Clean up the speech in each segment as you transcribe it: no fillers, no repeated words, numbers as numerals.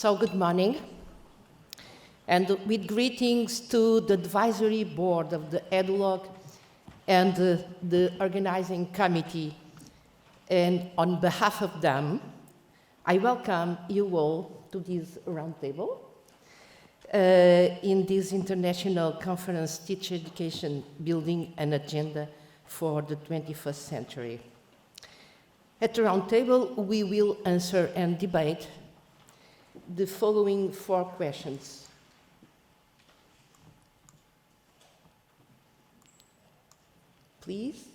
So good morning, and with greetings to the advisory board of the EDULOG and the organizing committee. And on behalf of them, I welcome you all to this roundtable in this international conference, Teacher Education, Building an Agenda for the 21st Century. At the roundtable, we will answer and debate the following 4 questions. Please?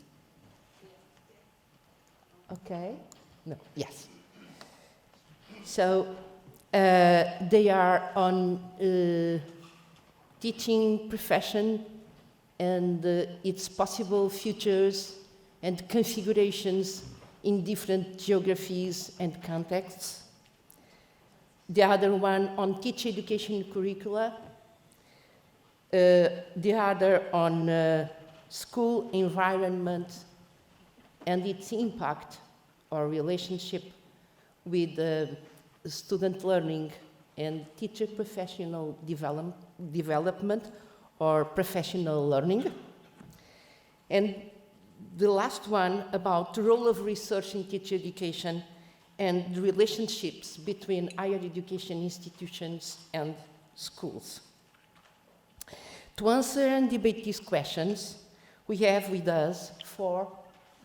Okay. No, yes. So they are on teaching profession and its possible futures and configurations in different geographies and contexts. The other one on teacher education curricula. The other on school environment and its impact or relationship with student learning and teacher professional development or professional learning. And the last one about the role of research in teacher education and the relationships between higher education institutions and schools. To answer and debate these questions, we have with us 4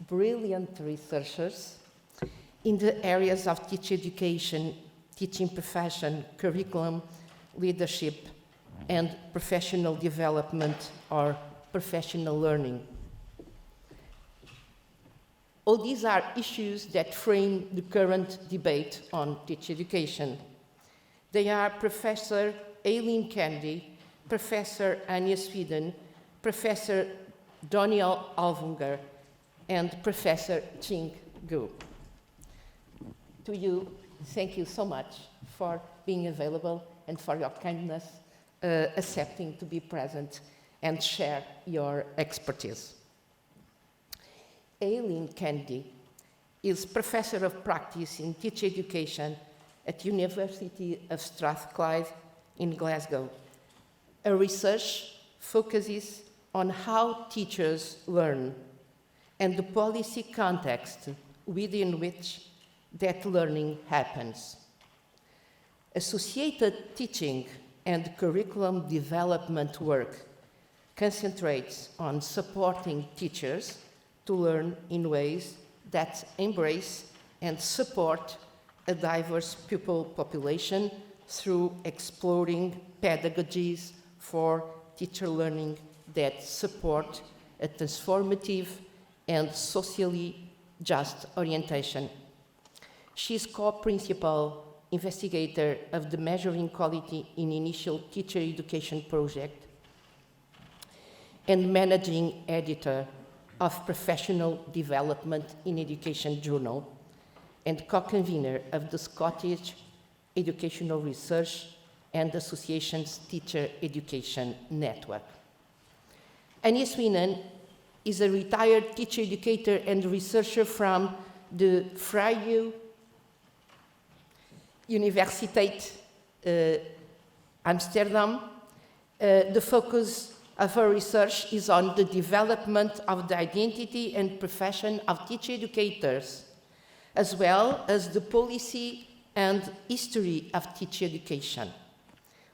brilliant researchers in the areas of teacher education, teaching profession, curriculum, leadership, and professional development or professional learning. All these are issues that frame the current debate on teacher education. They are Professor Eileen Kennedy, Professor Anja Sweden, Professor Daniel Alvunger, and Professor Ching Gu. To you, thank you so much for being available and for your kindness accepting to be present and share your expertise. Eileen Kennedy is Professor of Practice in Teacher Education at University of Strathclyde in Glasgow. Her research focuses on how teachers learn and the policy context within which that learning happens. Associated teaching and curriculum development work concentrates on supporting teachers to learn in ways that embrace and support a diverse pupil population through exploring pedagogies for teacher learning that support a transformative and socially just orientation. She is co-principal investigator of the Measuring Quality in Initial Teacher Education project and managing editor of Professional Development in Education Journal and co-convener of the Scottish Educational Research and Association's Teacher Education Network. Anja Sweden is a retired teacher educator and researcher from the Vrije Universiteit Amsterdam. The focus of her research is on the development of the identity and profession of teacher educators, as well as the policy and history of teacher education.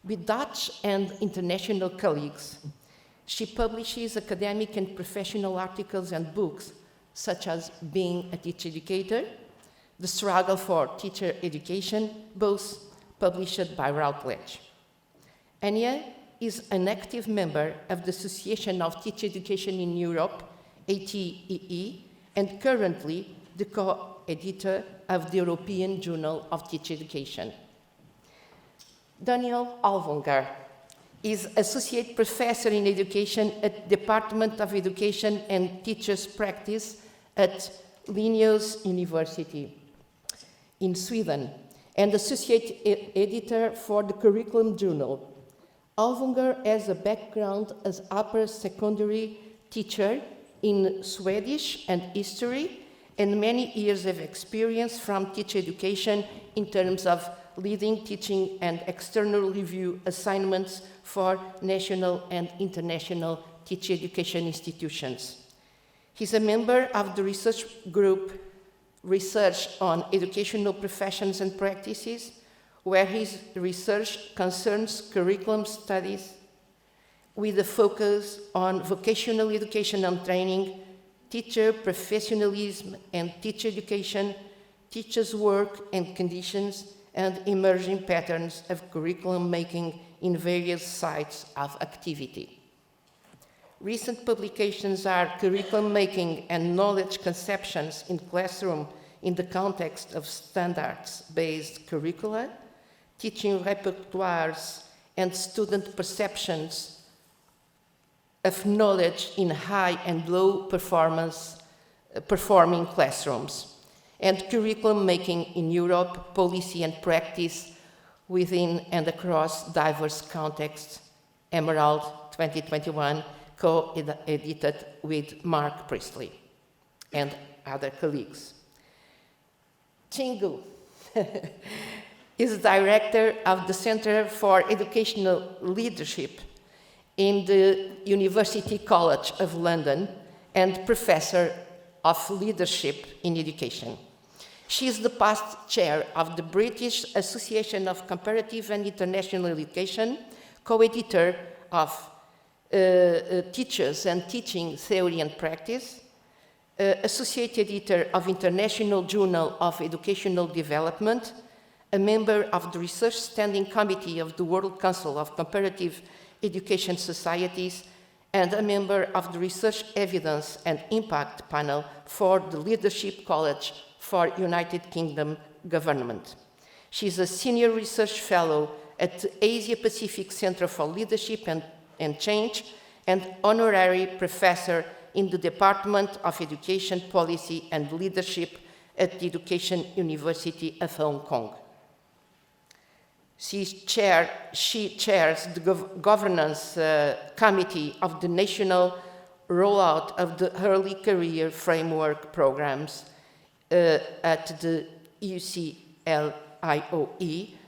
With Dutch and international colleagues, she publishes academic and professional articles and books, such as Being a Teacher Educator, The Struggle for Teacher Education, both published by Routledge. Anja is an active member of the Association of Teacher Education in Europe, ATEE, and currently the co-editor of the European Journal of Teacher Education. Daniel Alvunger is Associate Professor in Education at the Department of Education and Teachers Practice at Linnaeus University in Sweden and Associate Editor for the Curriculum Journal. Alvunger has a background as upper secondary teacher in Swedish and history and many years of experience from teacher education in terms of leading, teaching, and external review assignments for national and international teacher education institutions. He's a member of the research group Research on Educational Professions and Practices, where his research concerns curriculum studies with a focus on vocational education and training, teacher professionalism and teacher education, teachers' work and conditions, and emerging patterns of curriculum making in various sites of activity. Recent publications are Curriculum Making and Knowledge Conceptions in Classroom in the Context of Standards-Based Curricula, Teaching Repertoires and Student Perceptions of Knowledge in High and Low Performing Classrooms, and Curriculum Making in Europe, Policy and Practice within and across diverse contexts, Emerald 2021, co-edited with Mark Priestley and other colleagues. Chingu is director of the Center for Educational Leadership in the University College of London and professor of leadership in education. She is the past chair of the British Association of Comparative and International Education, co-editor of Teachers and Teaching Theory and Practice, associate editor of International Journal of Educational Development, a member of the Research Standing Committee of the World Council of Comparative Education Societies, and a member of the Research Evidence and Impact Panel for the Leadership College for United Kingdom Government. She is a senior research fellow at the Asia Pacific Center for Leadership and Change, and honorary professor in the Department of Education Policy and Leadership at the Education University of Hong Kong. She chairs the governance committee of the national rollout of the early career framework programs at the UCLIOE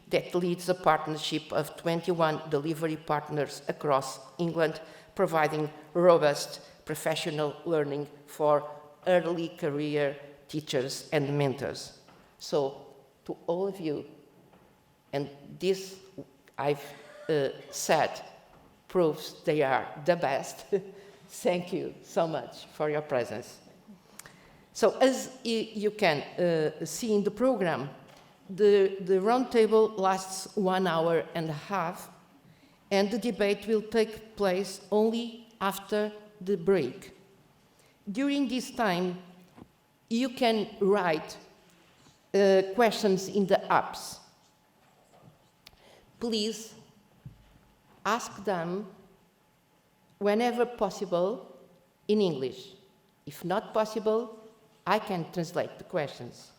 that leads a partnership of 21 delivery partners across England, providing robust professional learning for early career teachers and mentors. So to all of you, and this I've said proves they are the best. Thank you so much for your presence. So as you can see in the program, the roundtable lasts 1 hour and a half, and the debate will take place only after the break. During this time, you can write questions in the apps. Please ask them whenever possible in English. If not possible, I can translate the questions.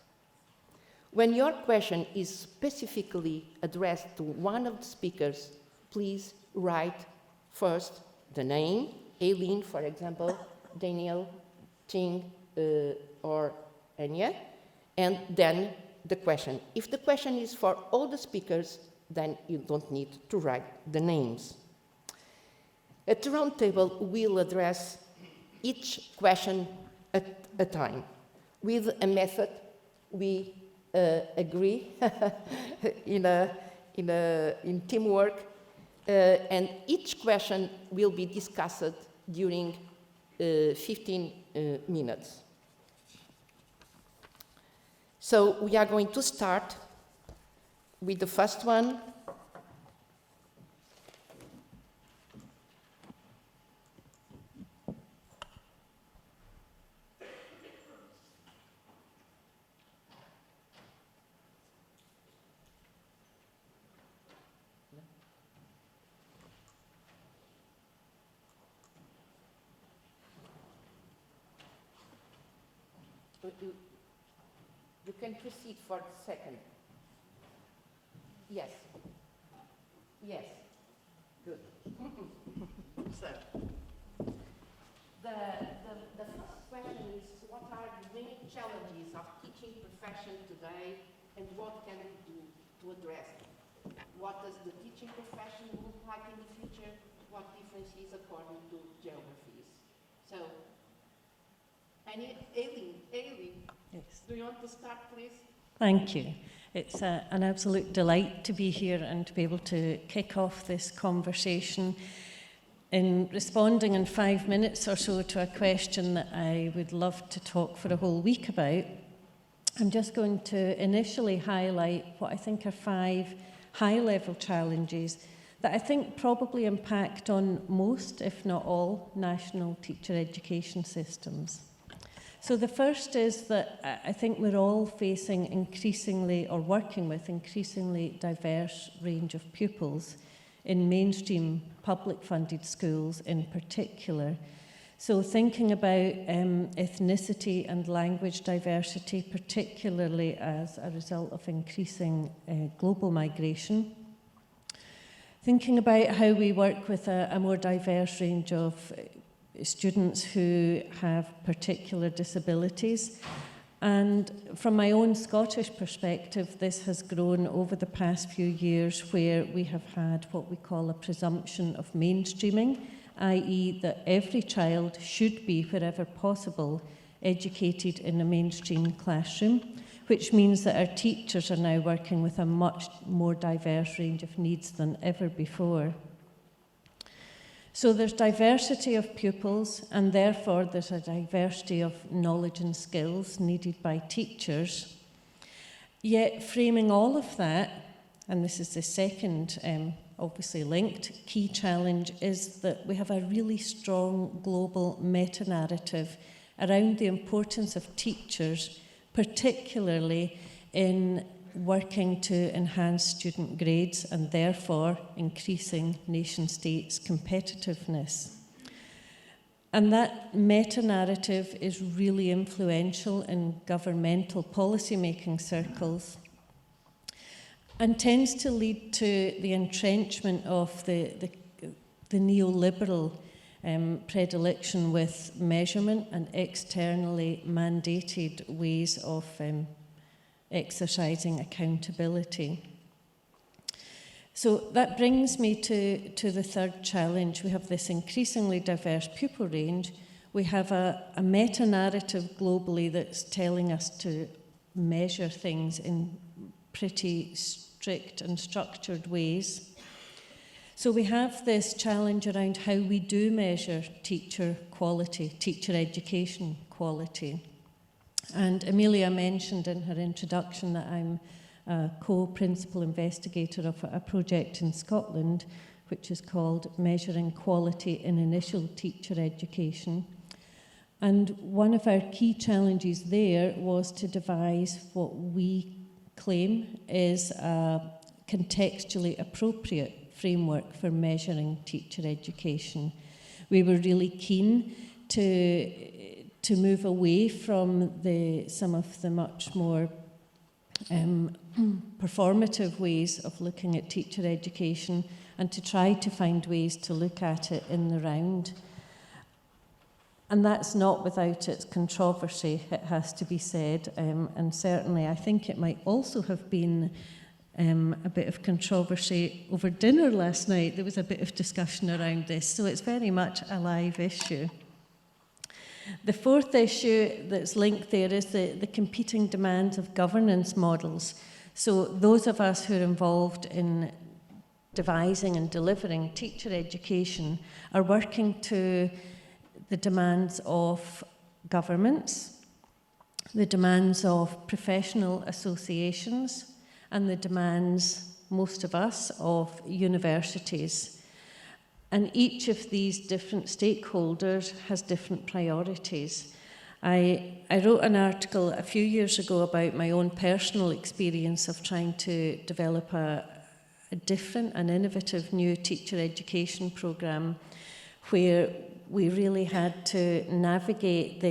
When your question is specifically addressed to one of the speakers, please write first the name, Aileen, for example, Daniel, Ting, or Anya, and then the question. If the question is for all the speakers, then you don't need to write the names. At the roundtable, we'll address each question at a time with a method we agree in teamwork, and each question will be discussed during 15 minutes. So we are going to start with the first one. You can proceed for the second. Yes. Yes. Good. So, the first question is, what are the main challenges of teaching profession today, and what can we do to to address what does the teaching profession look like in the future, what differences according to geographies. So, Aileen, yes. Do you want to start, please? Thank you. It's an absolute delight to be here and to be able to kick off this conversation in responding in 5 minutes or so to a question that I would love to talk for a whole week about. I'm just going to initially highlight what I think are 5 high-level challenges that I think probably impact on most, if not all, national teacher education systems. So the first is that I think we're all facing increasingly, or working with increasingly diverse range of pupils in mainstream public funded schools in particular. So thinking about ethnicity and language diversity, particularly as a result of increasing global migration. Thinking about how we work with a more diverse range of students who have particular disabilities. And from my own Scottish perspective, this has grown over the past few years, where we have had what we call a presumption of mainstreaming, i.e. that every child should be, wherever possible, educated in a mainstream classroom, which means that our teachers are now working with a much more diverse range of needs than ever before. So there's diversity of pupils, and therefore there's a diversity of knowledge and skills needed by teachers. Yet framing all of that, and this is the second obviously linked key challenge, is that we have a really strong global meta-narrative around the importance of teachers, particularly in working to enhance student grades and therefore increasing nation states' competitiveness. And that meta-narrative is really influential in governmental policy-making circles and tends to lead to the entrenchment of the neoliberal predilection with measurement and externally mandated ways of exercising accountability. So that brings me to the third challenge. We have this increasingly diverse pupil range. We have a meta-narrative globally that's telling us to measure things in pretty strict and structured ways. So we have this challenge around how we do measure teacher quality, teacher education quality. And Amelia mentioned in her introduction that I'm a co-principal investigator of a project in Scotland, which is called Measuring Quality in Initial Teacher Education. And one of our key challenges there was to devise what we claim is a contextually appropriate framework for measuring teacher education. We were really keen to move away from some of the much more performative ways of looking at teacher education and to try to find ways to look at it in the round. And that's not without its controversy, it has to be said, and certainly I think it might also have been a bit of controversy over dinner last night. There was a bit of discussion around this, so it's very much a live issue. The fourth issue that's linked there is the competing demands of governance models. So those of us who are involved in devising and delivering teacher education are working to the demands of governments, the demands of professional associations, and the demands, most of us, of universities. And each of these different stakeholders has different priorities. I wrote an article a few years ago about my own personal experience of trying to develop a different and innovative new teacher education programme where we really had to navigate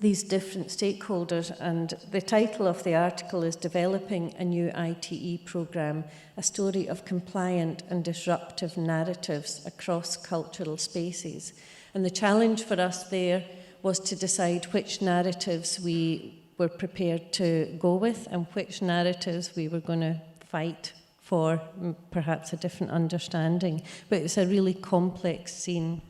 these different stakeholders, and the title of the article is Developing a New ITE Programme, a story of compliant and disruptive narratives across cultural spaces. And the challenge for us there was to decide which narratives we were prepared to go with and which narratives we were going to fight for perhaps a different understanding. But it's a really complex scene.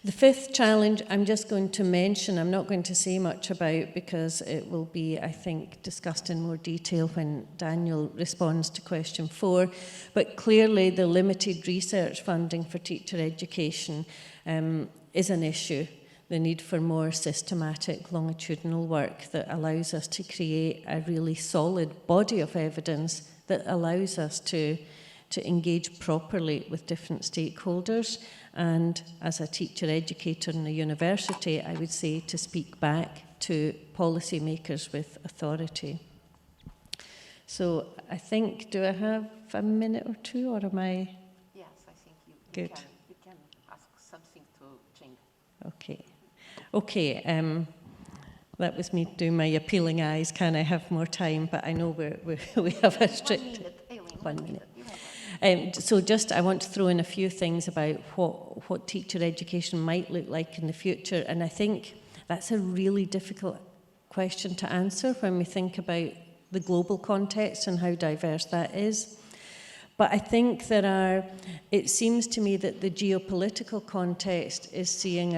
The fifth challenge I'm just going to mention, I'm not going to say much about because it will be, I think, discussed in more detail when Daniel responds to question 4. But clearly the limited research funding for teacher education is an issue. The need for more systematic longitudinal work that allows us to create a really solid body of evidence that allows us to engage properly with different stakeholders. And as a teacher educator in a university, I would say to speak back to policymakers with authority. So I think, do I have a minute or two, or am I? Yes, I think you good? You can ask something to Ching. Okay. Okay. That was me doing my appealing eyes. Can I have more time? But I know we have a strict 1 minute. Aileen, 1 minute. You have So just, I want to throw in a few things about what teacher education might look like in the future. And I think that's a really difficult question to answer when we think about the global context and how diverse that is. But I think it seems to me that the geopolitical context is seeing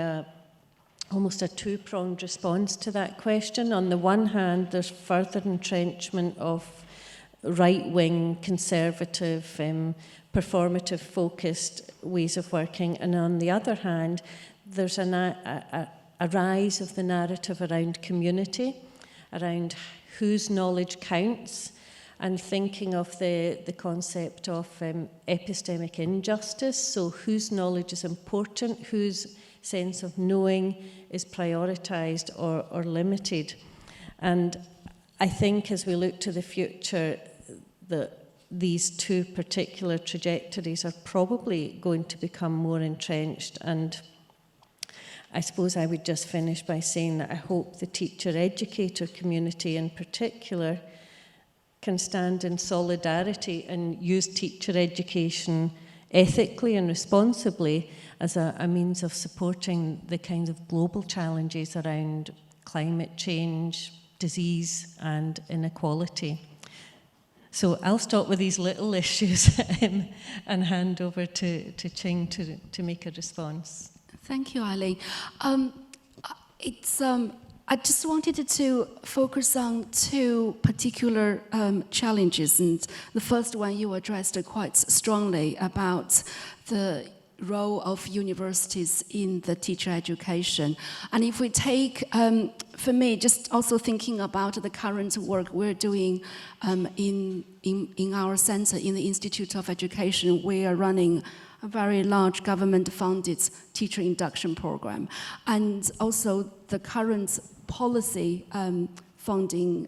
almost a two-pronged response to that question. On the one hand, there's further entrenchment of right-wing, conservative, performative-focused ways of working. And on the other hand, there's a rise of the narrative around community, around whose knowledge counts, and thinking of the concept of epistemic injustice, so whose knowledge is important, whose sense of knowing is prioritised or limited. And I think as we look to the future, these two particular trajectories are probably going to become more entrenched. And I suppose I would just finish by saying that I hope the teacher-educator community in particular can stand in solidarity and use teacher education ethically and responsibly as a means of supporting the kinds of global challenges around climate change, disease and inequality. So I'll stop with these little issues and hand over to Ching to make a response. Thank you, Eileen. I just wanted to focus on two particular challenges. And the first one you addressed quite strongly about the role of universities in the teacher education. And if we take, for me, just also thinking about the current work we're doing in our center, in the Institute of Education, we are running a very large government-funded teacher induction program. And also the current policy funding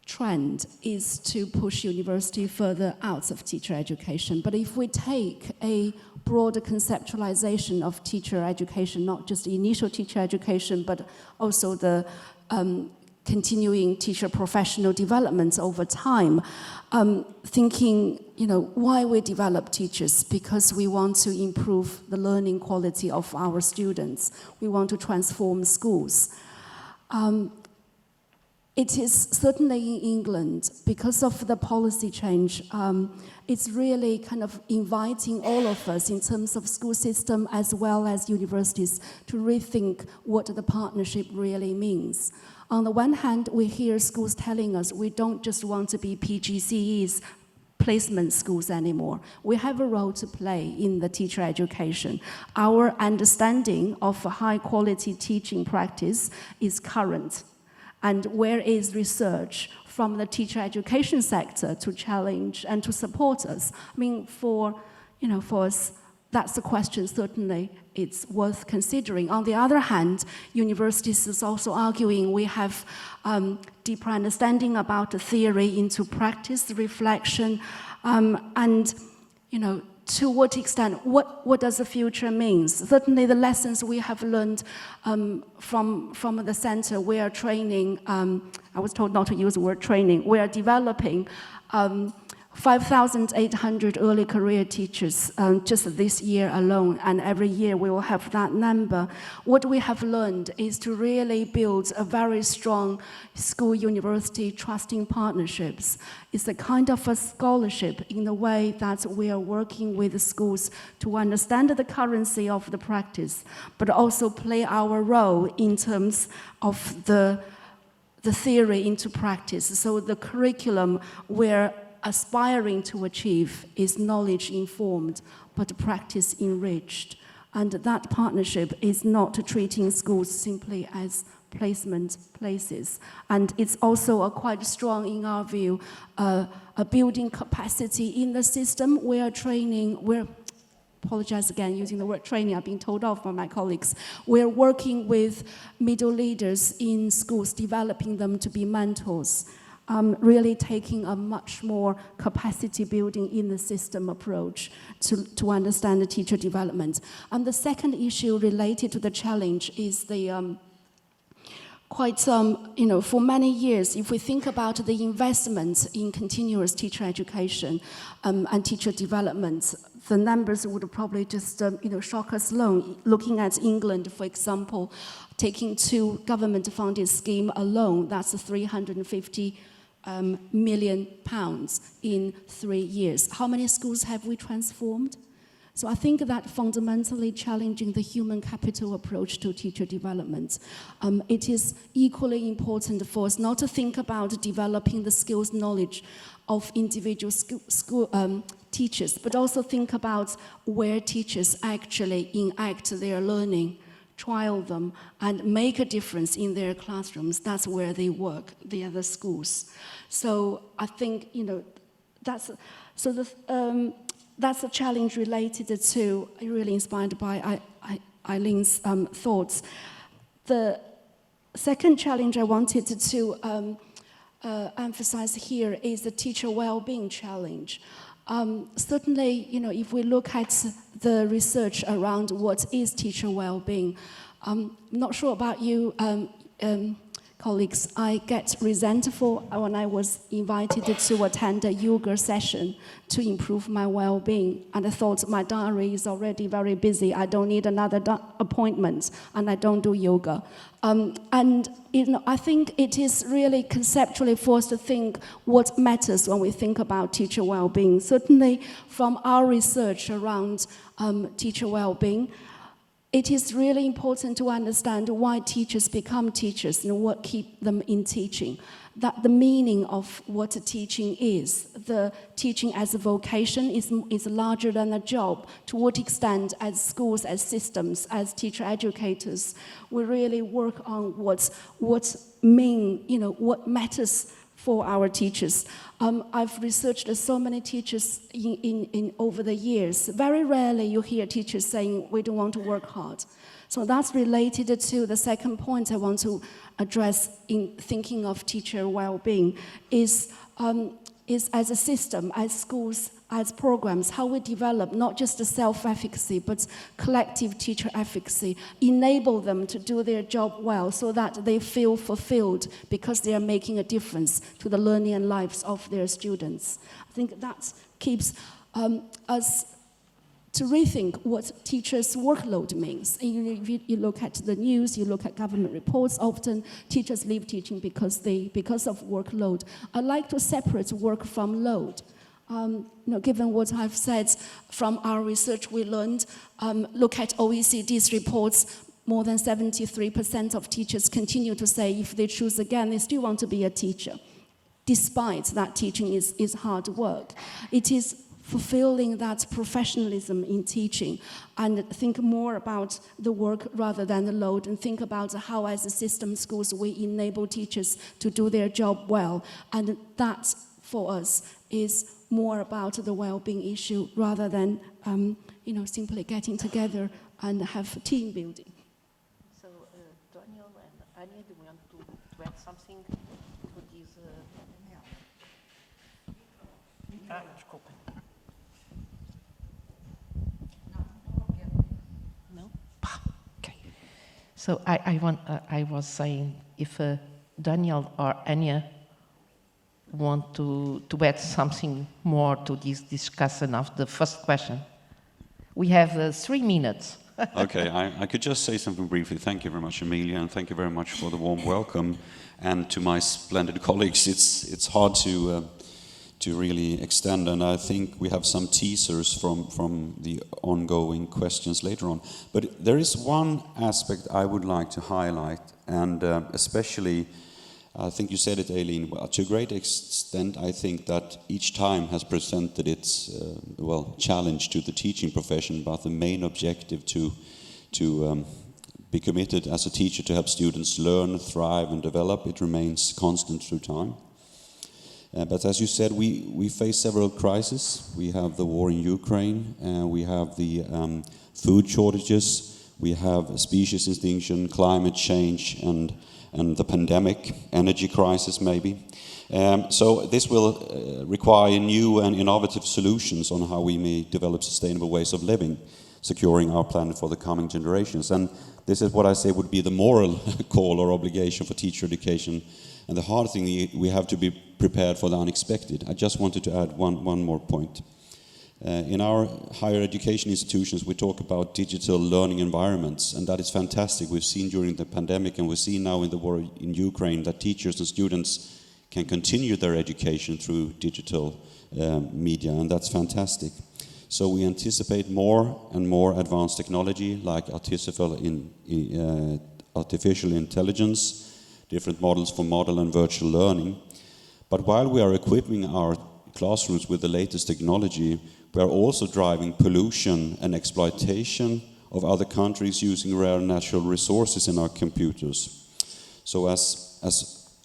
trend is to push university further out of teacher education. But if we take a broader conceptualization of teacher education, not just initial teacher education, but also the continuing teacher professional development over time, thinking, why we develop teachers? Because we want to improve the learning quality of our students. We want to transform schools. It is certainly in England, because of the policy change, it's really kind of inviting all of us in terms of school system as well as universities to rethink what the partnership really means. On the one hand, we hear schools telling us we don't just want to be PGCEs, placement schools anymore. We have a role to play in the teacher education. Our understanding of a high-quality teaching practice is current. And where is research from the teacher education sector to challenge and to support us? I mean, for us, that's a question certainly it's worth considering. On the other hand, universities is also arguing we have deeper understanding about the theory into practice, reflection, and to what extent, what does the future mean? Certainly the lessons we have learned from the center, we are training, I was told not to use the word training, we are developing 5,800 early career teachers just this year alone, and every year we will have that number. What we have learned is to really build a very strong school-university trusting partnerships. It's a kind of a scholarship in the way that we are working with the schools to understand the currency of the practice, but also play our role in terms of the theory into practice. So the curriculum we're aspiring to achieve is knowledge informed, but practice enriched. And that partnership is not treating schools simply as placement places. And it's also quite strong, in our view, a building capacity in the system. Apologize again using the word training, I've been told off by my colleagues. We're working with middle leaders in schools, developing them to be mentors. Really taking a much more capacity building in the system approach to understand the teacher development. And the second issue related to the challenge is the for many years, if we think about the investment in continuous teacher education and teacher development, the numbers would probably just shock us alone. Looking at England, for example, taking 2 government-funded schemes alone, that's 350 million pounds in 3 years. How many schools have we transformed? So I think that fundamentally challenging the human capital approach to teacher development. It is equally important for us not to think about developing the skills knowledge of individual school teachers, but also think about where teachers actually enact their learning, trial them, and make a difference in their classrooms. That's where they work, the other schools. So I think, that's a challenge related to, really inspired by Eileen's thoughts. The second challenge I wanted to emphasize here is the teacher well-being challenge. Certainly, if we look at the research around what is teacher well-being, I'm not sure about you, colleagues. I get resentful when I was invited to attend a yoga session to improve my well-being, and I thought my diary is already very busy. I don't need another appointment, and I don't do yoga. I think it is really conceptually for us to think what matters when we think about teacher well-being. Certainly, from our research around teacher well-being, it is really important to understand why teachers become teachers and what keeps them in teaching. That the meaning of what teaching is, the teaching as a vocation is larger than a job. To what extent, as schools, as systems, as teacher educators, we really work on what matters for our teachers. I've researched so many teachers in over the years. Very rarely you hear teachers saying, we don't want to work hard. So that's related to the second point I want to address in thinking of teacher well-being is as a system, as schools, as programs, how we develop not just the self-efficacy, but collective teacher efficacy, enable them to do their job well so that they feel fulfilled because they are making a difference to the learning and lives of their students. I think that keeps us to rethink what teachers' workload means. You look at the news, you look at government reports, often teachers leave teaching because of workload. I'd like to separate work from load. Given what I've said from our research we learned, look at OECD's reports, more than 73% of teachers continue to say if they choose again, they still want to be a teacher, despite that teaching is hard work. It is fulfilling that professionalism in teaching and think more about the work rather than the load and think about how as a system schools we enable teachers to do their job well, and that for us is more about the well-being issue rather than simply getting together and have team building. So Daniel and Anya, do you want to add something to this? Desculpa. No? Okay. So I was saying if Daniel or Anya want to add something more to this discussion of the first question? We have 3 minutes. Okay, I could just say something briefly. Thank you very much, Amelia, and thank you very much for the warm welcome. And to my splendid colleagues, it's hard to really extend, and I think we have some teasers from the ongoing questions later on. But there is one aspect I would like to highlight, and especially, I think you said it, Aileen, to a great extent, I think that each time has presented its challenge to the teaching profession, but the main objective to be committed as a teacher to help students learn, thrive, and develop, it remains constant through time. But as you said, we face several crises. We have the war in Ukraine, we have the food shortages, we have species extinction, climate change, and the pandemic, energy crisis maybe. So this will require new and innovative solutions on how we may develop sustainable ways of living, securing our planet for the coming generations. And this is what I say would be the moral call or obligation for teacher education. And the hard thing, we have to be prepared for the unexpected. I just wanted to add one more point. In our higher education institutions, we talk about digital learning environments, and that is fantastic. We've seen during the pandemic, and we see now in the war in Ukraine, that teachers and students can continue their education through digital media, and that's fantastic. So we anticipate more and more advanced technology, like artificial intelligence, different models for model and virtual learning. But while we are equipping our classrooms with the latest technology, we are also driving pollution and exploitation of other countries using rare natural resources in our computers. So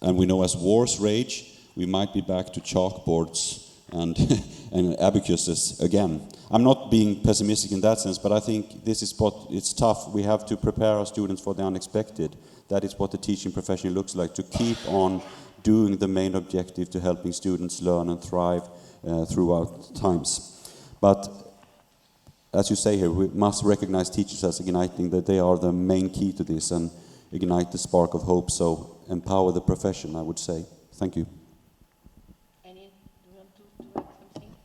and we know as wars rage, we might be back to chalkboards and abacuses again. I'm not being pessimistic in that sense, but I think this is it's tough. We have to prepare our students for the unexpected. That is what the teaching profession looks like, to keep on doing the main objective to helping students learn and thrive throughout times. But as you say here, we must recognize teachers as igniting, that they are the main key to this, and ignite the spark of hope, so empower the profession, I would say. Thank you. Annie, do you want to add something?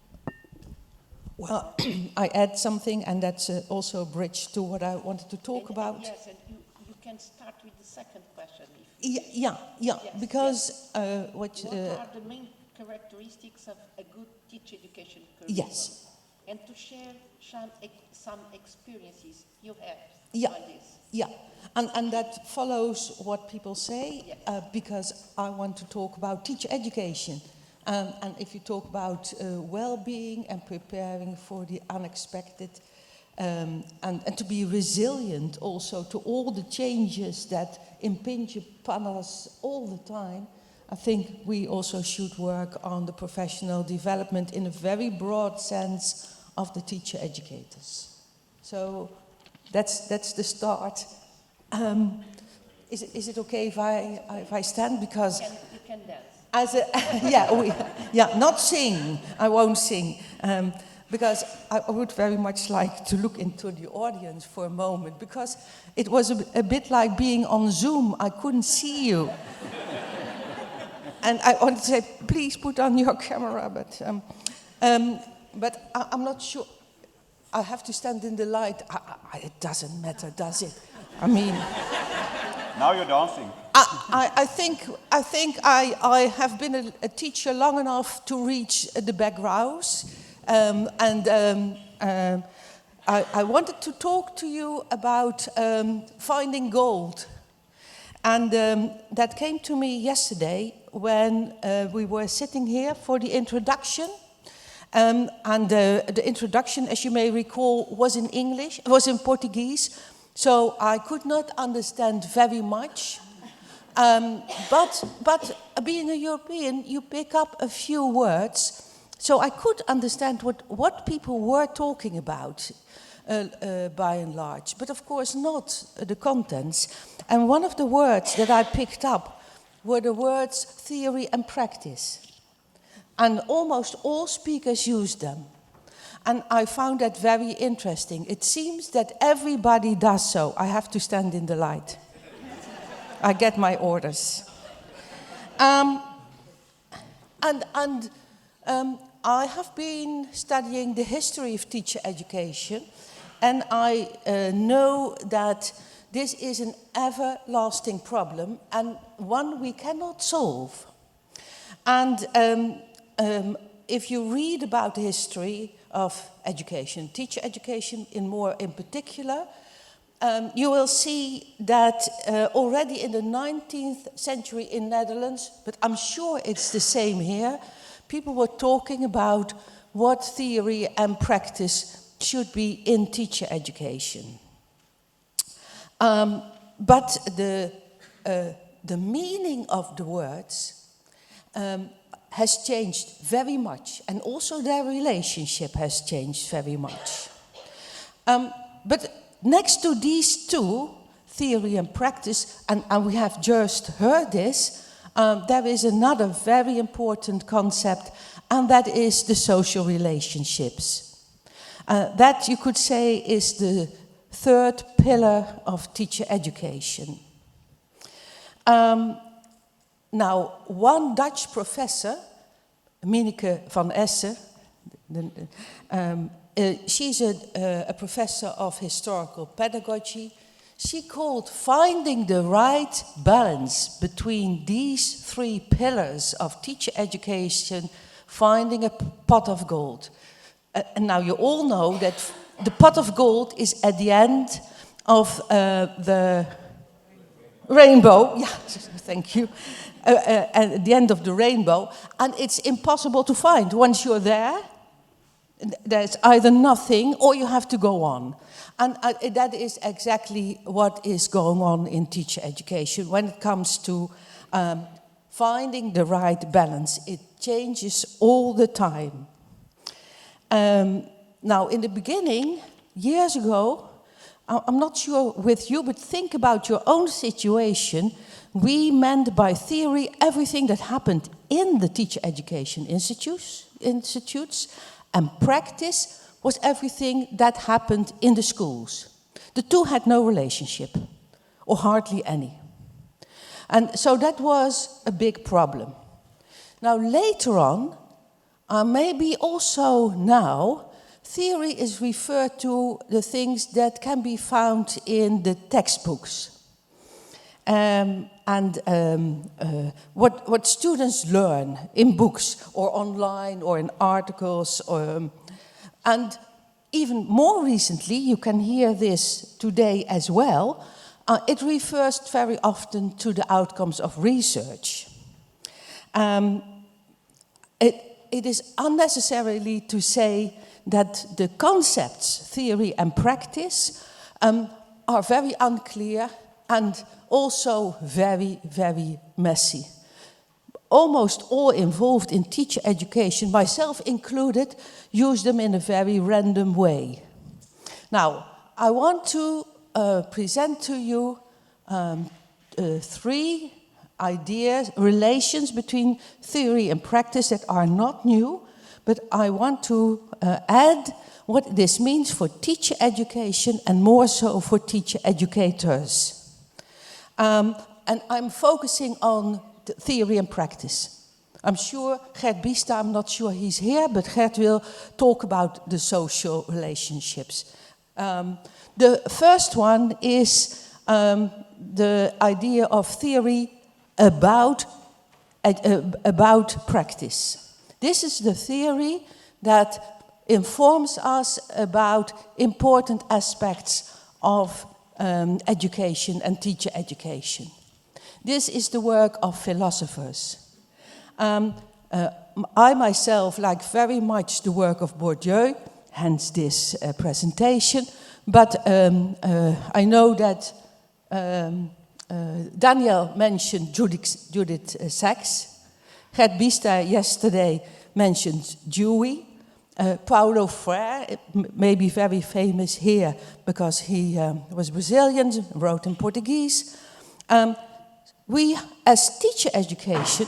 Well, I add something, and that's also a bridge to what I wanted to talk about. Yes, and you can start with the second question. Yeah, yes, because what are the main characteristics of a good teacher education curriculum? Yes. And to share some experiences you have on this. Yeah, and that follows what people say, because I want to talk about teacher education. And if you talk about well-being and preparing for the unexpected, and to be resilient also to all the changes that impinge upon us all the time, I think we also should work on the professional development in a very broad sense of the teacher educators. So that's the start. Is it okay if I stand, because you can dance. Not sing. I won't sing. Because I would very much like to look into the audience for a moment, because it was a bit like being on Zoom. I couldn't see you. And I wanted to say, please put on your camera, but I'm not sure. I have to stand in the light. It doesn't matter, does it? I mean... Now you're dancing. I think I have been a teacher long enough to reach the back rows. I wanted to talk to you about finding gold. And that came to me yesterday when we were sitting here for the introduction. And the introduction, as you may recall, was in English, was in Portuguese. So I could not understand very much. But being a European, you pick up a few words. So I could understand what people were talking about, by and large. But of course not the contents. And one of the words that I picked up were the words theory and practice. And almost all speakers used them. And I found that very interesting. It seems that everybody does so. I have to stand in the light. I get my orders. I have been studying the history of teacher education, and I know that this is an everlasting problem and one we cannot solve. And if you read about the history of education, teacher education in particular, you will see that already in the 19th century in Netherlands, but I'm sure it's the same here, people were talking about what theory and practice should be in teacher education. But the meaning of the words has changed very much, and also their relationship has changed very much. But next to these two, theory and practice, and we have just heard this, there is another very important concept, and that is the social relationships. That, you could say, is the third pillar of teacher education. Now, one Dutch professor, Mineke van Essen, she's a professor of historical pedagogy. She called finding the right balance between these three pillars of teacher education, finding a pot of gold. And now you all know that the pot of gold is at the end of the rainbow. Yeah, thank you. At the end of the rainbow, and it's impossible to find. Once you're there, there's either nothing or you have to go on. And that is exactly what is going on in teacher education when it comes to finding the right balance. It changes all the time. Now, in the beginning, years ago, I'm not sure with you, but think about your own situation. We meant by theory everything that happened in the teacher education institutes, and practice was everything that happened in the schools. The two had no relationship, or hardly any. And so that was a big problem. Now later on, maybe also now, theory is referred to the things that can be found in the textbooks. What students learn in books or online or in articles. And even more recently, you can hear this today as well, it refers very often to the outcomes of research. It is unnecessarily to say that the concepts, theory and practice, are very unclear and also very, very messy. Almost all involved in teacher education, myself included, use them in a very random way. Now, I want to present to you three ideas, relations between theory and practice that are not new, but I want to add what this means for teacher education and more so for teacher educators. And I'm focusing on theory and practice. I'm sure Gert Biesta, I'm not sure he's here, but Gert will talk about the social relationships. The first one is the idea of theory about practice. This is the theory that informs us about important aspects of education and teacher education. This is the work of philosophers. I myself like very much the work of Bourdieu, hence this presentation, but I know that Daniel mentioned Judith Sachs. Gert Biesta yesterday mentioned Dewey. Paulo Freire may be very famous here because he was Brazilian, wrote in Portuguese. We, as teacher education,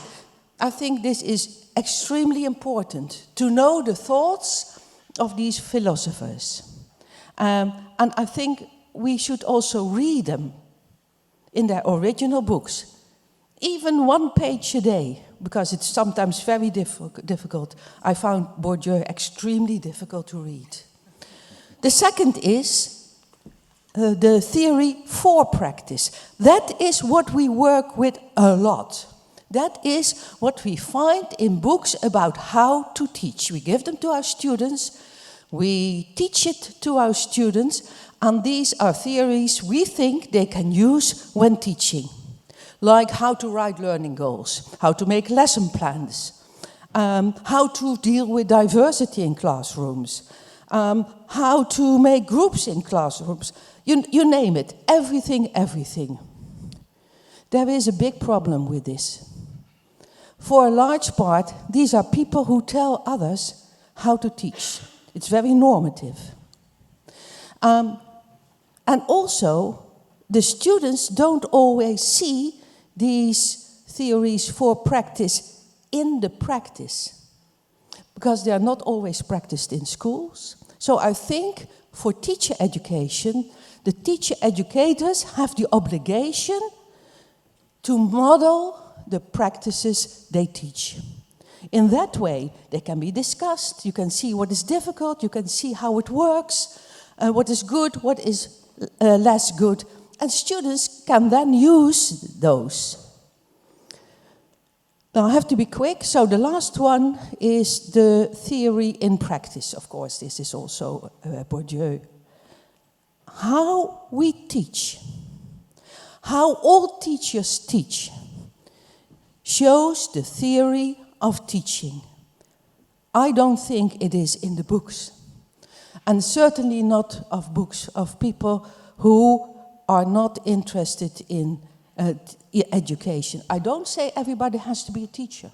I think this is extremely important to know the thoughts of these philosophers. And I think we should also read them in their original books. even 1 page a day, because it's sometimes very difficult. I found Bourdieu extremely difficult to read. The second is the theory for practice. That is what we work with a lot. That is what we find in books about how to teach. We give them to our students, we teach it to our students, and these are theories we think they can use when teaching. Like how to write learning goals, how to make lesson plans, how to deal with diversity in classrooms, how to make groups in classrooms, you name it, everything, everything. There is a big problem with this. For a large part, these are people who tell others how to teach. It's very normative. And also, the students don't always see these theories for practice in the practice, because they are not always practiced in schools. So I think for teacher education, the teacher educators have the obligation to model the practices they teach. In that way, they can be discussed, you can see what is difficult, you can see how it works, what is good, what is less good, and students can then use those. Now I have to be quick, so the last one is the theory in practice. Of course, this is also Bourdieu. How we teach, how all teachers teach, shows the theory of teaching. I don't think it is in the books, and certainly not of books of people who are not interested in education. I don't say everybody has to be a teacher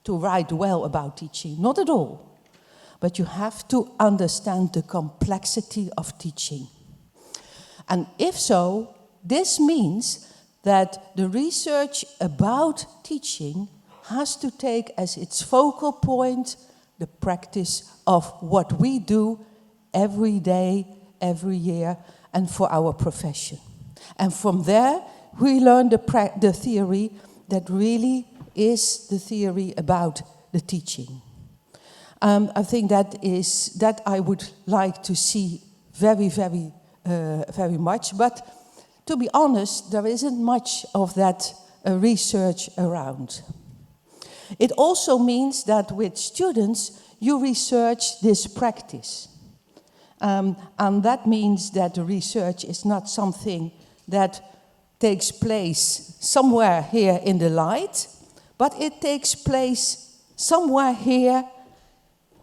to write well about teaching, not at all. But you have to understand the complexity of teaching. And if so, this means that the research about teaching has to take as its focal point the practice of what we do every day, every year, and for our profession. And from there, we learn the theory that really is the theory about the teaching. I think that I would like to see very, very, very much. But to be honest, there isn't much of that research around. It also means that with students, you research this practice. And that means that the research is not something that takes place somewhere here in the light, but it takes place somewhere here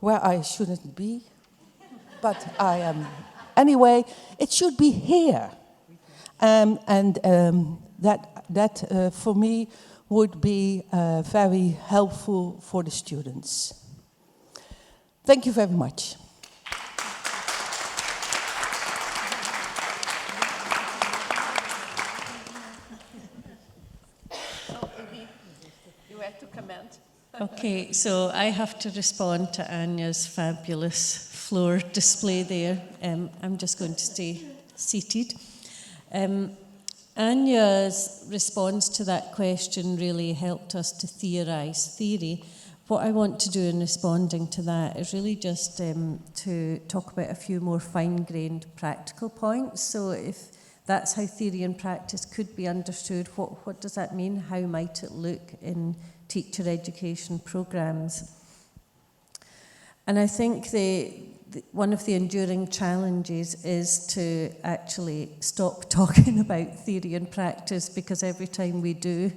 where I shouldn't be, but I am. Anyway, it should be here. That for me would be very helpful for the students. Thank you very much. Okay, so I have to respond to Anya's fabulous floor display there. I'm just going to stay seated. Anya's response to that question really helped us to theorise theory. What I want to do in responding to that is really just to talk about a few more fine-grained practical points. So if that's how theory and practice could be understood, what does that mean? How might it look in teacher education programmes? And I think one of the enduring challenges is to actually stop talking about theory and practice, because every time we do,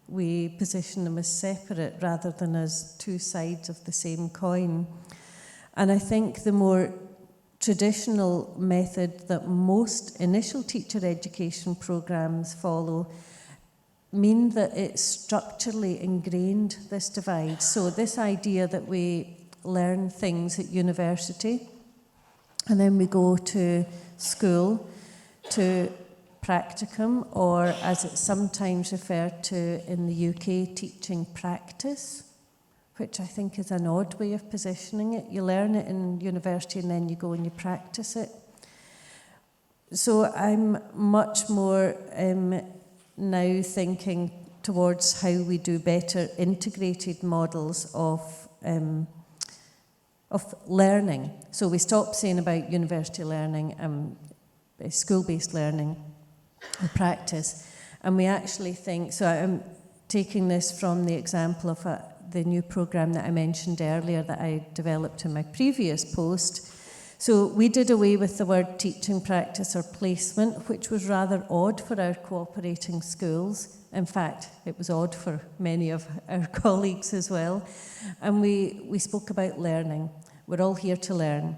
we position them as separate rather than as two sides of the same coin. And I think the more traditional method that most initial teacher education programmes follow mean that it's structurally ingrained, this divide. So this idea that we learn things at university and then we go to school to practicum, or as it's sometimes referred to in the UK, teaching practice, which I think is an odd way of positioning it. You learn it in university and then you go and you practice it. So I'm much more now thinking towards how we do better integrated models of learning. So we stopped saying about university learning, school-based learning and practice, and we actually think, so I'm taking this from the example of the new programme that I mentioned earlier that I developed in my previous post. So we did away with the word teaching practice or placement, which was rather odd for our cooperating schools. In fact, it was odd for many of our colleagues as well. And we spoke about learning. We're all here to learn.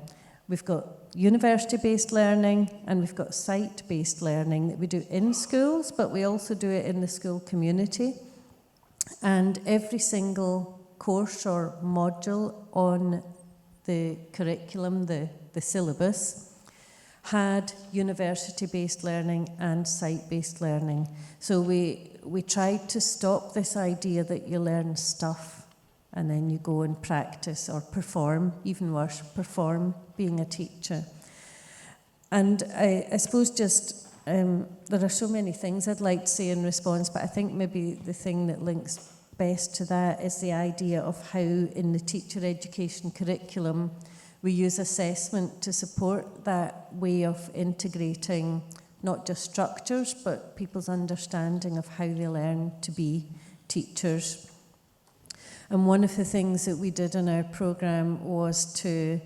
We've got university-based learning and we've got site-based learning that we do in schools, but we also do it in the school community. And every single course or module on the curriculum, the syllabus, had university-based learning and site-based learning. So we tried to stop this idea that you learn stuff and then you go and practice or perform, even worse, perform being a teacher. And I suppose just, there are so many things I'd like to say in response, but I think maybe the thing that links best to that is the idea of how in the teacher education curriculum we use assessment to support that way of integrating not just structures, but people's understanding of how they learn to be teachers. And one of the things that we did in our programme was to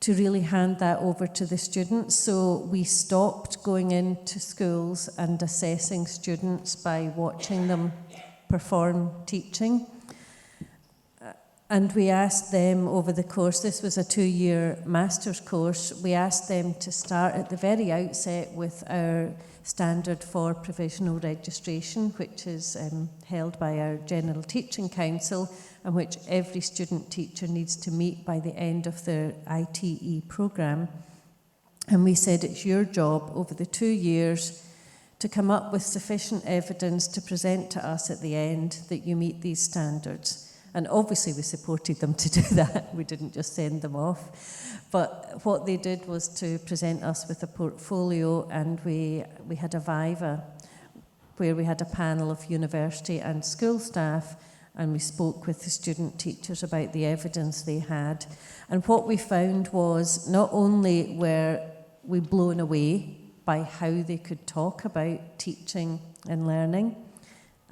really hand that over to the students. So we stopped going into schools and assessing students by watching them perform teaching. And we asked them over the course, this was a 2-year master's course, we asked them to start at the very outset with our standard for provisional registration, which is held by our General Teaching Council, and which every student teacher needs to meet by the end of their ITE programme. And we said it's your job over the 2 years to come up with sufficient evidence to present to us at the end that you meet these standards. And obviously we supported them to do that. We didn't just send them off. But what they did was to present us with a portfolio, and we had a viva where we had a panel of university and school staff, and we spoke with the student teachers about the evidence they had. And what we found was not only were we blown away by how they could talk about teaching and learning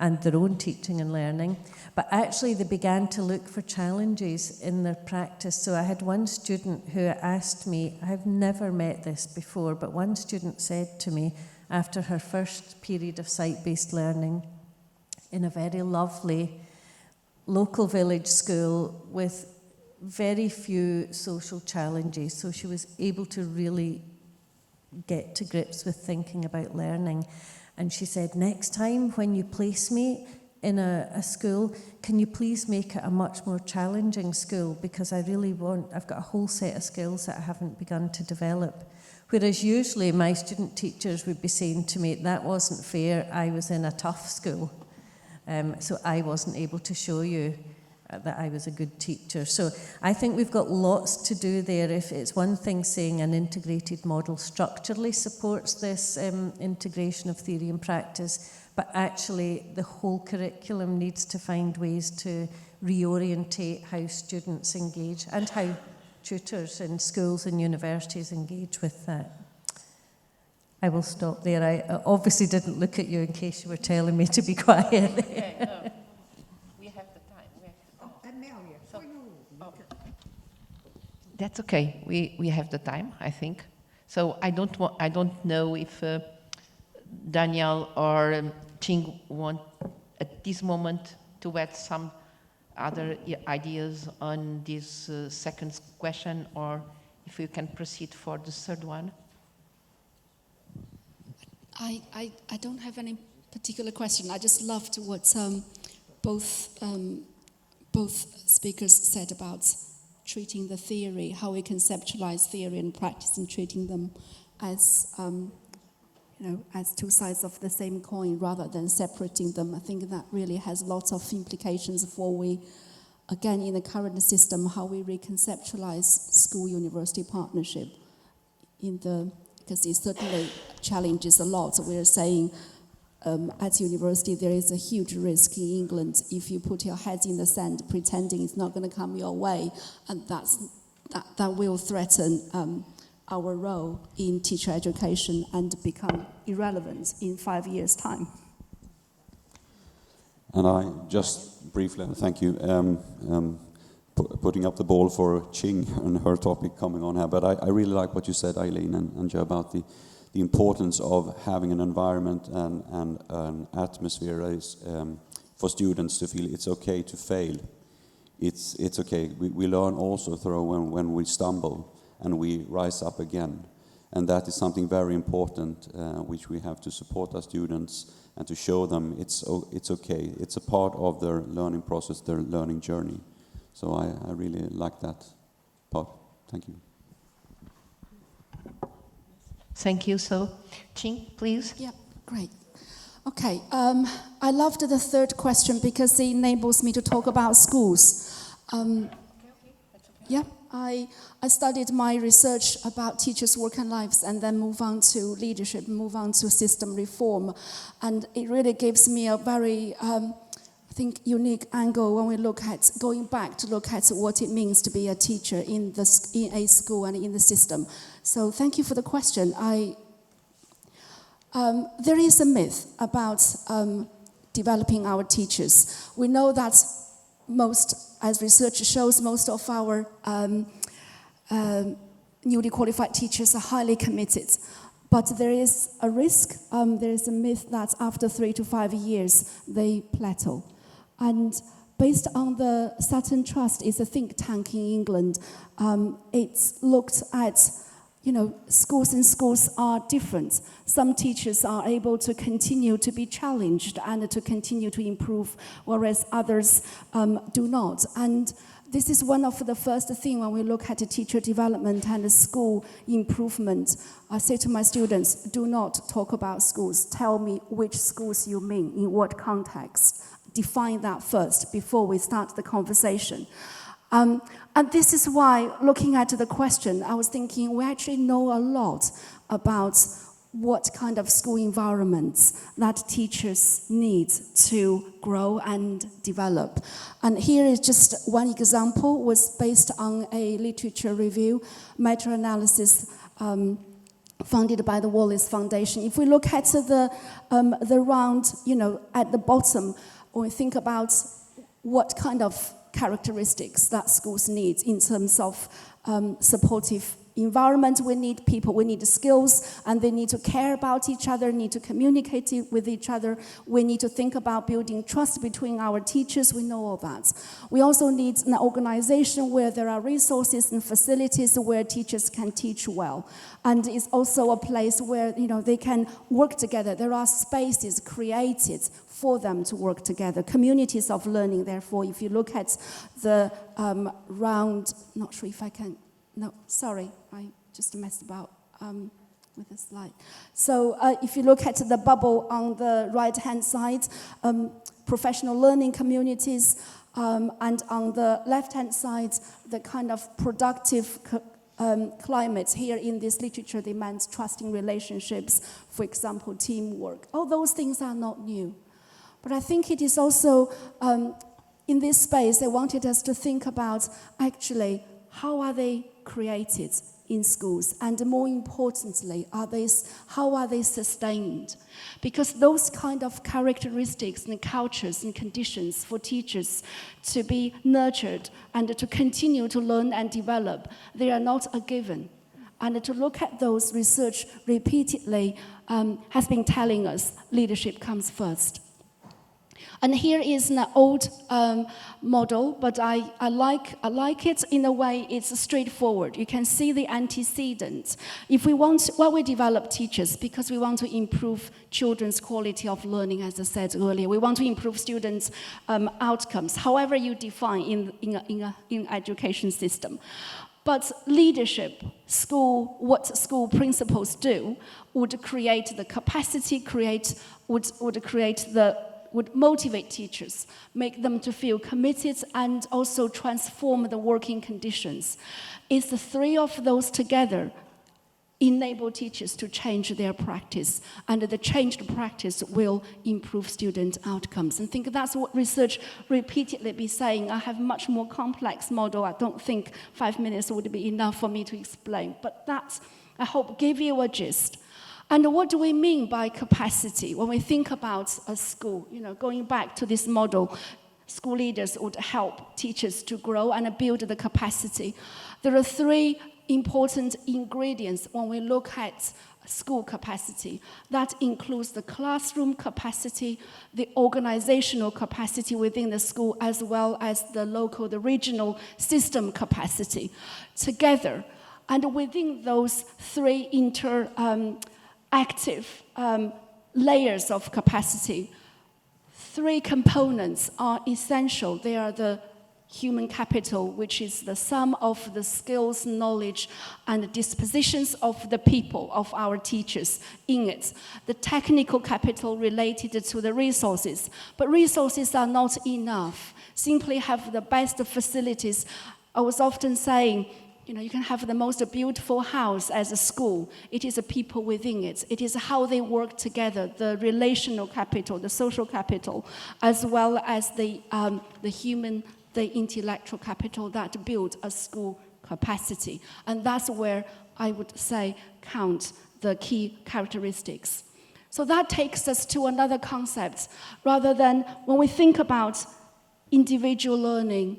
and their own teaching and learning, but actually they began to look for challenges in their practice. So I had one student who asked me, I've never met this before, but one student said to me after her first period of site-based learning in a very lovely local village school with very few social challenges, so she was able to really get to grips with thinking about learning. And she said, next time when you place me in a school, can you please make it a much more challenging school, because I really I've got a whole set of skills that I haven't begun to develop. Whereas usually my student teachers would be saying to me, that wasn't fair, I was in a tough school. So I wasn't able to show you that I was a good teacher. So I think we've got lots to do there. If it's one thing saying an integrated model structurally supports this integration of theory and practice, but actually the whole curriculum needs to find ways to reorientate how students engage and how tutors in schools and universities engage with that. I will stop there. I obviously didn't look at you in case you were telling me to be quiet. Okay, we have the time. That's okay. We have the time, I think. So I don't know if Daniel or Ching want at this moment to add some other ideas on this second question, or if you can proceed for the third one. I don't have any particular question. I just loved what both speakers said about treating the theory, how we conceptualize theory and practice, and treating them as as two sides of the same coin rather than separating them. I think that really has lots of implications for we, again, in the current system, how we reconceptualize school-university partnership because it certainly challenges a lot. So we're saying at university, there is a huge risk in England if you put your head in the sand pretending it's not going to come your way, and that will threaten our role in teacher education and become irrelevant in 5 years' time. And I just briefly, thank you, putting up the ball for Ching and her topic coming on here, but I really like what you said, Eileen and Joe, about the importance of having an environment and an atmosphere for students to feel it's okay to fail. It's okay. We learn also through when we stumble and we rise up again. And that is something very important, which we have to support our students and to show them it's okay. It's a part of their learning process, their learning journey. So I really like that part. Thank you. Thank you. So, Ching, please. Yeah, great. Okay, I loved the third question because it enables me to talk about schools. Yeah, I studied my research about teachers' work and lives and then move on to leadership, move on to system reform. And it really gives me a very, I think, unique angle when we look at, going back to look at what it means to be a teacher in a school and in the system. So thank you for the question. There is a myth about developing our teachers. We know that as research shows, most of our newly qualified teachers are highly committed. But there is a risk, there is a myth that after 3 to 5 years, they plateau. And based on the Sutton Trust, is a think tank in England, it's looked at, schools and schools are different. Some teachers are able to continue to be challenged and to continue to improve, whereas others do not. And this is one of the first things when we look at teacher development and school improvement. I say to my students, do not talk about schools. Tell me which schools you mean, in what context. Define that first before we start the conversation. And this is why, looking at the question, I was thinking we actually know a lot about what kind of school environments that teachers need to grow and develop. And here is just one example, was based on a literature review, meta-analysis funded by the Wallace Foundation. If we look at the round, at the bottom, when we think about what kind of characteristics that schools need in terms of supportive environment, we need people, we need skills, and they need to care about each other, need to communicate with each other. We need to think about building trust between our teachers. We know all that. We also need an organization where there are resources and facilities where teachers can teach well. And it's also a place where they can work together. There are spaces created for them to work together, communities of learning. Therefore, if you look at the round, not sure if I can, no, sorry, I just messed about with the slide. So if you look at the bubble on the right-hand side, professional learning communities, and on the left-hand side, the kind of productive climate. Here in this literature demands trusting relationships, for example, teamwork. All those things are not new. But I think it is also, in this space, they wanted us to think about, actually, how are they created in schools? And more importantly, how are they sustained? Because those kind of characteristics and cultures and conditions for teachers to be nurtured and to continue to learn and develop, they are not a given. And to look at those research repeatedly has been telling us leadership comes first. And here is an old model, but I like it in a way it's straightforward. You can see the antecedents. When we develop teachers, because we want to improve children's quality of learning, as I said earlier, we want to improve students' outcomes, however you define in education system. But leadership, what school principals do, would create the capacity, would motivate teachers, make them to feel committed, and also transform the working conditions. It's the three of those together enable teachers to change their practice, and the changed practice will improve student outcomes. And I think that's what research repeatedly be saying. I have much more complex model. I don't think 5 minutes would be enough for me to explain, but that, I hope, gave you a gist. And what do we mean by capacity? When we think about a school, going back to this model, school leaders would help teachers to grow and build the capacity. There are 3 important ingredients when we look at school capacity. That includes the classroom capacity, the organizational capacity within the school, as well as the local, the regional system capacity together. And within those 3 interactive layers of capacity, 3 components are essential. They are the human capital, which is the sum of the skills, knowledge, and dispositions of the people, of our teachers in it. The technical capital related to the resources. But resources are not enough. Simply have the best facilities. I was often saying, you can have the most beautiful house as a school. It is the people within it. It is how they work together, the relational capital, the social capital, as well as the human, the intellectual capital that build a school capacity. And that's where I would say count the key characteristics. So that takes us to another concept. Rather than when we think about individual learning,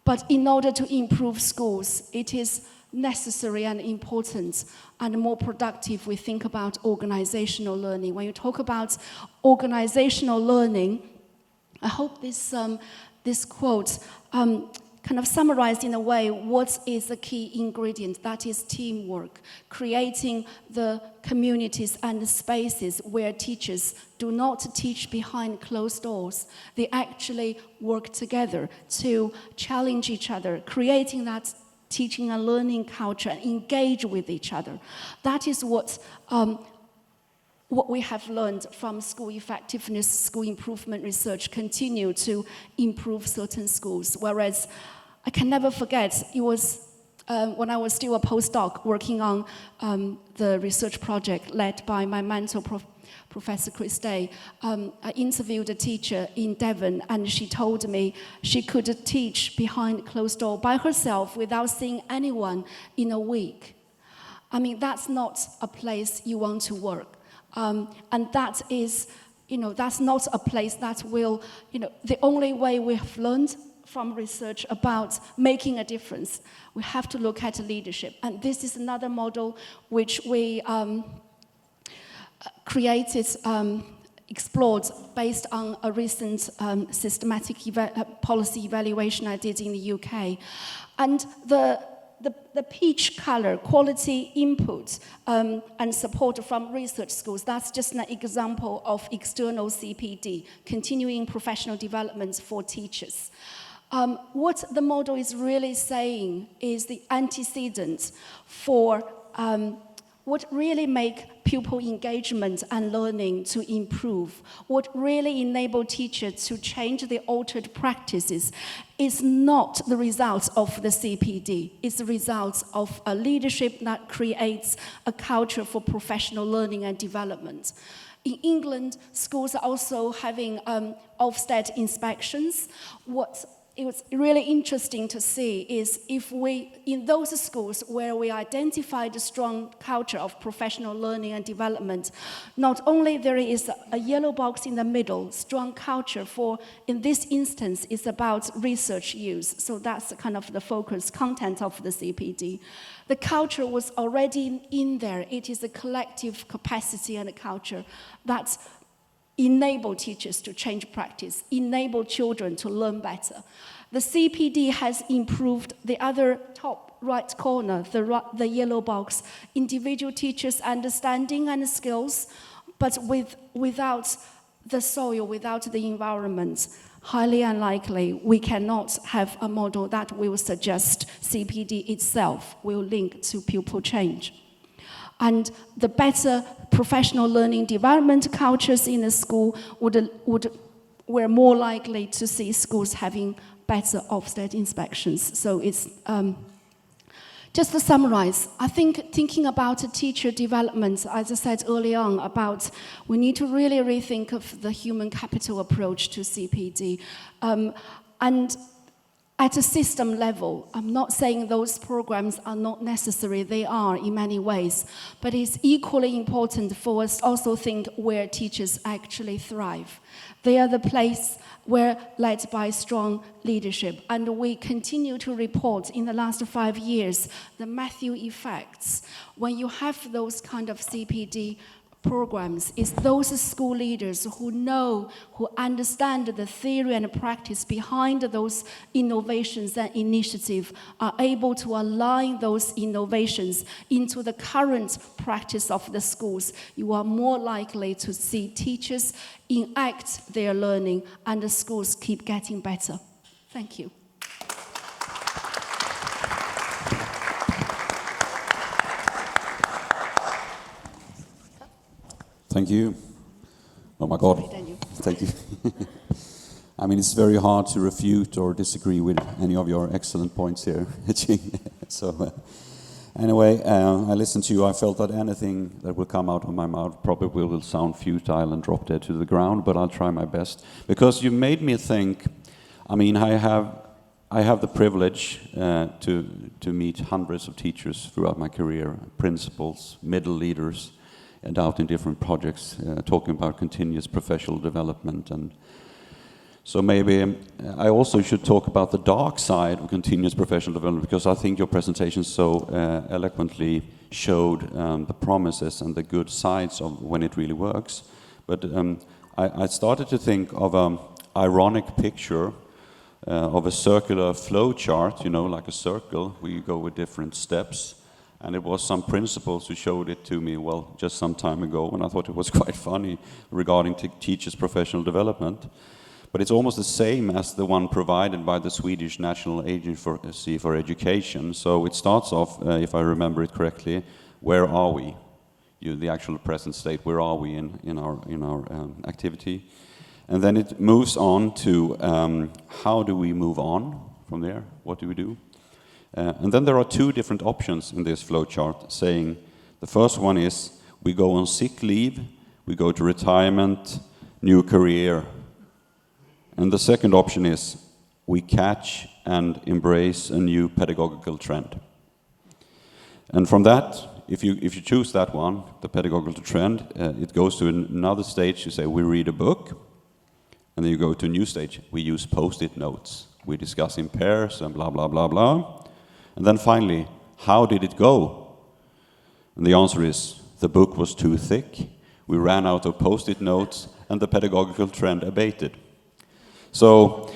but in order to improve schools, it is necessary and important and more productive we think about organizational learning. When you talk about organizational learning, I hope this quote kind of summarized in a way what is the key ingredient. That is teamwork, creating the communities and the spaces where teachers do not teach behind closed doors. They actually work together to challenge each other, creating that teaching and learning culture, and engage with each other. That is what we have learned from school effectiveness, school improvement research continue to improve certain schools. Whereas I can never forget, it was when I was still a postdoc working on the research project led by my mentor, Professor Chris Day. I interviewed a teacher in Devon, and she told me she could teach behind closed door by herself without seeing anyone in a week. I mean, that's not a place you want to work. And that is, that's not a place that will, the only way we have learned from research about making a difference, we have to look at leadership. And this is another model which we created, explored based on a recent systematic policy evaluation I did in the UK. And the peach color, quality input and support from research schools, that's just an example of external CPD, continuing professional development for teachers. What the model is really saying is the antecedent for what really make pupil engagement and learning to improve, what really enable teachers to change the altered practices is not the results of the CPD. It's the results of a leadership that creates a culture for professional learning and development. In England, schools are also having Ofsted inspections. It was really interesting to see is if we, in those schools where we identified a strong culture of professional learning and development, not only there is a yellow box in the middle, strong culture for, in this instance, it's about research use. So that's kind of the focus content of the CPD. The culture was already in there. It is a collective capacity and a culture that's enable teachers to change practice, enable children to learn better. The CPD has improved the other top right corner, the yellow box, individual teachers' understanding and skills, but without the soil, without the environment, highly unlikely we cannot have a model that will suggest CPD itself will link to pupil change. And the better professional learning development cultures in the school were more likely to see schools having better Ofsted inspections. So it's Just to summarize, I think thinking about teacher development, as I said early on, about we need to really rethink of the human capital approach to CPD. And at a system level, I'm not saying those programs are not necessary, they are in many ways, but it's equally important for us to also think where teachers actually thrive. They are the place where led by strong leadership. And we continue to report in the last 5 years the Matthew effects. When you have those kind of CPD programs, it's those school leaders who know, who understand the theory and practice behind those innovations and initiatives are able to align those innovations into the current practice of the schools. You are more likely to see teachers enact their learning and the schools keep getting better. Thank you. Thank you. Oh my God. Thank you. I mean, it's very hard to refute or disagree with any of your excellent points here. So anyway, I listened to you. I felt that anything that will come out of my mouth probably will sound futile and drop dead to the ground, but I'll try my best. Because you made me think, I mean, I have the privilege to meet hundreds of teachers throughout my career, principals, middle leaders, and out in different projects, talking about continuous professional development. And so maybe I also should talk about the dark side of continuous professional development, because I think your presentation so eloquently showed the promises and the good sides of when it really works. But I started to think of an ironic picture of a circular flow chart, you know, like a circle, where you go with different steps. And it was some principals who showed it to me, well, just some time ago, and I thought it was quite funny regarding teachers' professional development. But it's almost the same as the one provided by the Swedish National Agency for Education. So it starts off, if I remember it correctly, where are we? The actual present state, where are we in our activity? And then it moves on to how do we move on from there? What do we do? And then there are two different options in this flowchart, saying the first one is we go on sick leave, we go to retirement, new career. And the second option is we catch and embrace a new pedagogical trend. And from that, if you choose that one, the pedagogical trend, it goes to another stage. You say we read a book, and then you go to a new stage. We use post-it notes. We discuss in pairs and blah, blah, blah, blah. And then finally, how did it go? And the answer is, the book was too thick, we ran out of post-it notes, and the pedagogical trend abated. So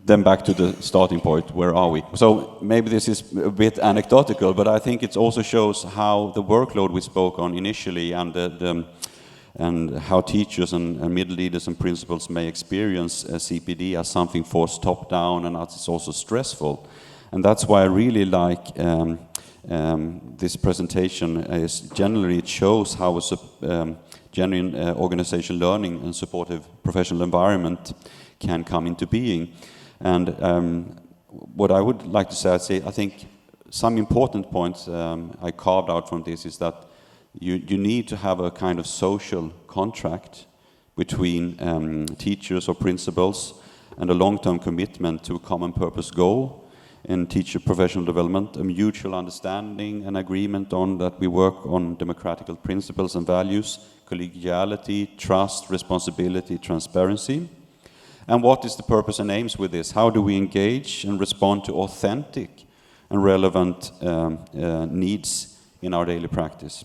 then back to the starting point, where are we? So maybe this is a bit anecdotal, but I think it also shows how the workload we spoke on initially and how teachers and middle leaders and principals may experience CPD as something forced top-down, and that it's also stressful. And that's why I really like this presentation. Generally, it shows how a genuine organizational learning and supportive professional environment can come into being. And what I would like to say, I think some important points I carved out from this is that you need to have a kind of social contract between teachers or principals and a long-term commitment to a common purpose goal in teacher professional development, a mutual understanding and agreement on that we work on democratic principles and values, collegiality, trust, responsibility, transparency. And what is the purpose and aims with this? How do we engage and respond to authentic and relevant needs in our daily practice?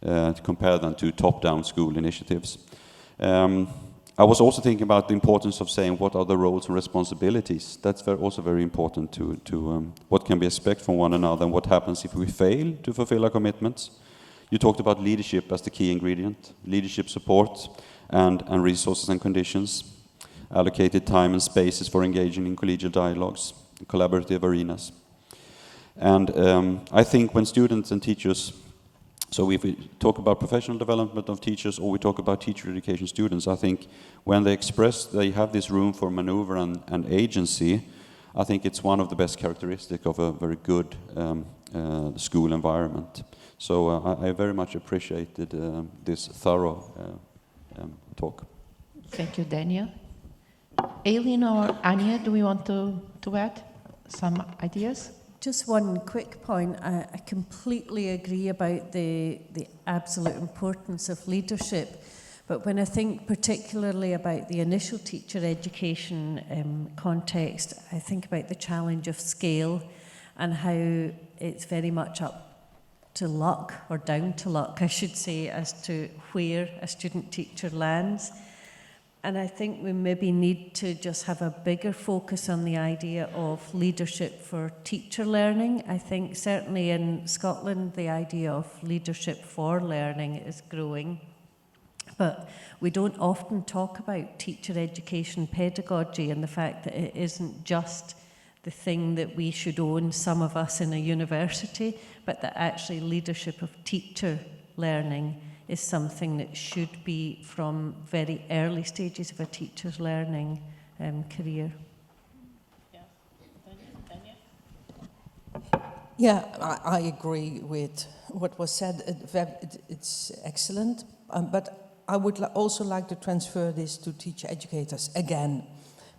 To compare them to top-down school initiatives. I was also thinking about the importance of saying what are the roles and responsibilities. That's also very important to what can be expected from one another and what happens if we fail to fulfill our commitments. You talked about leadership as the key ingredient, leadership support and resources and conditions, allocated time and spaces for engaging in collegial dialogues, collaborative arenas. And I think when students and teachers, so if we talk about professional development of teachers or we talk about teacher education students, I think when they express they have this room for maneuver and agency, I think it's one of the best characteristics of a very good school environment. So I very much appreciated this thorough talk. Thank you, Daniel. Aileen or Anya, do we want to add some ideas? Just one quick point. I completely agree about the absolute importance of leadership. But when I think particularly about the initial teacher education context, I think about the challenge of scale and how it's very much up to luck, or down to luck, I should say, as to where a student teacher lands. And I think we maybe need to just have a bigger focus on the idea of leadership for teacher learning. I think certainly in Scotland, the idea of leadership for learning is growing. But we don't often talk about teacher education pedagogy and the fact that it isn't just the thing that we should own, some of us in a university, but that actually leadership of teacher learning is something that should be from very early stages of a teacher's learning career. Yeah, I agree with what was said. It's excellent, but I would also like to transfer this to teacher educators again,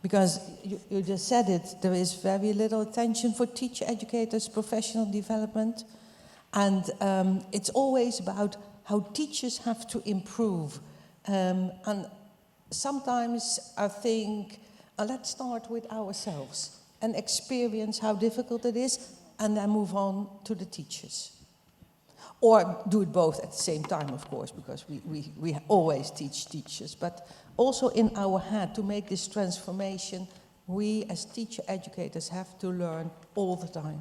because you just said it, there is very little attention for teacher educators' professional development, and it's always about how teachers have to improve. And sometimes I think, let's start with ourselves and experience how difficult it is, and then move on to the teachers. Or do it both at the same time, of course, because we always teach teachers. But also in our head, to make this transformation, we as teacher educators have to learn all the time.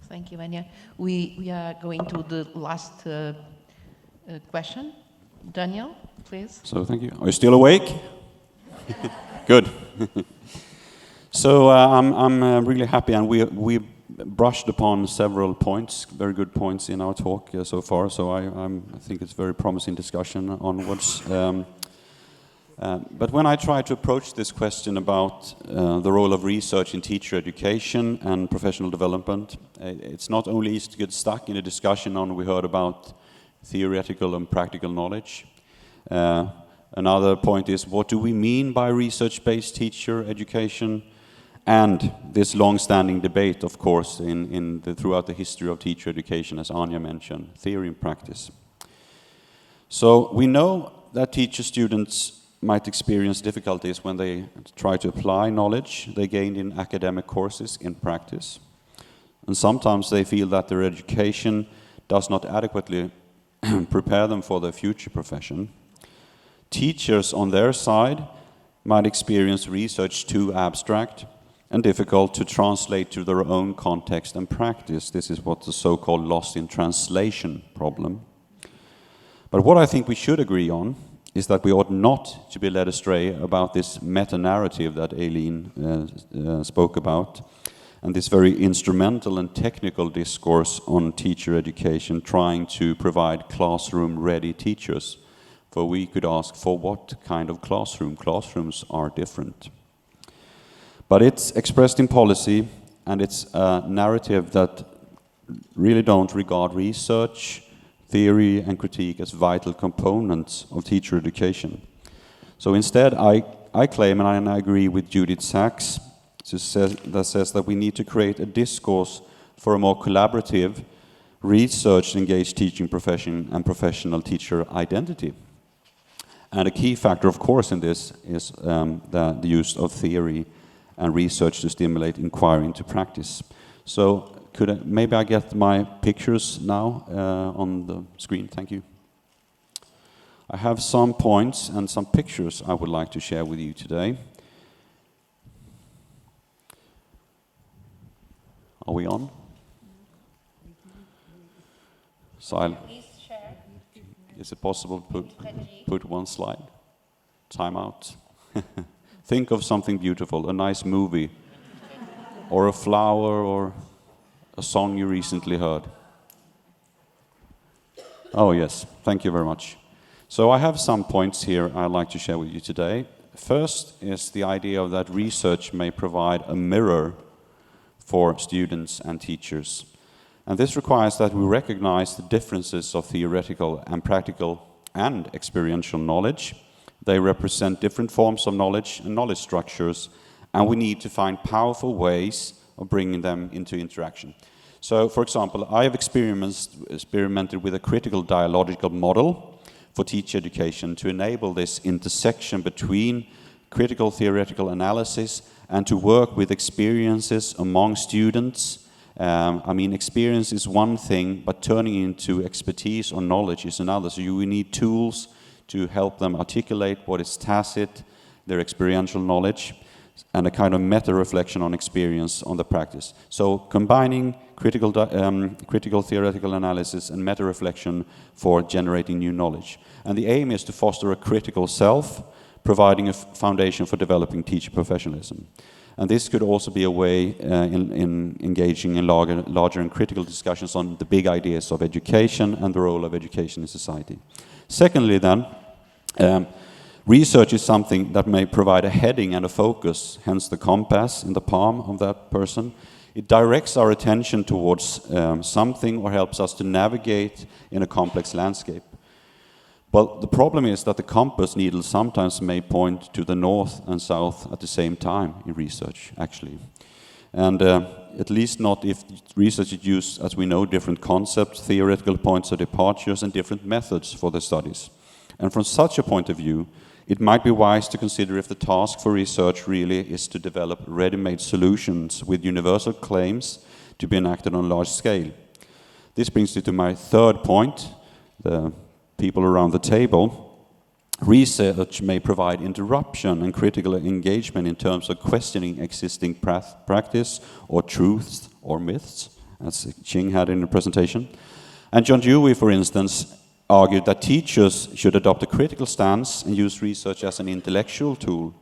Thank you, Anya. We are going to the last question. Daniel, please. So thank you. Are you still awake? Good. So I'm really happy, and we brushed upon several points, very good points in our talk so far. So I think it's a very promising discussion onwards. But when I try to approach this question about the role of research in teacher education and professional development, it's not only easy to get stuck in a discussion on we heard about theoretical and practical knowledge. Another point is, what do we mean by research-based teacher education? And this long-standing debate, of course, throughout the history of teacher education, as Anya mentioned, theory and practice. So we know that teacher students might experience difficulties when they try to apply knowledge they gained in academic courses in practice. And sometimes they feel that their education does not adequately prepare them for their future profession. Teachers, on their side, might experience research too abstract and difficult to translate to their own context and practice. This is what the so-called lost in translation problem. But what I think we should agree on is that we ought not to be led astray about this meta-narrative that Aileen spoke about, and this very instrumental and technical discourse on teacher education trying to provide classroom-ready teachers. For we could ask, for what kind of classroom? Classrooms are different. But it's expressed in policy, and it's a narrative that really don't regard research, theory, and critique as vital components of teacher education. So instead, I claim, and I agree with Judith Sachs, that says that we need to create a discourse for a more collaborative, research-engaged teaching profession and professional teacher identity. And a key factor, of course, in this is the use of theory and research to stimulate inquiry into practice. So maybe I get my pictures now on the screen. Thank you. I have some points and some pictures I would like to share with you today. Are we on? Is it possible to put one slide? Time out. Think of something beautiful, a nice movie, or a flower, or a song you recently heard. Oh yes, thank you very much. So I have some points here I'd like to share with you today. First is the idea that research may provide a mirror for students and teachers. And this requires that we recognize the differences of theoretical and practical and experiential knowledge. They represent different forms of knowledge and knowledge structures, and we need to find powerful ways of bringing them into interaction. So, for example, I have experimented with a critical dialogical model for teacher education to enable this intersection between critical theoretical analysis and to work with experiences among students. Experience is one thing, but turning into expertise or knowledge is another. So you need tools to help them articulate what is tacit, their experiential knowledge, and a kind of meta-reflection on experience on the practice. So combining critical theoretical analysis and meta-reflection for generating new knowledge. And the aim is to foster a critical self, providing a foundation for developing teacher professionalism. And this could also be a way in engaging in larger and critical discussions on the big ideas of education and the role of education in society. Secondly then, research is something that may provide a heading and a focus, hence the compass in the palm of that person. It directs our attention towards something or helps us to navigate in a complex landscape. But the problem is that the compass needle sometimes may point to the north and south at the same time in research, actually. And at least not if research is used, as we know, different concepts, theoretical points of departures, and different methods for the studies. And from such a point of view, it might be wise to consider if the task for research really is to develop ready-made solutions with universal claims to be enacted on a large scale. This brings me to my third point, the people around the table. Research may provide interruption and critical engagement in terms of questioning existing practice or truths or myths, as Ching had in the presentation. And John Dewey, for instance, argued that teachers should adopt a critical stance and use research as an intellectual tool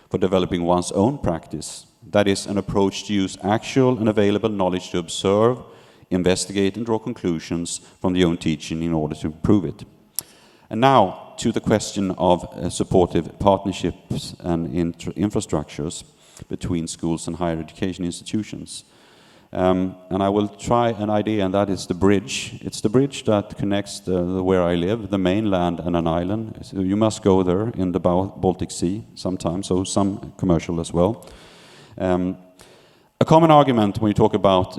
for developing one's own practice. That is, an approach to use actual and available knowledge to observe, investigate, and draw conclusions from the own teaching in order to improve it. And now to the question of supportive partnerships and infrastructures between schools and higher education institutions. And I will try an idea, and that is the bridge. It's the bridge that connects where I live, the mainland, and an island. So you must go there in the Baltic Sea sometimes, so some commercial as well. A common argument when you talk about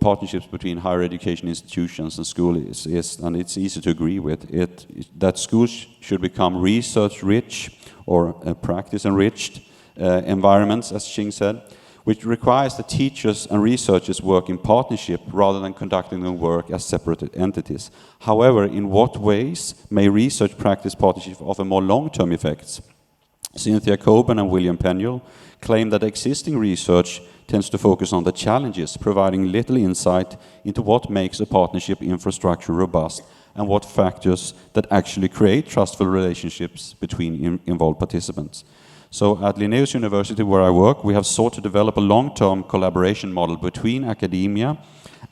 partnerships between higher education institutions and schools is, and it's easy to agree with, that schools should become research-rich or practice-enriched environments, as Ching said, which requires that teachers and researchers work in partnership rather than conducting their work as separate entities. However, in what ways may research practice partnership offer more long-term effects? Cynthia Coben and William Pennuel claim that existing research tends to focus on the challenges, providing little insight into what makes a partnership infrastructure robust and what factors that actually create trustful relationships between involved participants. So at Linnaeus University, where I work, we have sought to develop a long-term collaboration model between academia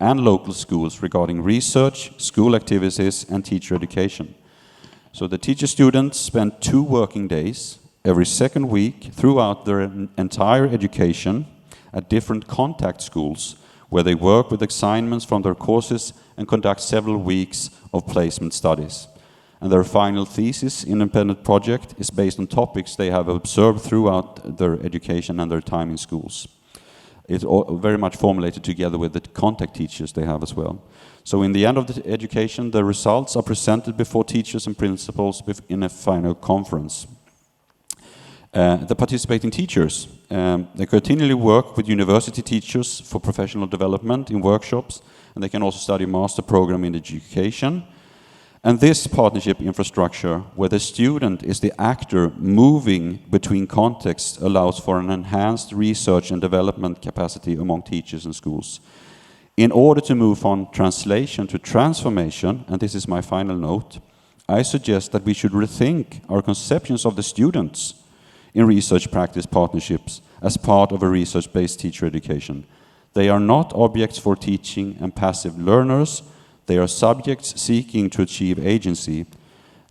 and local schools regarding research, school activities, and teacher education. So the teacher students spend 2 working days every second week throughout their entire education at different contact schools, where they work with assignments from their courses and conduct several weeks of placement studies. And their final thesis, independent project, is based on topics they have observed throughout their education and their time in schools. It's very much formulated together with the contact teachers they have as well. So in the end of the education, the results are presented before teachers and principals in a final conference. The participating teachers, they continually work with university teachers for professional development in workshops, and they can also study a master program in education. And this partnership infrastructure, where the student is the actor moving between contexts, allows for an enhanced research and development capacity among teachers and schools. In order to move from translation to transformation, and this is my final note, I suggest that we should rethink our conceptions of the students in research practice partnerships as part of a research-based teacher education. They are not objects for teaching and passive learners. They are subjects seeking to achieve agency.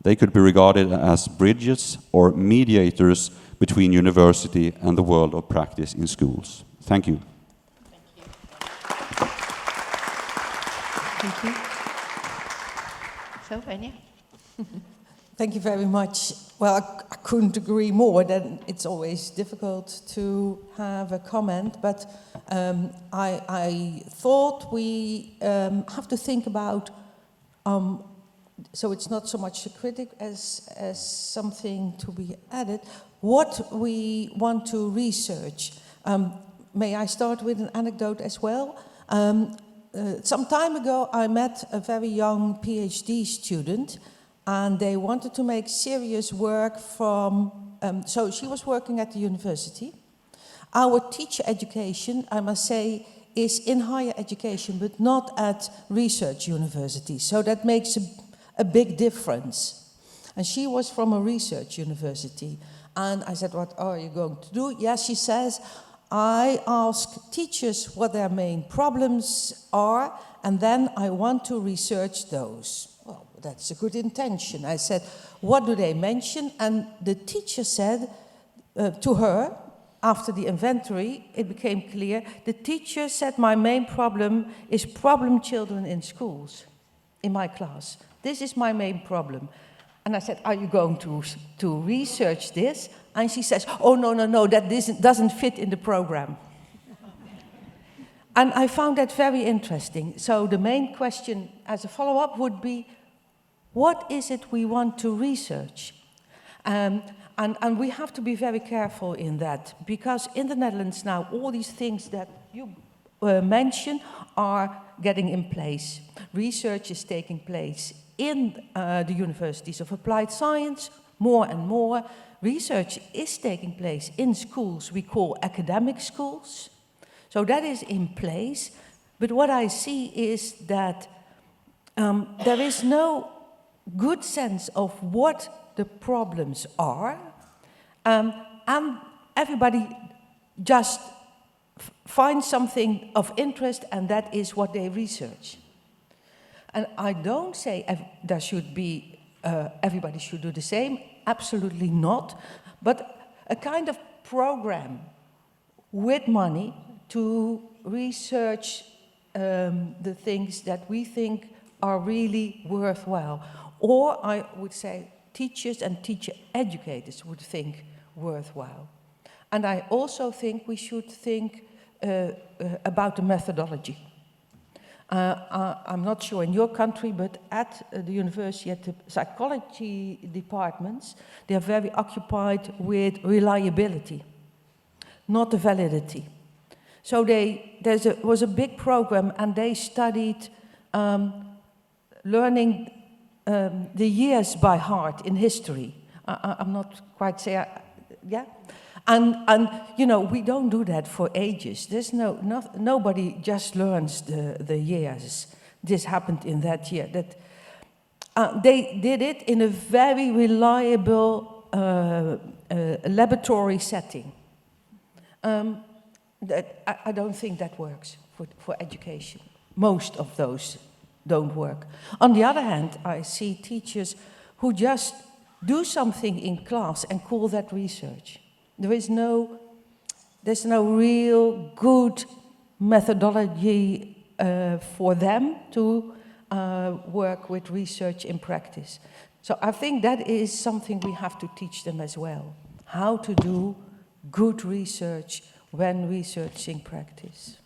They could be regarded as bridges or mediators between university and the world of practice in schools. Thank you. Thank you. So, Anya? Thank you very much. Well, I couldn't agree more that it's always difficult to have a comment, but I thought we have to think about, so it's not so much a critic as something to be added, what we want to research. May I start with an anecdote as well? Some time ago, I met a very young PhD student, and they wanted to make serious work from, so she was working at the university. Our teacher education, I must say, is in higher education, but not at research universities. So that makes a big difference. And she was from a research university. And I said, what are you going to do? Yes, she says, I ask teachers what their main problems are, and then I want to research those. Well, that's a good intention. I said, what do they mention? And the teacher said to her, after the inventory, it became clear, the teacher said, my main problem is problem children in schools, in my class. This is my main problem. And I said, are you going to research this? And she says, oh, no, that doesn't fit in the program. And I found that very interesting. So the main question as a follow-up would be, what is it we want to research? And we have to be very careful in that, because in the Netherlands now, all these things that you mention are getting in place. Research is taking place in the universities of applied science, more and more. Research is taking place in schools we call academic schools. So that is in place. But what I see is that there is no good sense of what the problems are, and everybody just finds something of interest, and that is what they research. And I don't say there should be, everybody should do the same, absolutely not, but a kind of program with money to research the things that we think are really worthwhile. Or I would say teachers and teacher educators would think worthwhile. And I also think we should think about the methodology. I'm not sure in your country, but at the university, at the psychology departments, they are very occupied with reliability, not the validity. So there was a big program, and they studied learning the years by heart in history. I'm not quite saying, yeah? And you know, we don't do that for ages. There's nobody just learns the years. This happened in that year. That they did it in a very reliable laboratory setting. I don't think that works for education. Most of those don't work. On the other hand, I see teachers who just do something in class and call that research. There's no real good methodology for them to work with research in practice. So I think that is something we have to teach them as well. How to do good research when researching practice.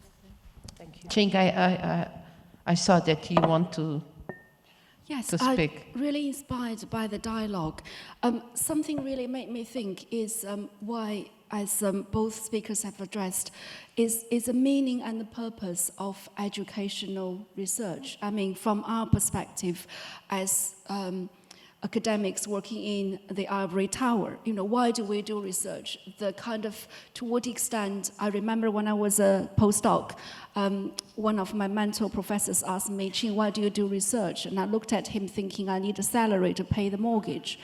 Thank you. Ching, I saw that you want to speak. I'm really inspired by the dialogue. Something really made me think is why, as both speakers have addressed, is the meaning and the purpose of educational research. I mean, from our perspective as academics working in the ivory tower, you know, why do we do research? The kind of, to what extent, I remember when I was a postdoc, one of my mentor professors asked me, Ching, why do you do research? And I looked at him thinking I need a salary to pay the mortgage.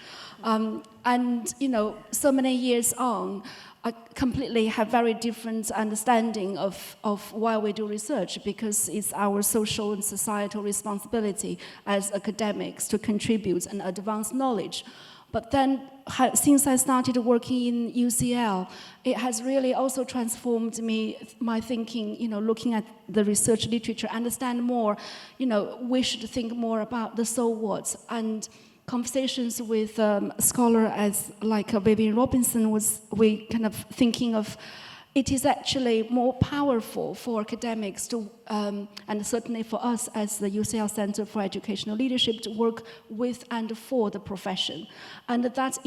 And, you know, so many years on, I completely have very different understanding of why we do research, because it's our social and societal responsibility as academics to contribute and advance knowledge. But then, since I started working in UCL, it has really also transformed my thinking, looking at the research literature, understand more, we should think more about the so what. And conversations with a scholar like Vivian Robinson we kind of thinking of, it is actually more powerful for academics to, and certainly for us as the UCL Center for Educational Leadership, to work with and for the profession. And that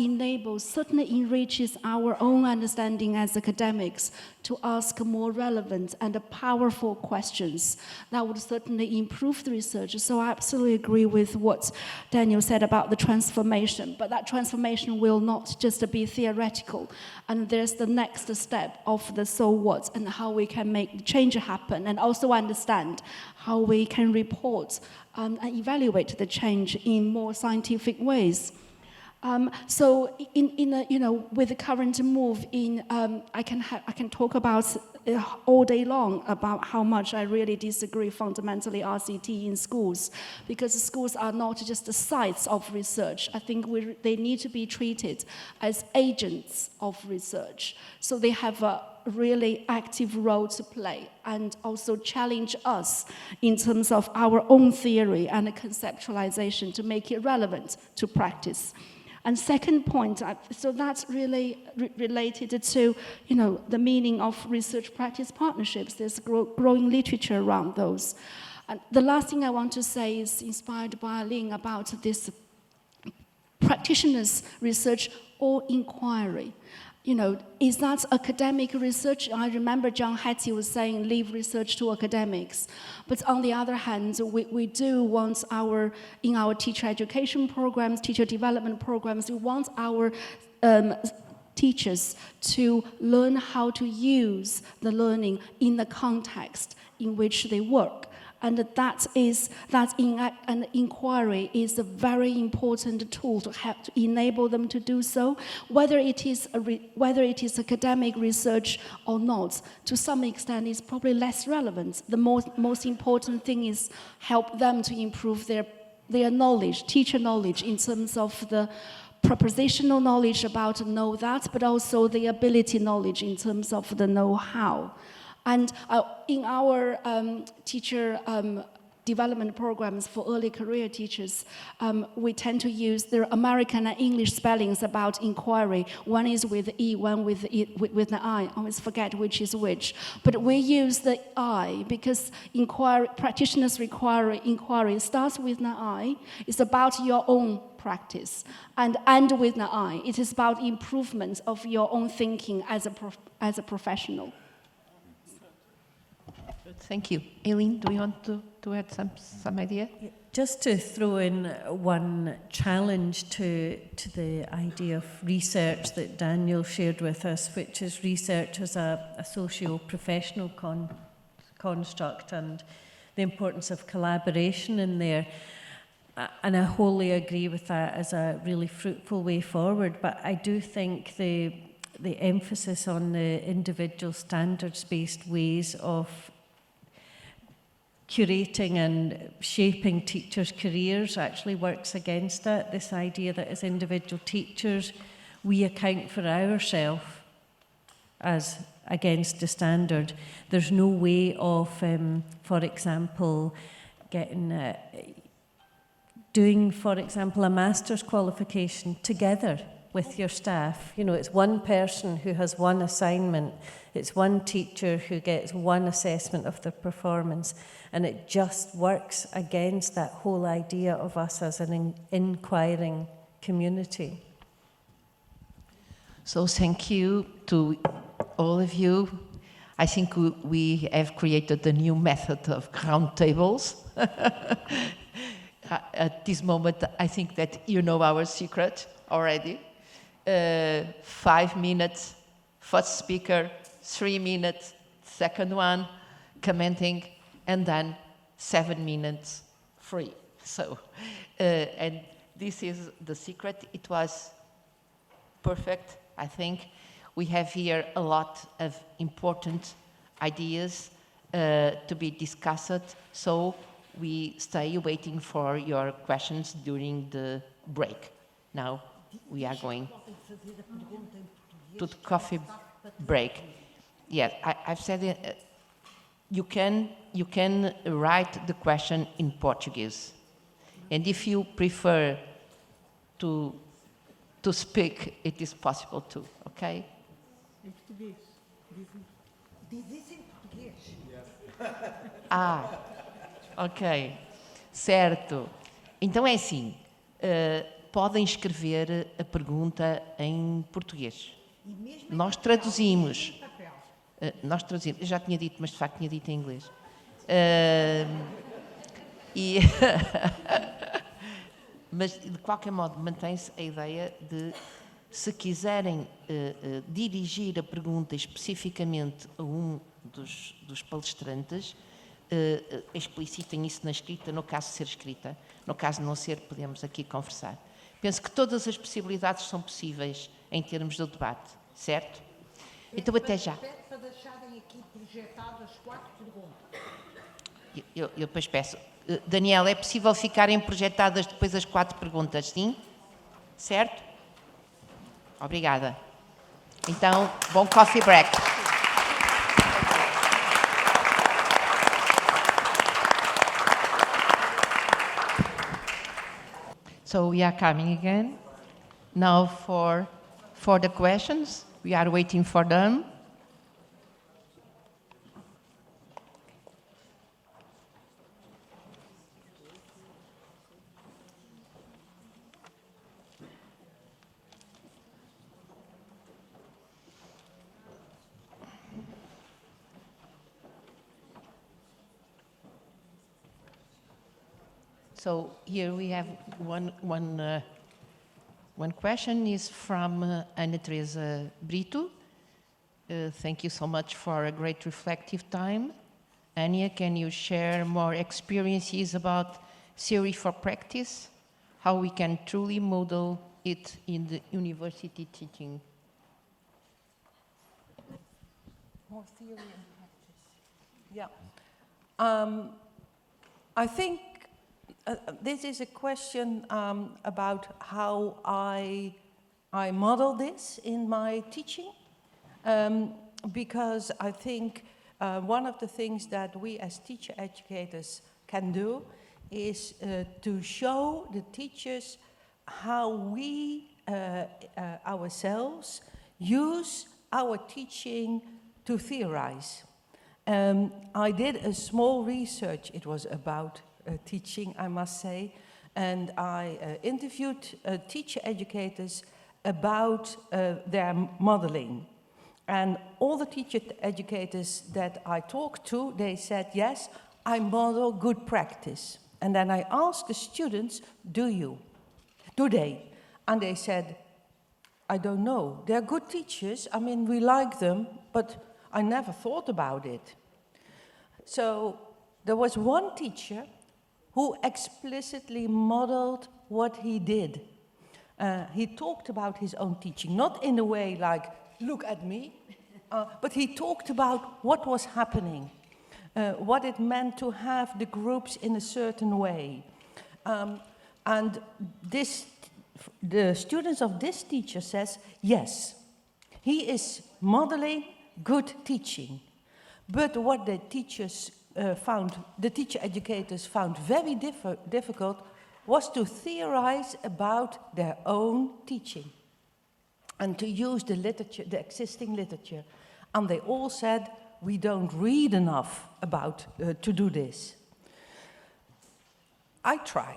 certainly enriches our own understanding as academics to ask more relevant and powerful questions that would certainly improve the research. So I absolutely agree with what Daniel said about the transformation, but that transformation will not just be theoretical. And there's the next step of the so what and how we can make the change happen, and also understand how we can report and evaluate the change in more scientific ways. So, with the current move I can talk about all day long about how much I really disagree fundamentally RCT in schools, because schools are not just the sites of research. I think they need to be treated as agents of research. So they have a really active role to play, and also challenge us in terms of our own theory and conceptualization to make it relevant to practice. And second point, so that's really related to, the meaning of research practice partnerships. There's growing literature around those. And the last thing I want to say is inspired by Lynn about this practitioners' research or inquiry. Is that academic research? I remember John Hattie was saying, leave research to academics. But on the other hand, we do want in our teacher education programs, teacher development programs, we want our teachers to learn how to use the learning in the context in which they work. And an inquiry is a very important tool to enable them to do so, whether it is academic research or not. To some extent, it's probably less relevant. The most important thing is help them to improve their knowledge, teacher knowledge, in terms of the propositional knowledge about know that, but also the ability knowledge in terms of the know-how. And in our teacher development programs for early career teachers, we tend to use their American and English spellings about inquiry. One is with E, one with the I. I always forget which is which. But we use the I because practitioners require inquiry starts with the I. It's about your own practice. And with the I, it is about improvement of your own thinking as a professional. Thank you. Aileen, do you want to add some idea? Just to throw in one challenge to the idea of research that Daniel shared with us, which is research as a socio-professional construct and the importance of collaboration in there. And I wholly agree with that as a really fruitful way forward. But I do think the emphasis on the individual standards-based ways of curating and shaping teachers' careers actually works against that. This idea that as individual teachers, we account for ourselves as against the standard. There's no way of, for example, doing, for example, a master's qualification together with your staff. It's one person who has one assignment. It's one teacher who gets one assessment of their performance. And it just works against that whole idea of us as an inquiring community. So thank you to all of you. I think we have created a new method of roundtables. At this moment, I think that you know our secret already. 5 minutes, first speaker, 3 minutes, second one, commenting, and then 7 minutes free. So, and this is the secret. It was perfect, I think. We have here a lot of important ideas to be discussed, so we stay waiting for your questions during the break. Now, we are going to the coffee break. Yes, I've said it. You can write the question in Portuguese, and if you prefer to speak, it is possible too. Okay? Em português. Diz isso em português. Ah, ok. Certo. Então é assim, podem escrever a pergunta em português. Nós traduzimos. Nós traduzimos. Eu já tinha dito, mas de facto tinha dito em inglês. Mas, de qualquer modo, mantém-se a ideia de, se quiserem dirigir a pergunta especificamente a um dos palestrantes, explicitem isso na escrita, no caso de ser escrita. No caso de não ser, podemos aqui conversar. Penso que todas as possibilidades são possíveis em termos de debate, certo? Então, até já. Para deixarem aqui projetadas 4 perguntas. Eu depois peço. Daniel, é possível ficarem projetadas depois as 4 perguntas, sim? Certo? Obrigada. Então, bom coffee break. So we are coming again. Now for the questions. We are waiting for them. So here we have one question is from Ana Teresa Brito. Thank you so much for a great reflective time. Anya, can you share more experiences about theory for practice? How we can truly model it in the university teaching? More theory and practice. Yeah. I think this is a question about how I model this in my teaching, because I think one of the things that we as teacher educators can do is to show the teachers how we ourselves use our teaching to theorize. I did a small research, it was about teaching, I must say, and I interviewed teacher educators about their modeling. And all the teacher educators that I talked to, they said, yes, I model good practice. And then I asked the students, do they? And they said, I don't know. They're good teachers, I mean, we like them, but I never thought about it. So there was one teacher who explicitly modeled what he did. He talked about his own teaching, not in a way like, look at me, but he talked about what was happening, what it meant to have the groups in a certain way. And the students of this teacher says, yes, he is modeling good teaching. But what the teachers the teacher educators found very difficult was to theorize about their own teaching and to use the literature, the existing literature. And they all said, we don't read enough about to do this. I try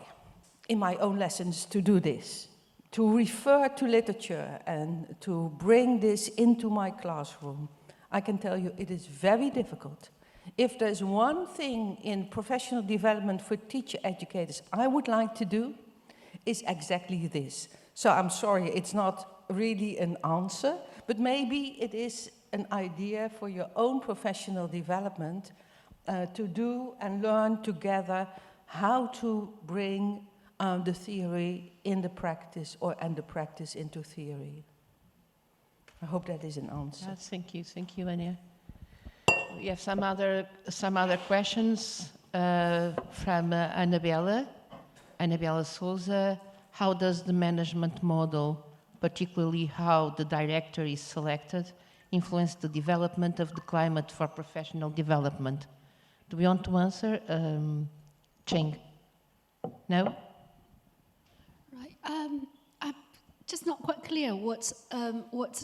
in my own lessons to do this, to refer to literature and to bring this into my classroom. I can tell you it is very difficult. If there's one thing in professional development for teacher educators I would like to do, is exactly this. So I'm sorry, it's not really an answer, but maybe it is an idea for your own professional development to do and learn together how to bring the theory in the practice and the practice into theory. I hope that is an answer. Yes, thank you, Anya. We have some other questions from Anabela Souza. how does the management model, particularly how the director is selected, influence the development of the climate for professional development? Do we want to answer? Cheng? No? Right. I'm just not quite clear what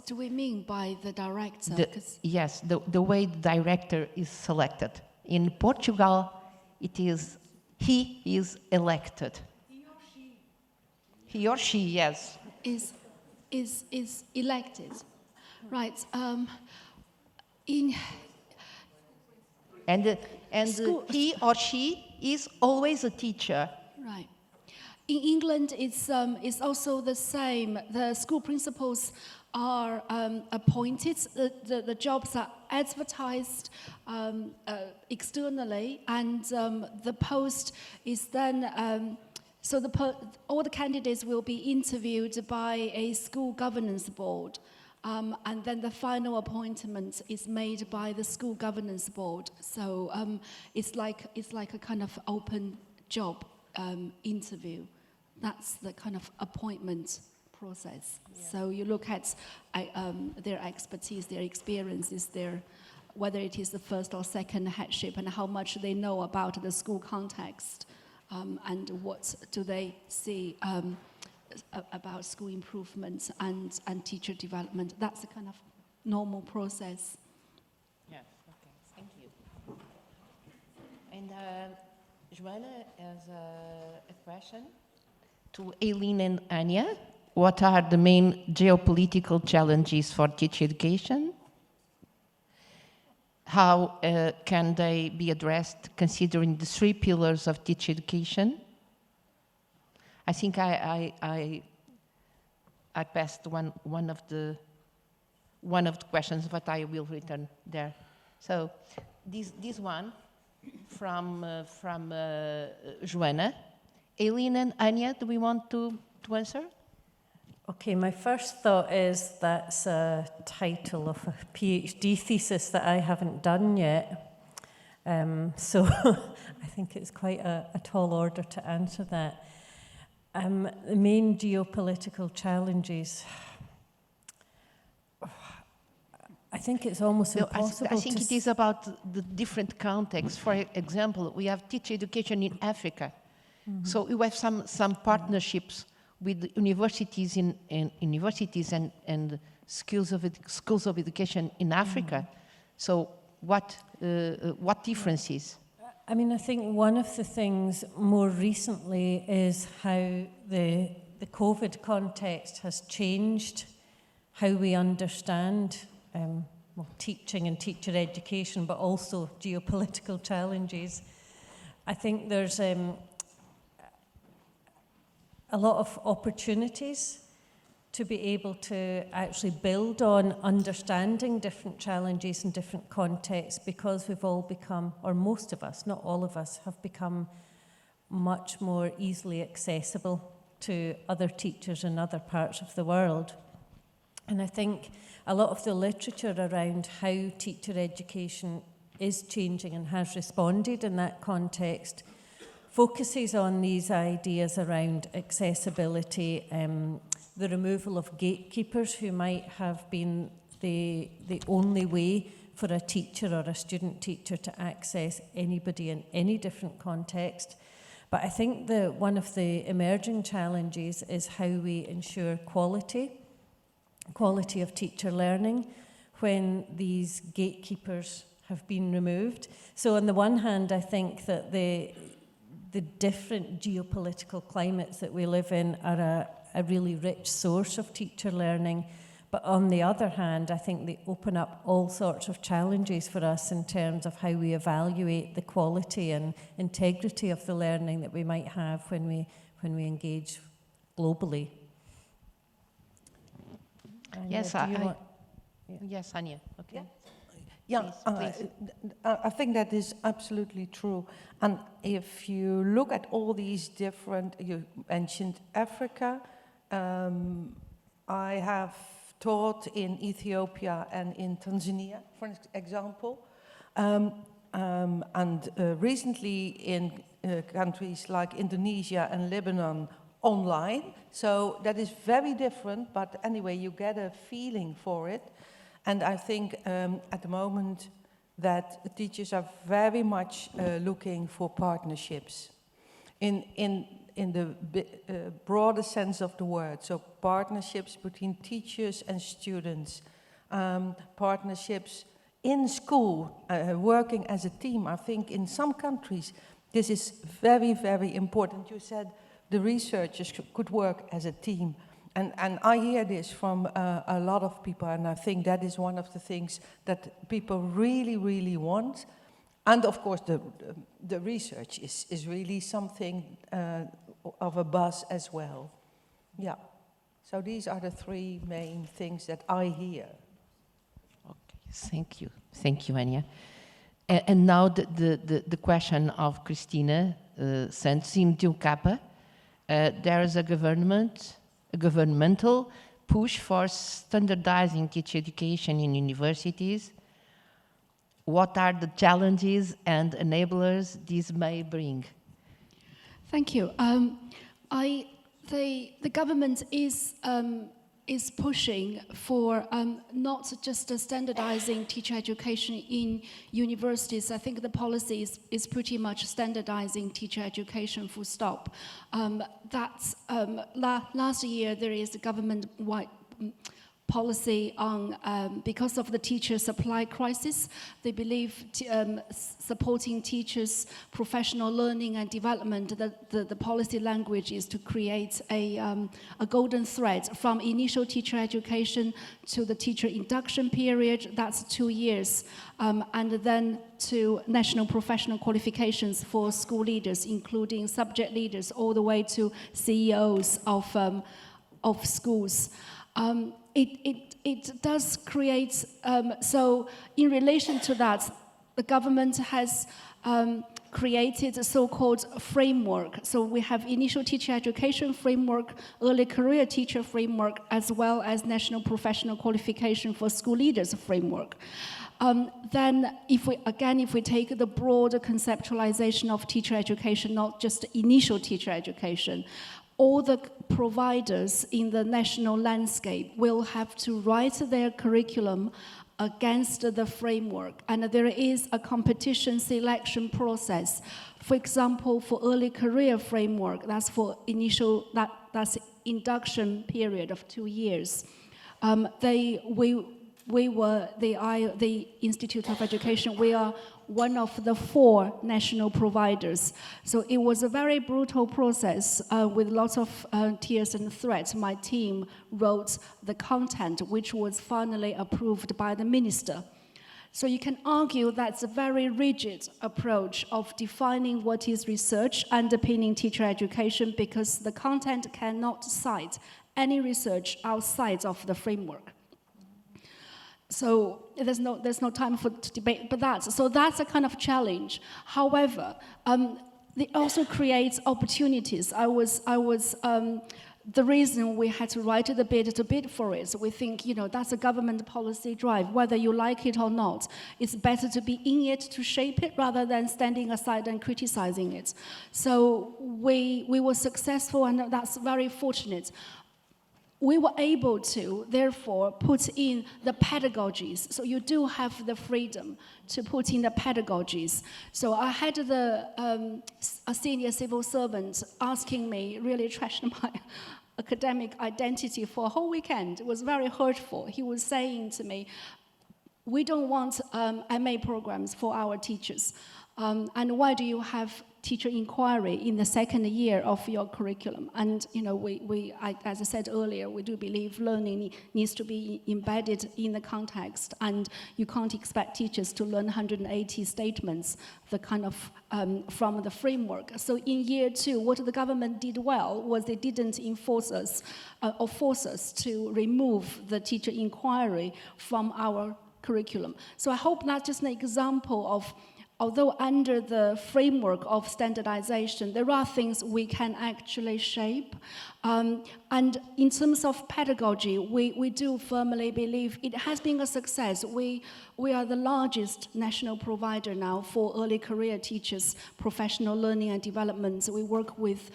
do we mean by the director? Yes, the way the director is selected. In Portugal, it is he is elected. He or she. He or she, yes. Is elected. Right. He or she is always a teacher. Right. In England, it's also the same. The school principals are appointed. The jobs are advertised externally, and the post is then. All the candidates will be interviewed by a school governance board, and then the final appointment is made by the school governance board. So it's like a kind of open job interview. That's the kind of appointment process. Yeah. So you look at their expertise, their experiences, whether it is the first or second headship, and how much they know about the school context, and what do they see about school improvement and teacher development. That's the kind of normal process. Yes, okay, thank you. And Joanna has a question to Eileen and Anya. What are the main geopolitical challenges for teacher education? How can they be addressed considering the 3 pillars of teacher education? I think I passed one of the questions, but I will return there. So this one from Joanna. Eileen and Anya, do we want to answer? Okay, my first thought is that's a title of a PhD thesis that I haven't done yet. So I think it's quite a tall order to answer that. The main geopolitical challenges, I think it's almost impossible I think it is about the different contexts. For example, we have teacher education in Africa. Mm-hmm. So we have some partnerships with universities and schools of education in Africa. Mm-hmm. So what differences? I mean, I think one of the things more recently is how the COVID context has changed how we understand teaching and teacher education, but also geopolitical challenges. I think there's a lot of opportunities to be able to actually build on understanding different challenges in different contexts, because we've all become, or most of us, not all of us, have become much more easily accessible to other teachers in other parts of the world. And I think a lot of the literature around how teacher education is changing and has responded in that context focuses on these ideas around accessibility, the removal of gatekeepers who might have been the only way for a teacher or a student teacher to access anybody in any different context. But I think one of the emerging challenges is how we ensure quality of teacher learning when these gatekeepers have been removed. So on the one hand, I think that the different geopolitical climates that we live in are a really rich source of teacher learning. But on the other hand, I think they open up all sorts of challenges for us in terms of how we evaluate the quality and integrity of the learning that we might have when we engage globally. Yes, yes, Anya. Okay. Yeah, please. I think that is absolutely true. And if you look at all these different, you mentioned Africa. I have taught in Ethiopia and in Tanzania, for example. And recently in countries like Indonesia and Lebanon, online. So that is very different, but anyway, you get a feeling for it. And I think at the moment that the teachers are very much looking for partnerships in the broader sense of the word. So partnerships between teachers and students, partnerships in school, working as a team. I think in some countries this is very, very important. You said the researchers could work as a team. And I hear this from a lot of people, and I think that is one of the things that people really, really want. And of course, the research is really something of a buzz as well. Yeah. So these are the three main things that I hear. Okay, thank you. Thank you, Anya. And now the question of Christina Santos Capa. There is a governmental push for standardizing teacher education in universities. What are the challenges and enablers this may bring? Thank you. The government is pushing for not just standardizing teacher education in universities. I think the policy is pretty much standardizing teacher education full stop. Last year there is a government-wide policy on, because of the teacher supply crisis, they believe supporting teachers' professional learning and development, the policy language is to create a golden thread from initial teacher education to the teacher induction period, that's 2 years, and then to national professional qualifications for school leaders, including subject leaders, all the way to CEOs of schools. It does create, so in relation to that, the government has created a so-called framework. So we have initial teacher education framework, early career teacher framework, as well as national professional qualification for school leaders framework. Then if we take the broader conceptualization of teacher education, not just initial teacher education, all the providers in the national landscape will have to write their curriculum against the framework, and there is a competition selection process. For example, for early career framework, that's for initial, that's induction period of 2 years. We were the Institute of Education. We are one of the 4 national providers. So it was a very brutal process with lots of tears and threats. My team wrote the content, which was finally approved by the minister. So you can argue that's a very rigid approach of defining what is research underpinning teacher education, because the content cannot cite any research outside of the framework. So there's no time to debate but that. So that's a kind of challenge. However, it also creates opportunities. The reason we had to write the bid to bid for it, so we think, that's a government policy drive, whether you like it or not. It's better to be in it to shape it rather than standing aside and criticizing it. So we were successful, and that's very fortunate. We were able to, therefore, put in the pedagogies. So you do have the freedom to put in the pedagogies. So I had a senior civil servant asking me, really trashed my academic identity for a whole weekend. It was very hurtful. He was saying to me, we don't want MA programs for our teachers. And why do you have teacher inquiry in the second year of your curriculum? And as I said earlier, we do believe learning needs to be embedded in the context, and you can't expect teachers to learn 180 statements, the kind of from the framework. So in year 2, what the government did well was they didn't enforce us or force us to remove the teacher inquiry from our curriculum. So I hope that's just an example of, although under the framework of standardization, there are things we can actually shape. And in terms of pedagogy, we do firmly believe it has been a success. We are the largest national provider now for early career teachers, professional learning and development. We work with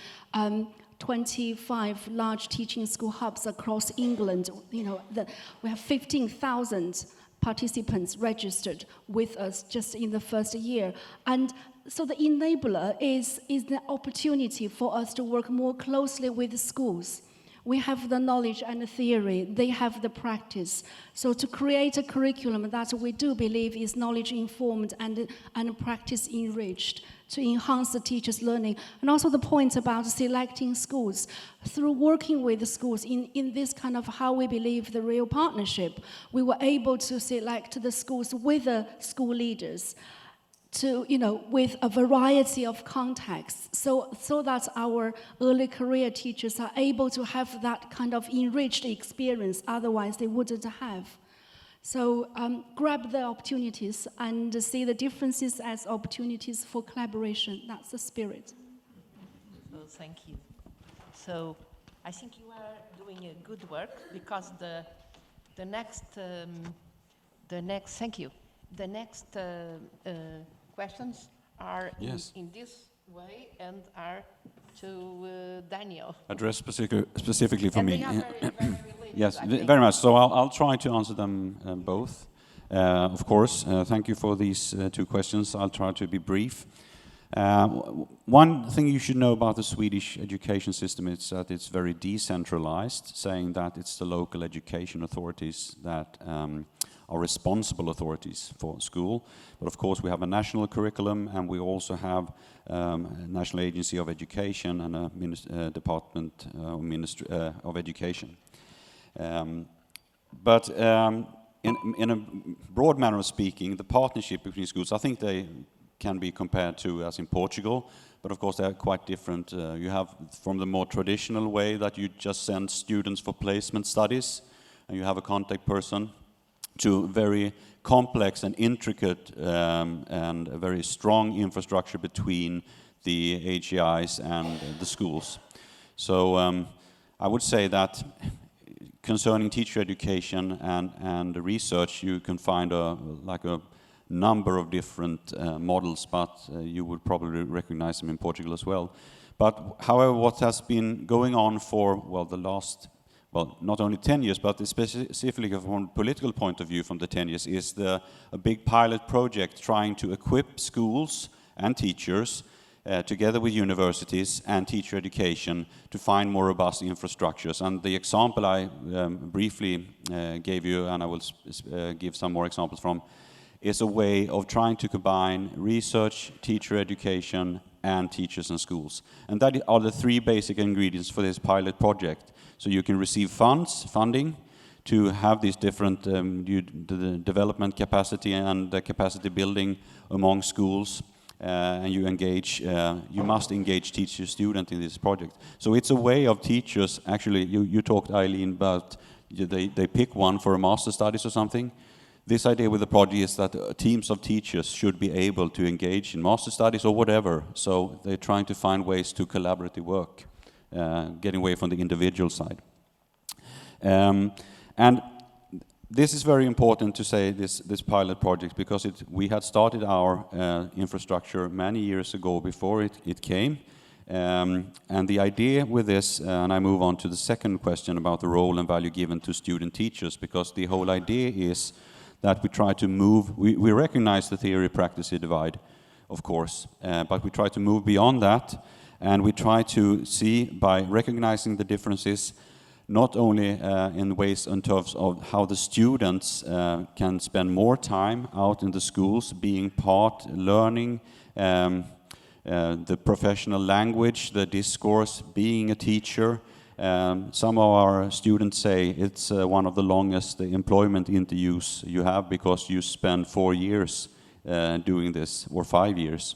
25 large teaching school hubs across England. We have 15,000 participants registered with us just in the first year. And so the enabler is the opportunity for us to work more closely with schools. We have the knowledge and the theory, they have the practice. So to create a curriculum that we do believe is knowledge informed and practice enriched to enhance the teacher's learning. And also the point about selecting schools. Through working with the schools in this kind of how we believe the real partnership, we were able to select the schools with the school leaders to, with a variety of contexts, so that our early career teachers are able to have that kind of enriched experience, otherwise they wouldn't have. So grab the opportunities and see the differences as opportunities for collaboration. That's the spirit. So thank you. So I think you are doing a good work, because the next thank you. The next questions are in this way and are to Daniel. Addressed specifically for And me. they are very, very related, Yes, I think. very much. So I'll try to answer them both. Of course, thank you for these two questions. I'll try to be brief. One thing you should know about the Swedish education system is that it's very decentralized, saying that it's the local education authorities that are responsible authorities for school. But of course we have a national curriculum, and we also have a National Agency of Education and a Department Ministry of Education. But in a broad manner of speaking, the partnership between schools, I think they can be compared to as in Portugal, but of course they are quite different. You have from the more traditional way that you just send students for placement studies, and you have a contact person, to very complex and intricate and a very strong infrastructure between the AGIs and the schools. So I would say that concerning teacher education and research, you can find a number of different models, but you would probably recognize them in Portugal as well. But however, what has been going on for, the last, not only 10 years, but specifically from a political point of view from the 10 years, is a big pilot project trying to equip schools and teachers together with universities and teacher education to find more robust infrastructures. And the example I briefly gave you, and I will give some more examples from, is a way of trying to combine research, teacher education, and teachers and schools. And that are the three basic ingredients for this pilot project. So you can receive funding to have these different the development capacity and the capacity building among schools, and you must engage teacher student in this project. So it's a way of teachers, actually, you talked, Eileen, about they pick one for a master studies or something. This idea with the project is that teams of teachers should be able to engage in master studies or whatever. So they're trying to find ways to collaborative work, getting away from the individual side. And this is very important to say, this pilot project, because we had started our infrastructure many years ago before it came. And the idea with this, and I move on to the second question about the role and value given to student teachers, because the whole idea is that we try to move, we recognize the theory-practice divide, of course, but we try to move beyond that, and we try to see, by recognizing the differences, not only in ways in terms of how the students can spend more time out in the schools, being part, learning the professional language, the discourse, being a teacher. Some of our students say it's one of the longest employment interviews you have, because you spend 4 years doing this, or 5 years.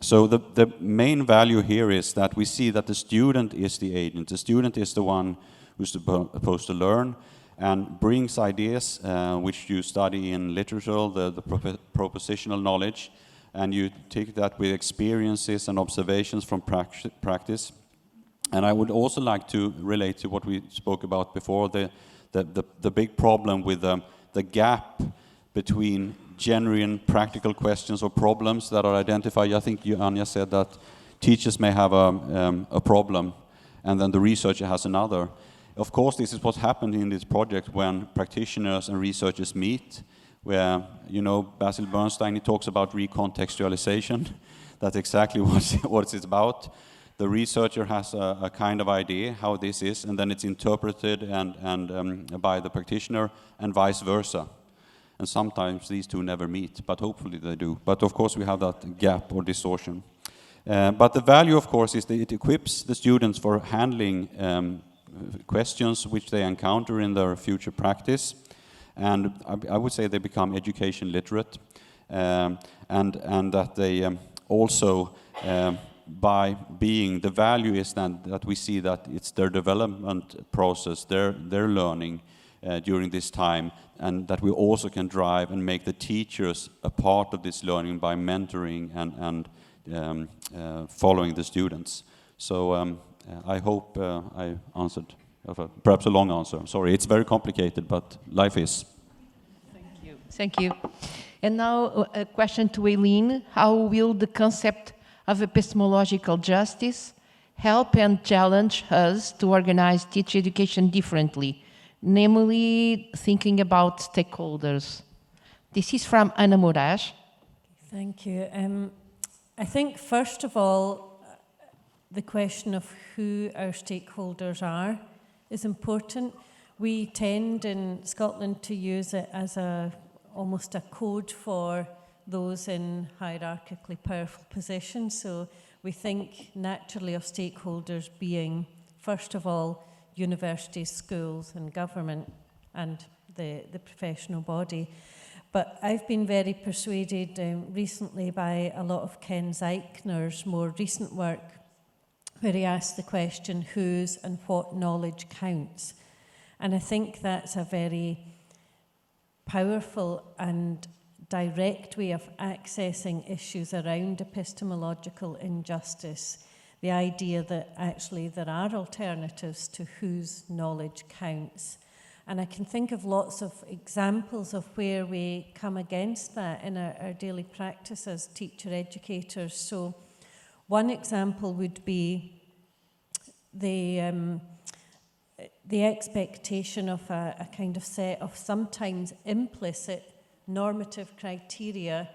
So the main value here is that we see that the student is the agent. The student is the one who's supposed to learn and brings ideas, which you study in literature, the propositional knowledge, and you take that with experiences and observations from practice. And I would also like to relate to what we spoke about before, the big problem with the gap between genuine practical questions or problems that are identified. I think you, Anja, said that teachers may have a problem, and then the researcher has another. Of course, this is what happened in this project when practitioners and researchers meet, where, you know, Basil Bernstein, he talks about recontextualization. That's exactly what it's about. The researcher has a kind of idea how this is, and then it's interpreted by the practitioner, and vice versa. And sometimes these two never meet, but hopefully they do. But of course we have that gap or distortion. But the value, of course, is that it equips the students for handling questions which they encounter in their future practice. And I would say they become education literate, and that they also, by being, the value is then that we see that it's their development process, their learning during this time, and that we also can drive and make the teachers a part of this learning by mentoring and following the students. So I hope I answered, perhaps a long answer. I'm sorry, it's very complicated, but life is. Thank you. Thank you. And now a question to Eileen. How will the concept of epistemological justice help and challenge us to organize teacher education differently, namely thinking about stakeholders? This is from Ana Moraes. Thank you. I think, first of all, the question of who our stakeholders are is important. We tend in Scotland to use it as almost a code for those in hierarchically powerful positions. So we think naturally of stakeholders being, first of all, universities, schools and government and the professional body. But I've been very persuaded recently by a lot of Ken Zeichner's more recent work, where he asked the question, whose and what knowledge counts? And I think that's a very powerful and direct way of accessing issues around epistemological injustice. The idea that actually there are alternatives to whose knowledge counts. And I can think of lots of examples of where we come against that in our daily practice as teacher educators. So one example would be the expectation of a kind of set of sometimes implicit normative criteria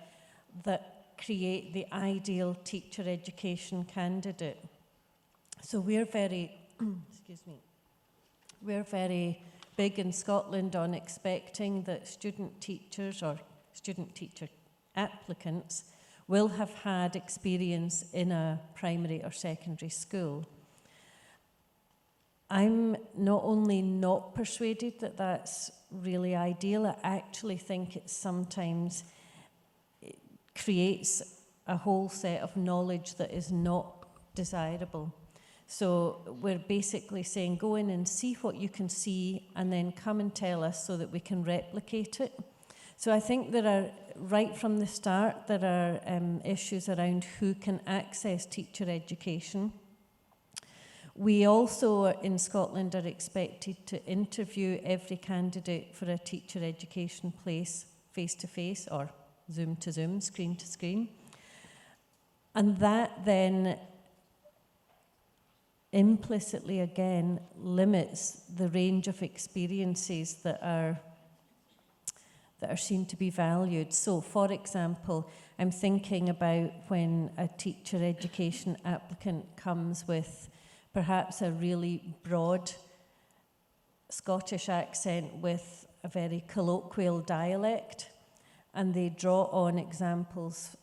that create the ideal teacher education candidate. So we're very, excuse me, we're very big in Scotland on expecting that student teachers or student teacher applicants will have had experience in a primary or secondary school. I'm not only not persuaded that that's really ideal, I actually think it sometimes creates a whole set of knowledge that is not desirable. So we're basically saying, go in and see what you can see and then come and tell us so that we can replicate it. So I think there are, right from the start, there are issues around who can access teacher education. We also, in Scotland, are expected to interview every candidate for a teacher education place, face-to-face or Zoom-to-Zoom, screen-to-screen. And that then implicitly, again, limits the range of experiences that are seen to be valued. So, for example, I'm thinking about when a teacher education applicant comes with perhaps a really broad Scottish accent with a very colloquial dialect, and they draw on examples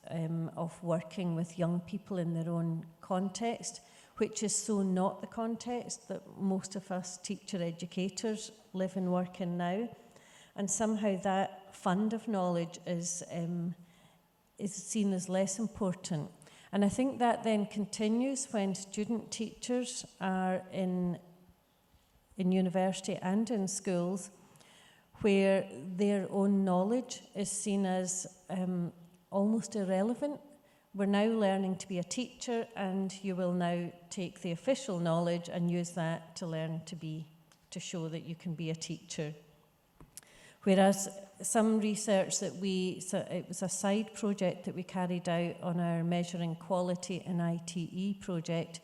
of working with young people in their own context, which is so not the context that most of us teacher educators live and work in now. And somehow that fund of knowledge is seen as less important. And I think that then continues when student teachers are in university and in schools, where their own knowledge is seen as almost irrelevant. We're now learning to be a teacher, and you will now take the official knowledge and use that to learn to show that you can be a teacher. Whereas some research that it was a side project that we carried out on our Measuring Quality in ITE project,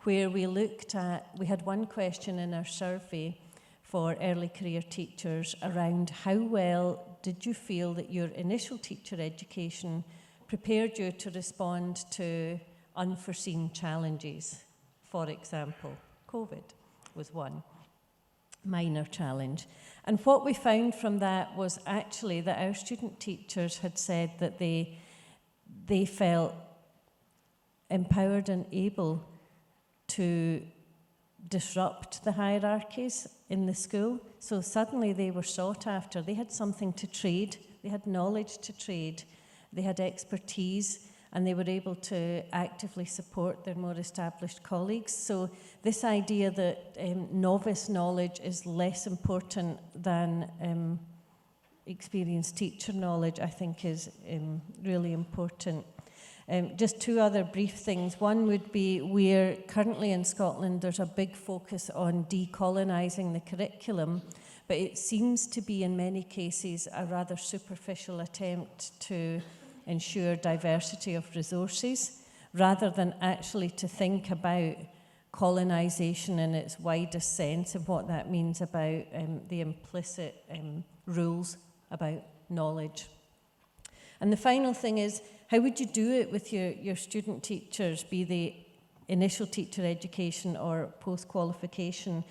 where we had one question in our survey for early career teachers around how well did you feel that your initial teacher education prepared you to respond to unforeseen challenges. For example, COVID was one minor challenge. And what we found from that was actually that our student teachers had said that they felt empowered and able to disrupt the hierarchies in the school. So suddenly they were sought after. They had something to trade. They had knowledge to trade. They had expertise, and they were able to actively support their more established colleagues. So this idea that novice knowledge is less important than experienced teacher knowledge, I think is really important. Just two other brief things. One would be where currently in Scotland there's a big focus on decolonising the curriculum, but it seems to be in many cases a rather superficial attempt to ensure diversity of resources, rather than actually to think about colonisation in its widest sense and what that means about the implicit rules about knowledge. And the final thing is, how would you do it with your student teachers, be they initial teacher education or post-qualification?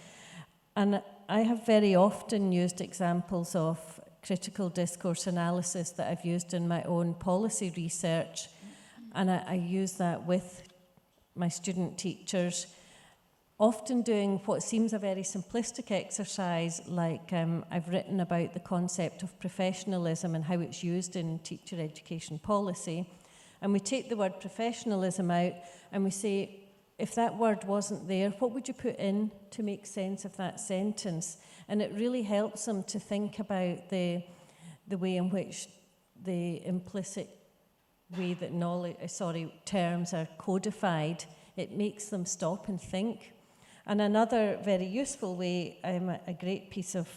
And I have very often used examples of critical discourse analysis that I've used in my own policy research, and I use that with my student teachers, often doing what seems a very simplistic exercise, like I've written about the concept of professionalism and how it's used in teacher education policy, and we take the word professionalism out and we say, if that word wasn't there, what would you put in to make sense of that sentence? And it really helps them to think about the way in which the implicit way that terms are codified. It makes them stop and think. And another very useful way, a great piece of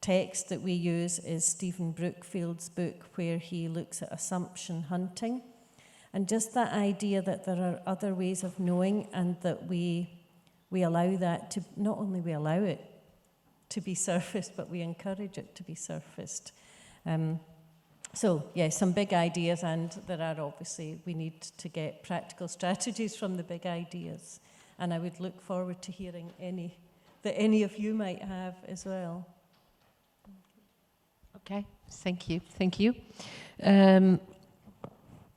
text that we use is Stephen Brookfield's book, where he looks at assumption hunting. And just that idea that there are other ways of knowing, and that we allow that to, not only we allow it to be surfaced, but we encourage it to be surfaced. So, yeah, some big ideas, and there are obviously, we need to get practical strategies from the big ideas. And I would look forward to hearing any of you might have as well. Okay, thank you. Thank you.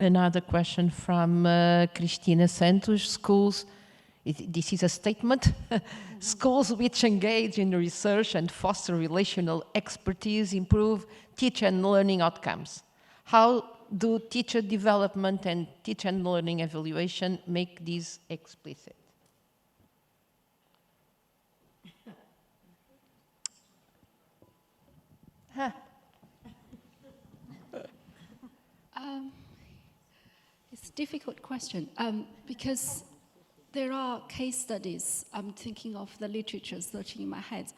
Another question from Cristina Santos. Schools, this is a statement. Schools which engage in research and foster relational expertise improve teacher and learning outcomes. How do teacher development and teacher and learning evaluation make these explicit? It's a difficult question because there are case studies, I'm thinking of the literature searching in my head,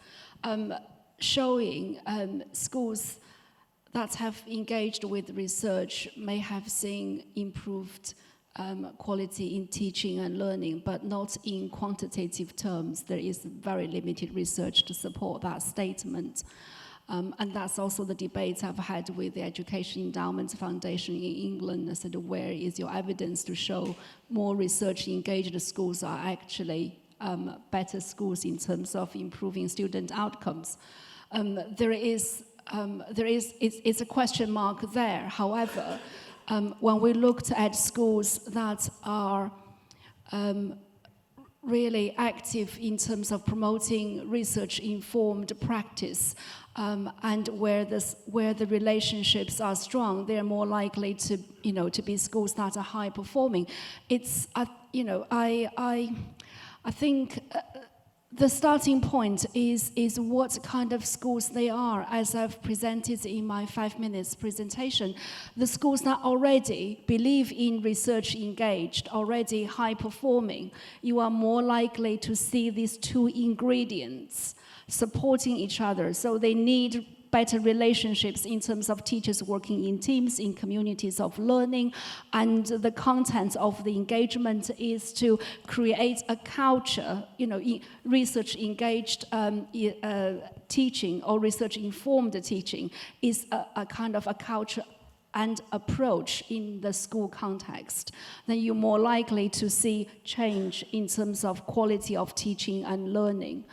showing schools that have engaged with research may have seen improved quality in teaching and learning, but not in quantitative terms. There is very limited research to support that statement. And that's also the debate I've had with the Education Endowment Foundation in England. I said, where is your evidence to show more research-engaged schools are actually better schools in terms of improving student outcomes? It's a question mark there. However, when we looked at schools that are really active in terms of promoting research-informed practice, and where the relationships are strong, they are more likely to be schools that are high performing. It's I think the starting point is what kind of schools they are. As I've presented in my 5 minutes presentation, the schools that already believe in research engaged, already high performing, you are more likely to see these two ingredients supporting each other. So they need better relationships in terms of teachers working in teams, in communities of learning, and the content of the engagement is to create a culture, research-engaged teaching or research-informed teaching is a kind of a culture and approach in the school context. Then you're more likely to see change in terms of quality of teaching and learning.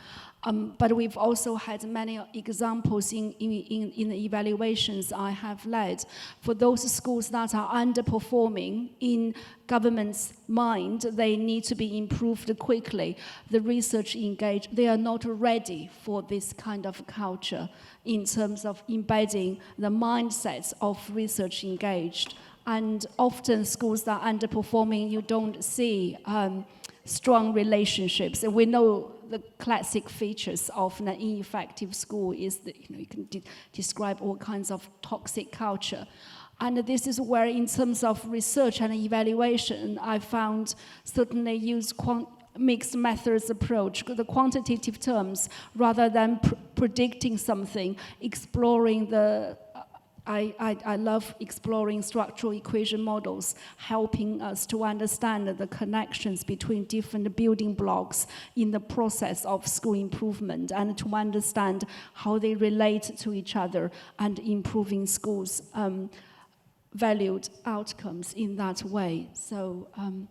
But we've also had many examples in the evaluations I have led. For those schools that are underperforming in government's mind, they need to be improved quickly. The research engaged, they are not ready for this kind of culture in terms of embedding the mindsets of research engaged. And often schools that are underperforming, you don't see strong relationships. And we know the classic features of an ineffective school is that you can describe all kinds of toxic culture. And this is where, in terms of research and evaluation, I found certainly use mixed methods approach, the quantitative terms, rather than predicting something, exploring the I love exploring structural equation models, helping us to understand the connections between different building blocks in the process of school improvement and to understand how they relate to each other and improving schools' valued outcomes in that way. So, thank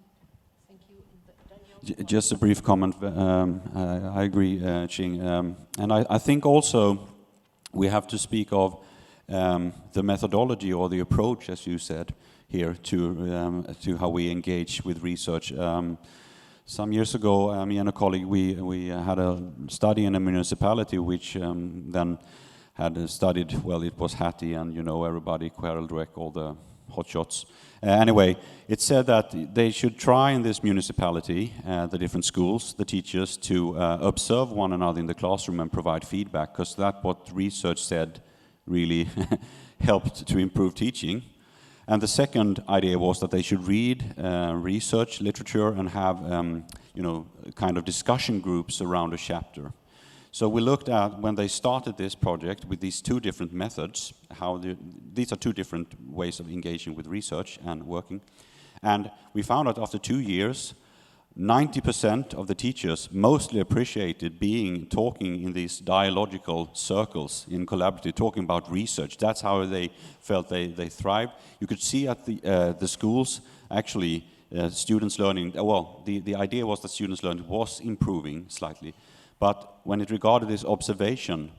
you. Just a brief comment. I agree, Ching. And I think also we have to speak of the methodology or the approach, as you said here, to how we engage with research. Some years ago, me and a colleague, we had a study in a municipality which then had studied, well, it was Hattie and, everybody, Quareldreck, all the hotshots. Anyway, it said that they should try in this municipality, the different schools, the teachers, to observe one another in the classroom and provide feedback, because that's what research said really helped to improve teaching. And the second idea was that they should read research literature and have kind of discussion groups around a chapter. So we looked at, when they started this project with these two different methods, these are two different ways of engaging with research and working. And we found out after 2 years, 90% of the teachers mostly appreciated talking in these dialogical circles, in collaborative, talking about research. That's how they felt they thrived. You could see at the schools, actually, students learning, the idea was that students learning was improving slightly. But when it regarded this observation,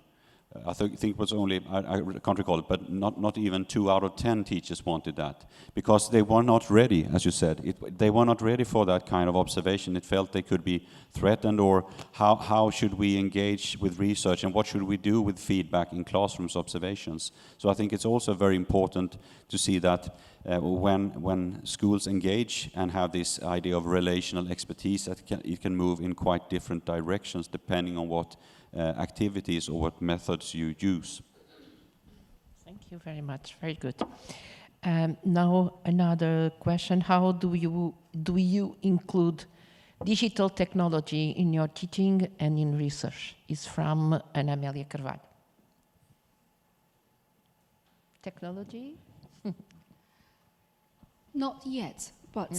I think it was only, I can't recall it, but not even 2 out of 10 teachers wanted that. Because they were not ready, as you said. They were not ready for that kind of observation. It felt they could be threatened, or how should we engage with research, and what should we do with feedback in classrooms observations. So I think it's also very important to see that when schools engage and have this idea of relational expertise, that it can move in quite different directions depending on what activities or what methods you use. Thank you very much. Very good. Now another question: how do you include digital technology in your teaching and in research? Is from Ana Amélia Carvalho. Technology? Not yet, but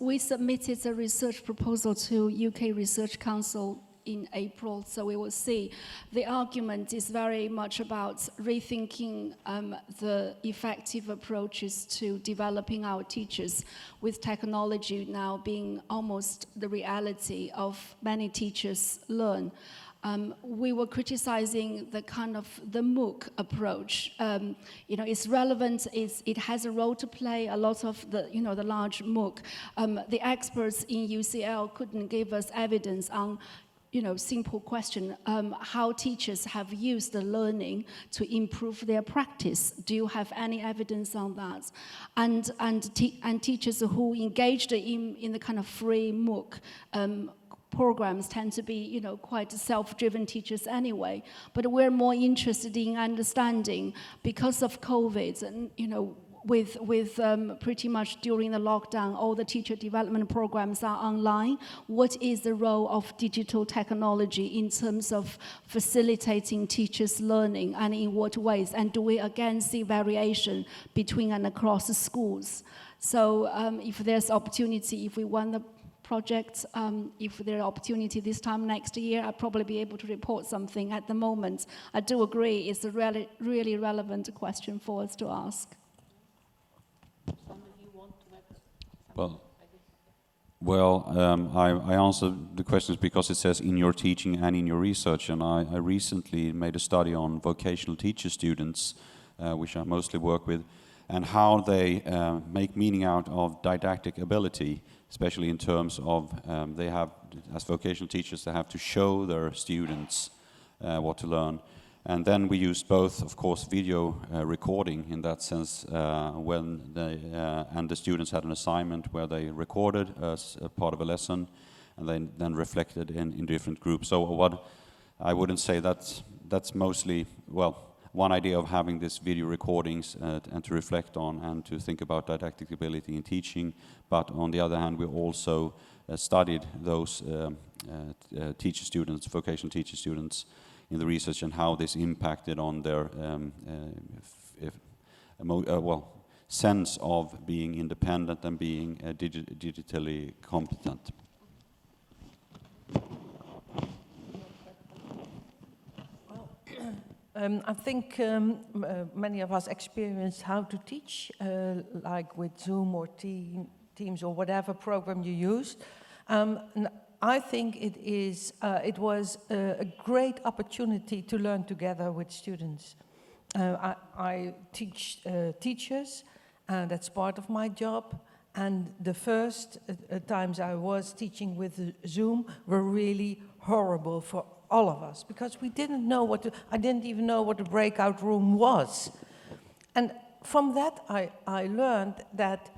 we submitted a research proposal to UK Research Council in April, so we will see. The argument is very much about rethinking the effective approaches to developing our teachers, with technology now being almost the reality of many teachers learn. We were criticizing the kind of the MOOC approach. It's relevant, it has a role to play. A lot of the large MOOC, the experts in UCL couldn't give us evidence on simple question, how teachers have used the learning to improve their practice. Do you have any evidence on that? And teachers who engaged in the kind of free MOOC programs tend to be, quite self-driven teachers anyway. But we're more interested in understanding, because of COVID, and with pretty much during the lockdown, all the teacher development programs are online. What is the role of digital technology in terms of facilitating teachers' learning, and in what ways? And do we again see variation between and across the schools? So if there's opportunity, if we won the project, if there's opportunity this time next year, I'll probably be able to report something. At the moment, I do agree it's a really relevant question for us to ask. I answer the questions because it says in your teaching and in your research, and I recently made a study on vocational teacher students, which I mostly work with, and how they make meaning out of didactic ability, especially in terms of they have, as vocational teachers, they have to show their students what to learn. And then we used both, of course, video recording in that sense, when they, and the students had an assignment where they recorded as a part of a lesson, and then reflected in different groups. So what I wouldn't say that's mostly, well, one idea of having these video recordings and to reflect on and to think about didactic ability in teaching. But on the other hand, we also studied those teacher students, vocational teacher students, in the research and how this impacted on their sense of being independent and being digitally competent. I think many of us experienced how to teach, like with Zoom or Teams or whatever program you used. I think it was a great opportunity to learn together with students. I teach teachers, that's part of my job, and the first times I was teaching with Zoom were really horrible for all of us, because we didn't know I didn't even know what a breakout room was. And from that I learned that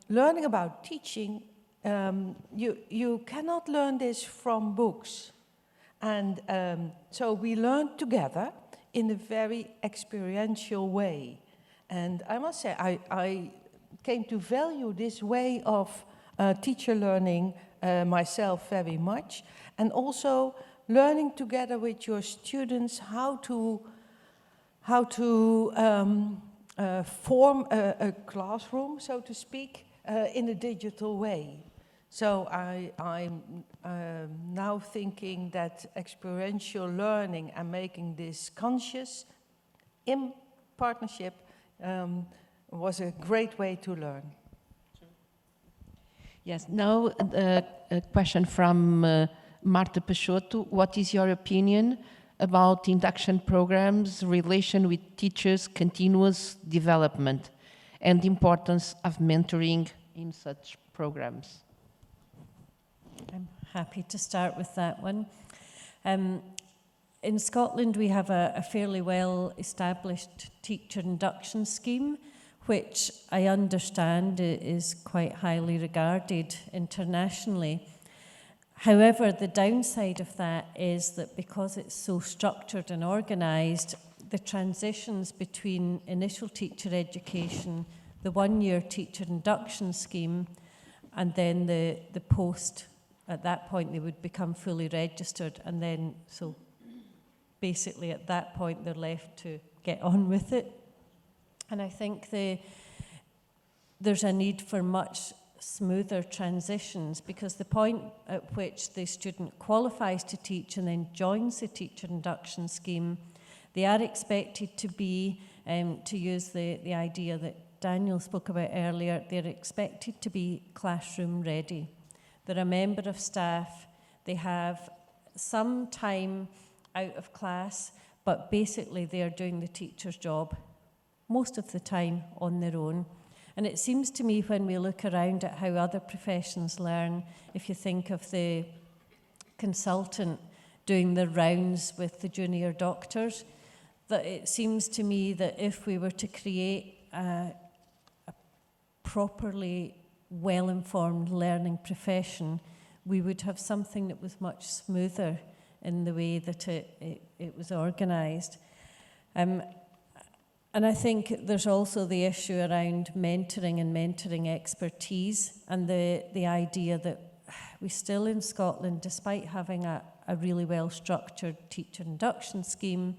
learning about teaching, you cannot learn this from books. And so we learned together in a very experiential way. And I must say, I came to value this way of teacher learning myself very much, and also learning together with your students how to form a classroom, so to speak, in a digital way. So I'm now thinking that experiential learning and making this conscious in partnership was a great way to learn. Yes, now a question from Marta Peixoto. What is your opinion about induction programs' relation with teachers' continuous development and the importance of mentoring in such programs? I'm happy to start with that one. In Scotland, we have a fairly well-established teacher induction scheme, which I understand is quite highly regarded internationally. However, the downside of that is that because it's so structured and organised, the transitions between initial teacher education, the one-year teacher induction scheme, and then the post, at that point they would become fully registered, and then so basically at that point they're left to get on with it. And I think there's a need for much smoother transitions, because the point at which the student qualifies to teach and then joins the teacher induction scheme, they are expected to be, to use the idea that Daniel spoke about earlier, they're expected to be classroom ready. They're a member of staff, they have some time out of class, but basically they are doing the teacher's job most of the time on their own. And it seems to me, when we look around at how other professions learn, if you think of the consultant doing the rounds with the junior doctors, that it seems to me that if we were to create a properly well-informed learning profession, we would have something that was much smoother in the way that it was organised. And I think there's also the issue around mentoring and mentoring expertise, and the idea that we still in Scotland, despite having a really well-structured teacher induction scheme,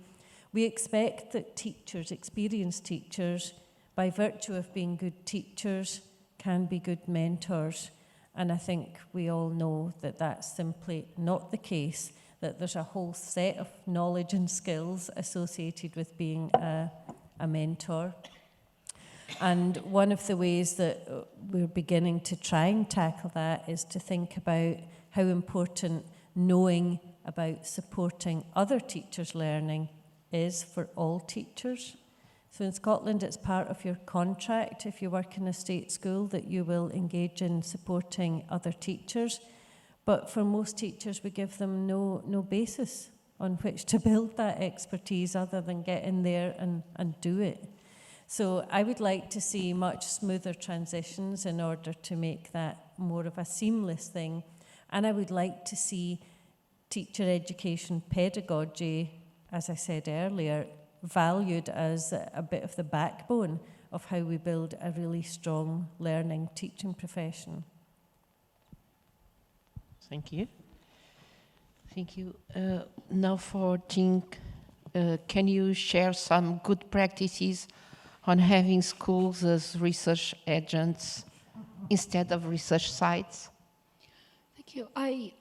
we expect that teachers, experienced teachers, by virtue of being good teachers, can be good mentors. And I think we all know that that's simply not the case, that there's a whole set of knowledge and skills associated with being a mentor. And one of the ways that we're beginning to try and tackle that is to think about how important knowing about supporting other teachers' learning is for all teachers. So in Scotland, it's part of your contract, if you work in a state school, that you will engage in supporting other teachers. But for most teachers, we give them no basis on which to build that expertise other than get in there and do it. So I would like to see much smoother transitions in order to make that more of a seamless thing. And I would like to see teacher education pedagogy, as I said earlier, valued as a bit of the backbone of how we build a really strong learning teaching profession. Thank you. Thank you. Now for Jean, can you share some good practices on having schools as research agents instead of research sites? Thank you. I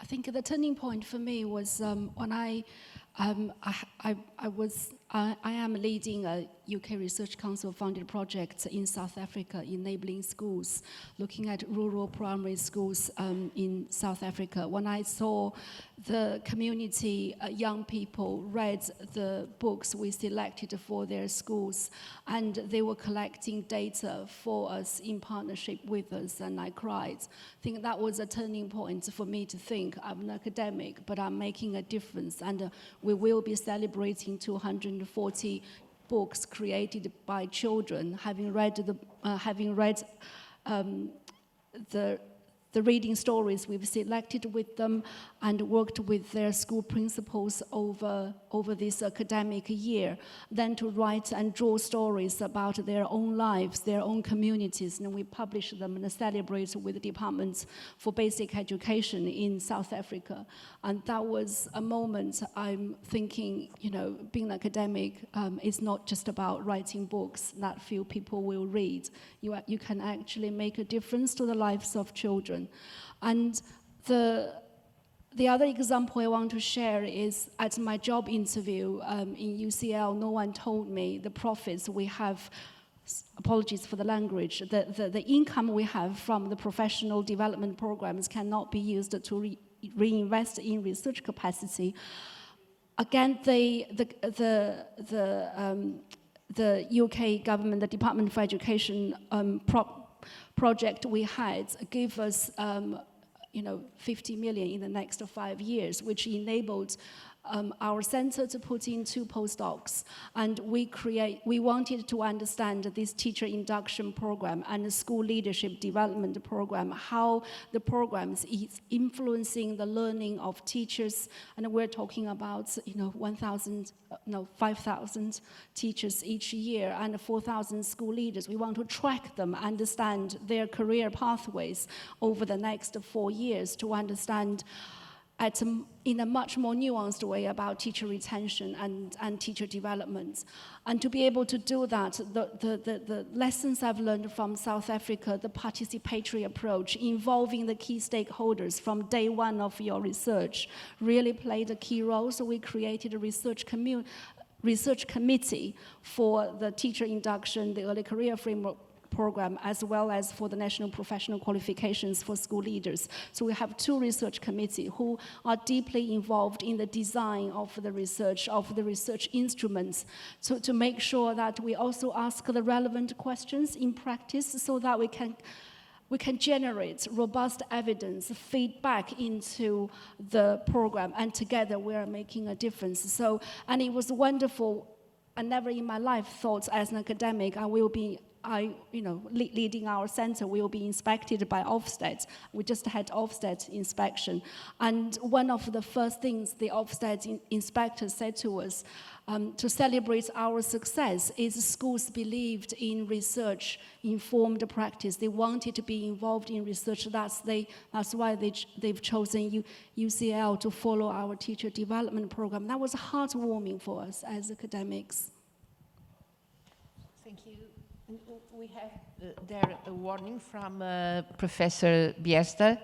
think the turning point for me was when I am leading a UK Research Council funded project in South Africa, enabling schools, looking at rural primary schools in South Africa. When I saw the community, young people read the books we selected for their schools, and they were collecting data for us in partnership with us, and I cried. I think that was a turning point for me to think, I'm an academic, but I'm making a difference, and we will be celebrating 240 books created by children, having read the reading stories we've selected with them and worked with their school principals over this academic year, then to write and draw stories about their own lives, their own communities, and we publish them and celebrate with the departments for basic education in South Africa. And that was a moment I'm thinking, being an academic is not just about writing books that few people will read. You can actually make a difference to the lives of children. And the other example I want to share is at my job interview in UCL, no one told me the profits we have, apologies for the language, the income we have from the professional development programs cannot be used to reinvest in research capacity. Again, the UK government, the Department for Education project we had gave us 50 million in the next 5 years, which enabled our center to put in 2 postdocs, and we wanted to understand this teacher induction program and the school leadership development program, how the programs is influencing the learning of teachers, and we're talking about 5,000 teachers each year and 4,000 school leaders. We want to track them, understand their career pathways over the next 4 years to understand in a much more nuanced way about teacher retention and teacher development. And to be able to do that, the lessons I've learned from South Africa, the participatory approach, involving the key stakeholders from day one of your research, really played a key role. So we created a research committee for the teacher induction, the early career framework program, as well as for the national professional qualifications for school leaders. So we have 2 research committees who are deeply involved in the design of the research instruments, to make sure that we also ask the relevant questions in practice so that we can generate robust evidence, feedback into the program, and together we are making a difference. So, and it was wonderful. I never in my life thought as an academic I will be leading our center will be inspected by Ofsted. We just had Ofsted inspection. And one of the first things the Ofsted inspector said to us, to celebrate our success, is schools believed in research-informed practice. They wanted to be involved in research. That's why they've chosen UCL to follow our teacher development program. That was heartwarming for us as academics. Thank you. We have there a warning from Professor Biesta,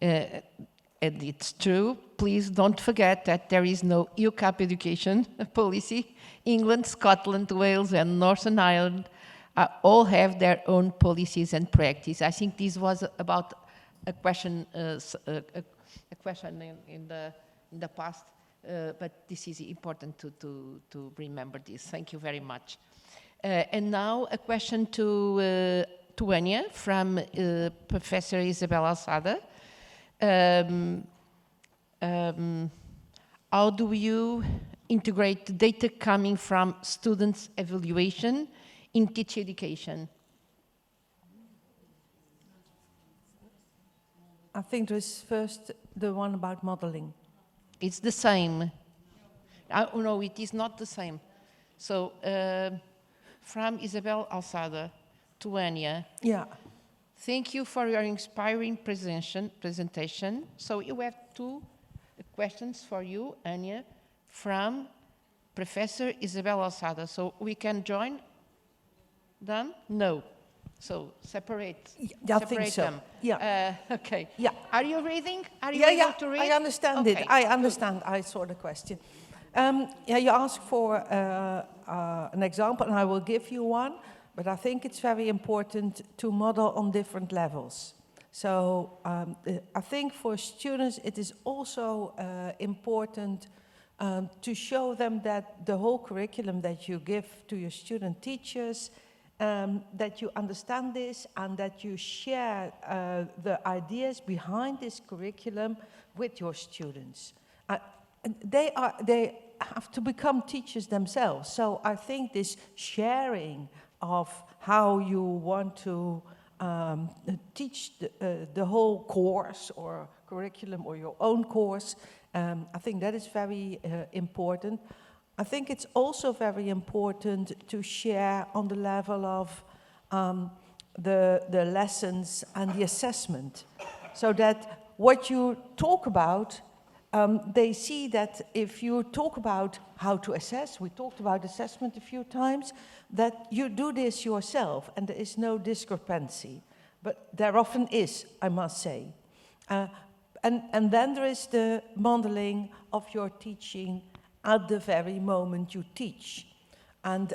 and it's true. Please don't forget that there is no UCAP education policy. England, Scotland, Wales, and Northern Ireland all have their own policies and practice. I think this was about a question, in the past, but this is important to remember this. Thank you very much. And now a question to Anya from Professor Isabel Alçada. How do you integrate the data coming from students' evaluation in teacher education? I think there's first the one about modeling. It's the same. No, it is not the same. So, from Isabel Alçada to Anya. Yeah. Thank you for your inspiring presentation. So you have two questions for you, Anya, from Professor Isabel Alçada. So we can join them? No. So separate. Yeah, I think so. Them. Yeah. Okay. Yeah. Are you reading? Are you able to read? I understand Okay. it. I understand. I saw the question. You asked for an example, and I will give you one. But I think it's very important to model on different levels. So I think for students it is also important to show them that the whole curriculum that you give to your student teachers, that you understand this and that you share the ideas behind this curriculum with your students. They have to become teachers themselves. So I think this sharing of how you want to teach the whole course or curriculum or your own course, I think that is very important. I think it's also very important to share on the level of the lessons and the assessment, so that what you talk about, they see that if you talk about how to assess, we talked about assessment a few times, that you do this yourself and there is no discrepancy. But there often is, I must say. And then there is the modeling of your teaching at the very moment you teach. And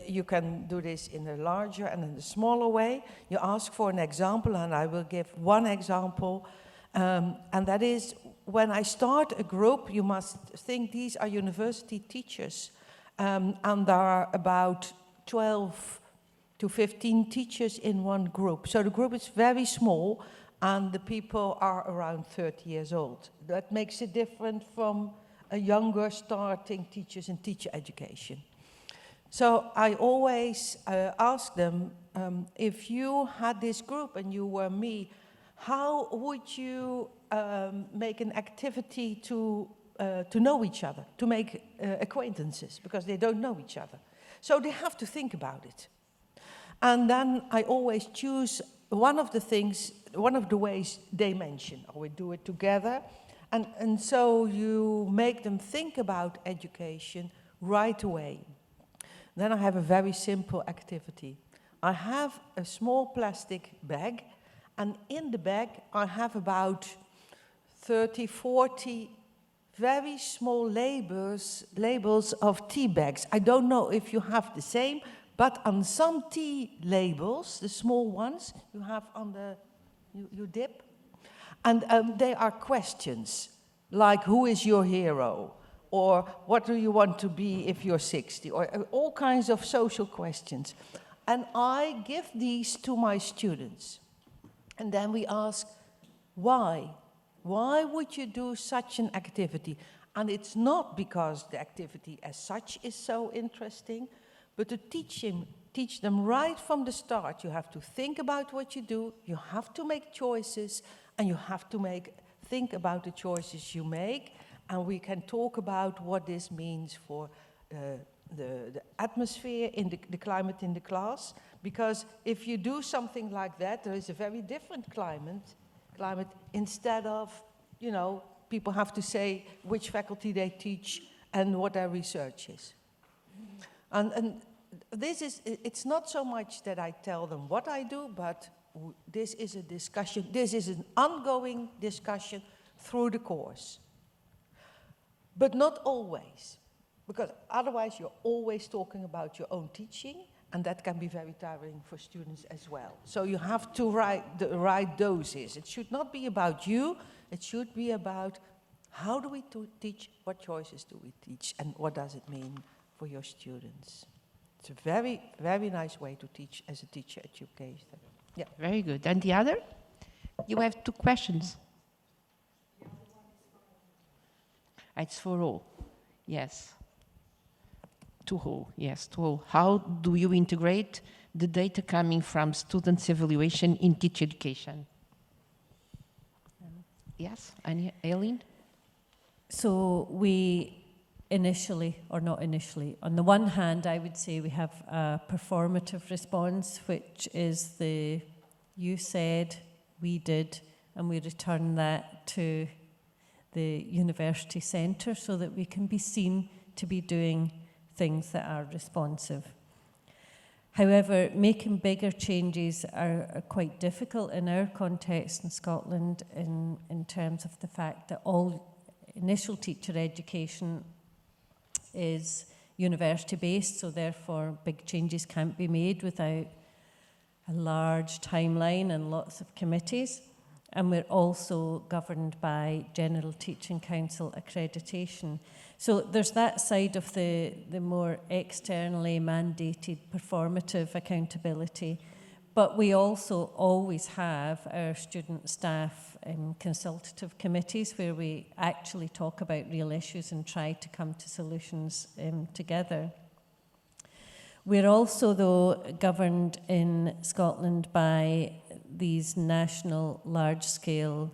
you can do this in a larger and in a smaller way. You ask for an example, and I will give one example. And that is, when I start a group, you must think these are university teachers. And there are about 12 to 15 teachers in one group. So the group is very small, and the people are around 30 years old. That makes it different from a younger starting teachers in teacher education. So I always ask them, if you had this group and you were me, how would you make an activity to know each other, to make acquaintances, because they don't know each other. So they have to think about it. And then I always choose one of the ways they mention, or we do it together. And so you make them think about education right away. Then I have a very simple activity. I have a small plastic bag, and in the bag I have about 30, 40 very small labels of tea bags. I don't know if you have the same, but on some tea labels, the small ones, you have on the, you dip, and they are questions, like who is your hero? Or what do you want to be if you're 60? Or all kinds of social questions. And I give these to my students. And then we ask, why? Why would you do such an activity? And it's not because the activity as such is so interesting, But to teach them right from the start, you have to think about what you do, you have to make choices, and you have to think about the choices you make, and we can talk about what this means for the atmosphere, in the climate in the class, because if you do something like that, there is a very different climate instead of, people have to say which faculty they teach and what their research is. And it's not so much that I tell them what I do, but this is a discussion, this is an ongoing discussion through the course. But not always, because otherwise you're always talking about your own teaching, and that can be very tiring for students as well. So you have to write the right doses. It should not be about you, it should be about how do we teach, what choices do we teach, and what does it mean for your students. It's a very, very nice way to teach as a teacher educator. Yeah. Very good. And the other? You have 2 questions. It's for all. Yes. To all. Yes, to all. How do you integrate the data coming from students' evaluation in teacher education? Yes, and Aileen? So we initially, or not initially, on the one hand, I would say we have a performative response, which is you said, we did, and we return that to the university centre so that we can be seen to be doing things that are responsive. However, making bigger changes are quite difficult in our context in Scotland in terms of the fact that all initial teacher education is university-based, so therefore big changes can't be made without a large timeline and lots of committees. And we're also governed by General Teaching Council accreditation. So there's that side of the more externally mandated performative accountability. But we also always have our student staff consultative committees where we actually talk about real issues and try to come to solutions together. We're also, though, governed in Scotland by these national large-scale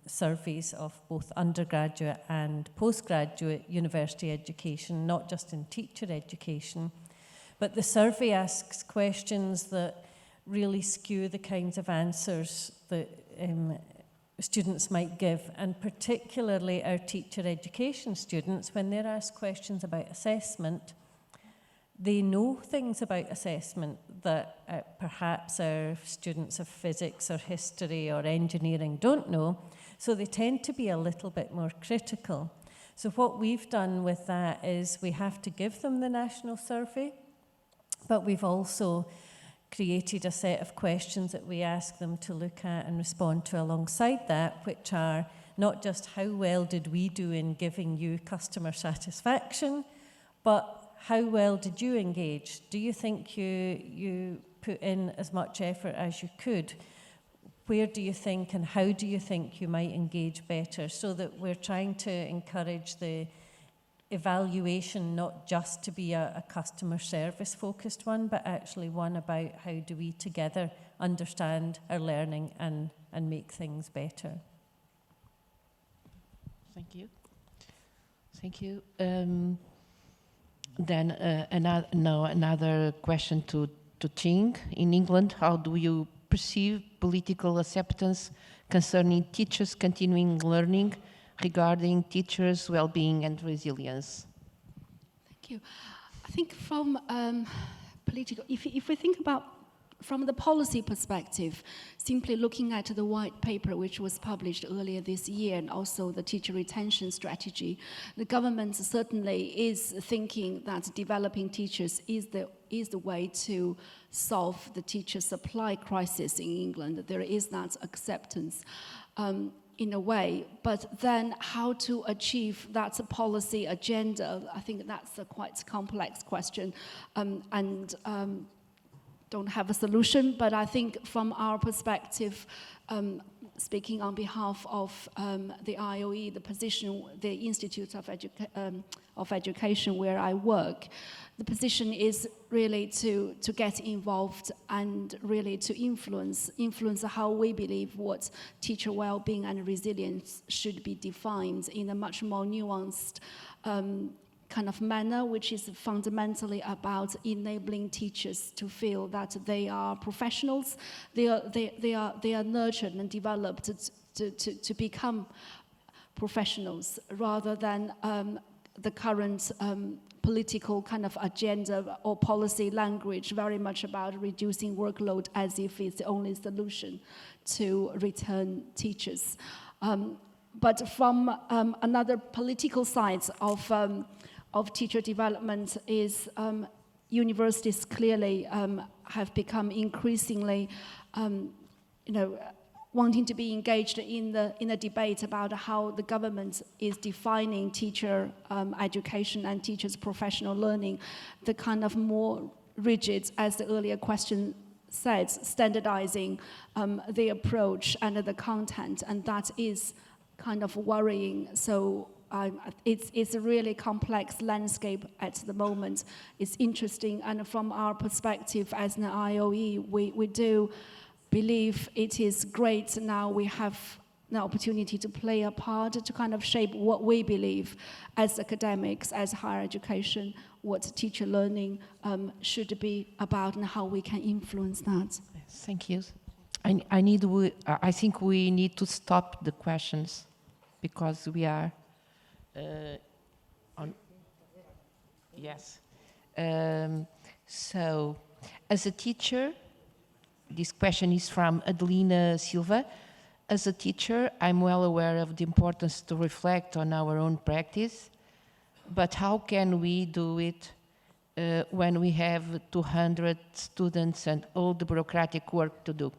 surveys of both undergraduate and postgraduate university education, not just in teacher education. But the survey asks questions that really skew the kinds of answers that students might give, and particularly our teacher education students, when they're asked questions about assessment, they know things about assessment that perhaps our students of physics or history or engineering don't know, so they tend to be a little bit more critical. So what we've done with that is we have to give them the national survey, but we've also created a set of questions that we ask them to look at and respond to alongside that, which are not just how well did we do in giving you customer satisfaction, but how well did you engage? Do you think you put in as much effort as you could? Where do you think and how do you think you might engage better? So that we're trying to encourage the evaluation not just to be a customer service focused one, but actually one about how do we together understand our learning and make things better. Thank you. Thank you. Then another question to Ching. In England, how do you perceive political acceptance concerning teachers' continuing learning regarding teachers' well-being and resilience? Thank you. I think from political, if we think about from the policy perspective, simply looking at the white paper which was published earlier this year and also the teacher retention strategy, the government certainly is thinking that developing teachers is the way to solve the teacher supply crisis in England. There is that acceptance in a way, but then how to achieve that policy agenda, I think that's a quite complex question, don't have a solution, but I think from our perspective, speaking on behalf of the IOE, the position, the Institute of Education where I work. The position is really to get involved and really to influence how we believe what teacher well-being and resilience should be defined in a much more nuanced kind of manner, which is fundamentally about enabling teachers to feel that they are professionals, they are nurtured and developed to become professionals, rather than the current political kind of agenda or policy language very much about reducing workload as if it's the only solution to return teachers. But from another political side of teacher development is universities clearly have become increasingly, wanting to be engaged in a debate about how the government is defining teacher education and teachers' professional learning, the kind of more rigid, as the earlier question said, standardizing the approach and the content, and that is kind of worrying. So it's a really complex landscape at the moment. It's interesting, and from our perspective as an IOE, we do believe it is great now we have the opportunity to play a part to kind of shape what we believe as academics, as higher education, what teacher learning should be about and how we can influence that. Thank you. I think we need to stop the questions because we are on. Yes. So, as a teacher, this question is from Adelina Silva. As a teacher, I'm well aware of the importance to reflect on our own practice, but how can we do it when we have 200 students and all the bureaucratic work to do?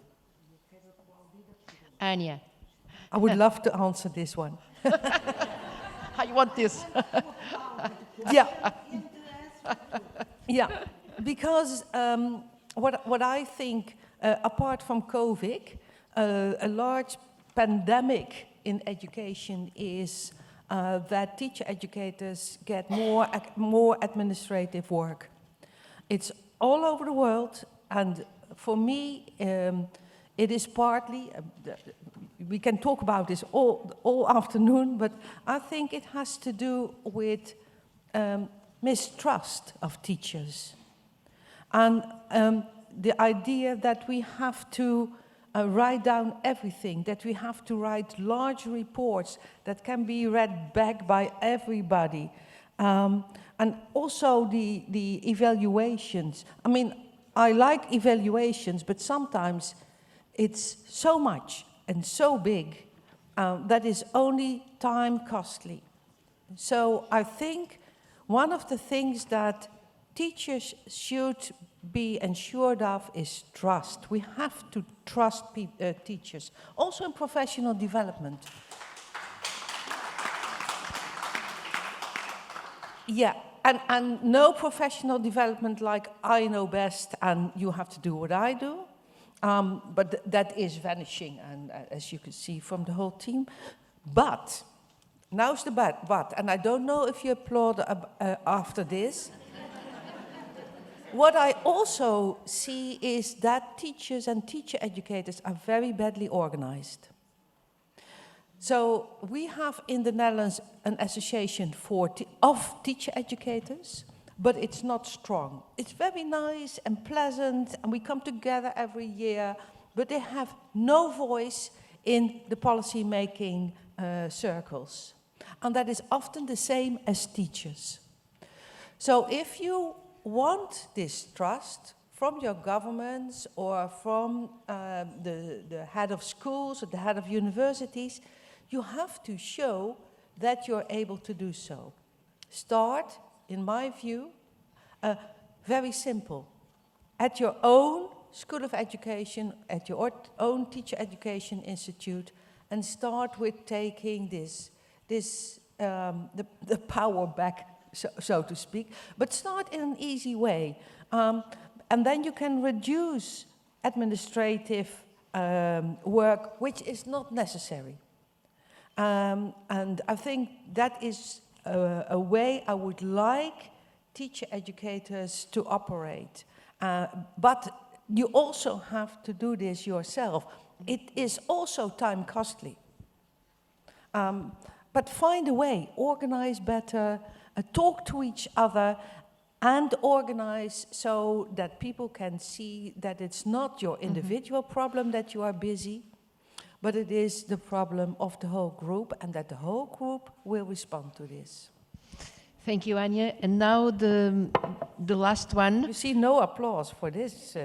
Anya. I would love to answer this one. I want this. Yeah. Yeah, because what I think, apart from COVID, a large pandemic in education is that teacher educators get more administrative work. It's all over the world, and for me, it is partly, we can talk about this all afternoon, but I think it has to do with mistrust of teachers. And the idea that we have to write down everything, that we have to write large reports that can be read back by everybody. And also the evaluations. I mean, I like evaluations, but sometimes it's so much and so big that is only time costly. So I think one of the things that teachers should be ensured of is trust. We have to trust teachers, also in professional development. Yeah, and no professional development like I know best and you have to do what I do. But that is vanishing, and as you can see from the whole team. But, now's the but, and I don't know if you applaud after this. What I also see is that teachers and teacher educators are very badly organized. So we have in the Netherlands an association of teacher educators, but it's not strong. It's very nice and pleasant, and we come together every year, but they have no voice in the policy-making circles. And that is often the same as teachers. So if you want this trust from your governments or from the head of schools or the head of universities, you have to show that you're able to do so. Start, in my view, very simple. At your own school of education, at your own teacher education institute, and start with taking the power back, so to speak, but start in an easy way. And then you can reduce administrative work which is not necessary. And I think that is a way I would like teacher educators to operate. But you also have to do this yourself. It is also time costly. But find a way, organize better, talk to each other, and organize so that people can see that it's not your individual problem that you are busy, but it is the problem of the whole group, and that the whole group will respond to this. Thank you, Anja. And now the last one. You see no applause for this.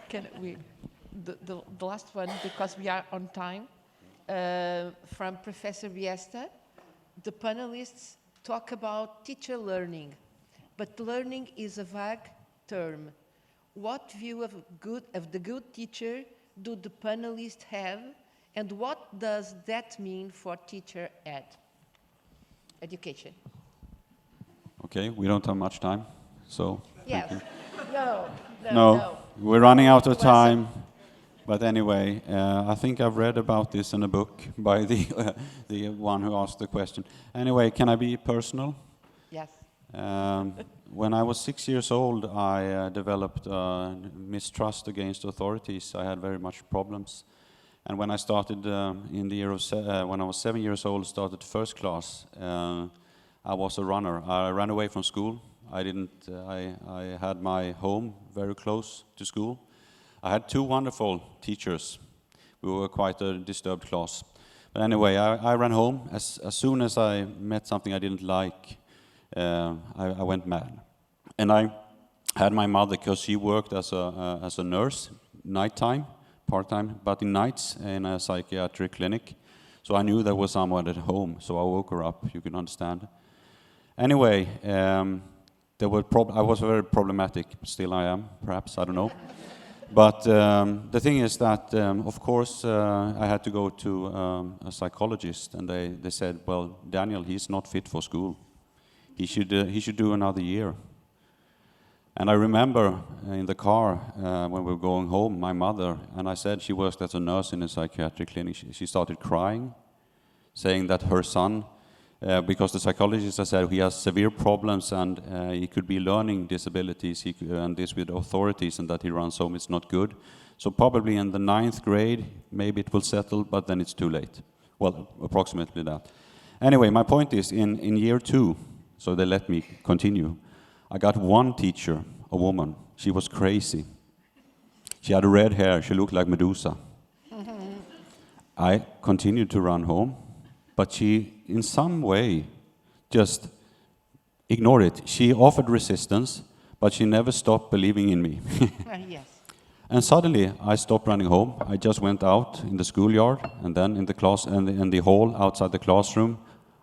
Can we, the last one, because we are on time, from Professor Riesta. The panelists talk about teacher learning, but learning is a vague term. What view of the good teacher do the panelists have, and what does that mean for teacher education? Okay, we don't have much time, so Yes. thank you. No. We're running out of time. But anyway, I think I've read about this in a book by the one who asked the question. Anyway, can I be personal? Yes. When I was 6 years old, I developed mistrust against authorities. I had very much problems. And when I started in the year of when I was 7 years old, started first class, I was a runner. I ran away from school. I had my home very close to school. I had two wonderful teachers. We were quite a disturbed class. But anyway, I ran home. As soon as I met something I didn't like, I went mad. And I had my mother, because she worked as a nurse, nighttime, part-time, but in nights in a psychiatric clinic. So I knew there was someone at home, so I woke her up, you can understand. Anyway, I was very problematic, still I am, perhaps, I don't know. But the thing is that, of course, I had to go to a psychologist, and they said, well, Daniel, he's not fit for school. He should do another year. And I remember in the car when we were going home, my mother, and I said she worked as a nurse in a psychiatric clinic, she started crying, saying that her son, because the psychologist has said he has severe problems and he could be learning disabilities and this with authorities, and that he runs home, it's not good. So probably in the 9th grade, maybe it will settle, but then it's too late. Well, approximately that. Anyway, my point is, in year 2, so they let me continue, I got one teacher, a woman. She was crazy. She had red hair, she looked like Medusa. I continued to run home, but she, in some way, just ignored it. She offered resistance, but she never stopped believing in me. Yes. And suddenly, I stopped running home. I just went out in the schoolyard, and then in the class, and in the hall outside the classroom,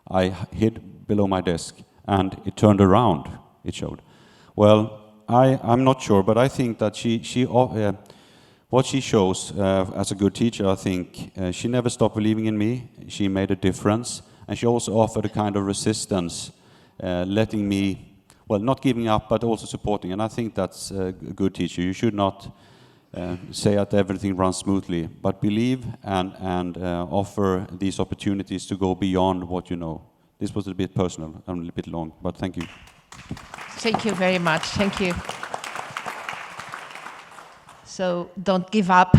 I hid below my desk, and it turned around, it showed. Well, I'm not sure, but I think that what she shows as a good teacher, I think, she never stopped believing in me. She made a difference, and she also offered a kind of resistance, letting me, well, not giving up, but also supporting. And I think that's a good teacher. You should not say that everything runs smoothly, but believe and offer these opportunities to go beyond what you know. This was a bit personal and a bit long, but thank you. Thank you very much. Thank you. So don't give up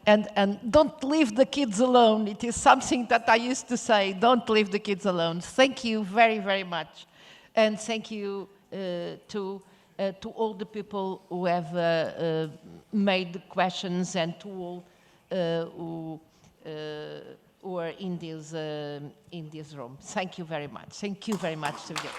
and don't leave the kids alone. It is something that I used to say, don't leave the kids alone. Thank you very, very much. And thank you to all the people who have made the questions, and to all who are in this room. Thank you very much. Thank you very much to you.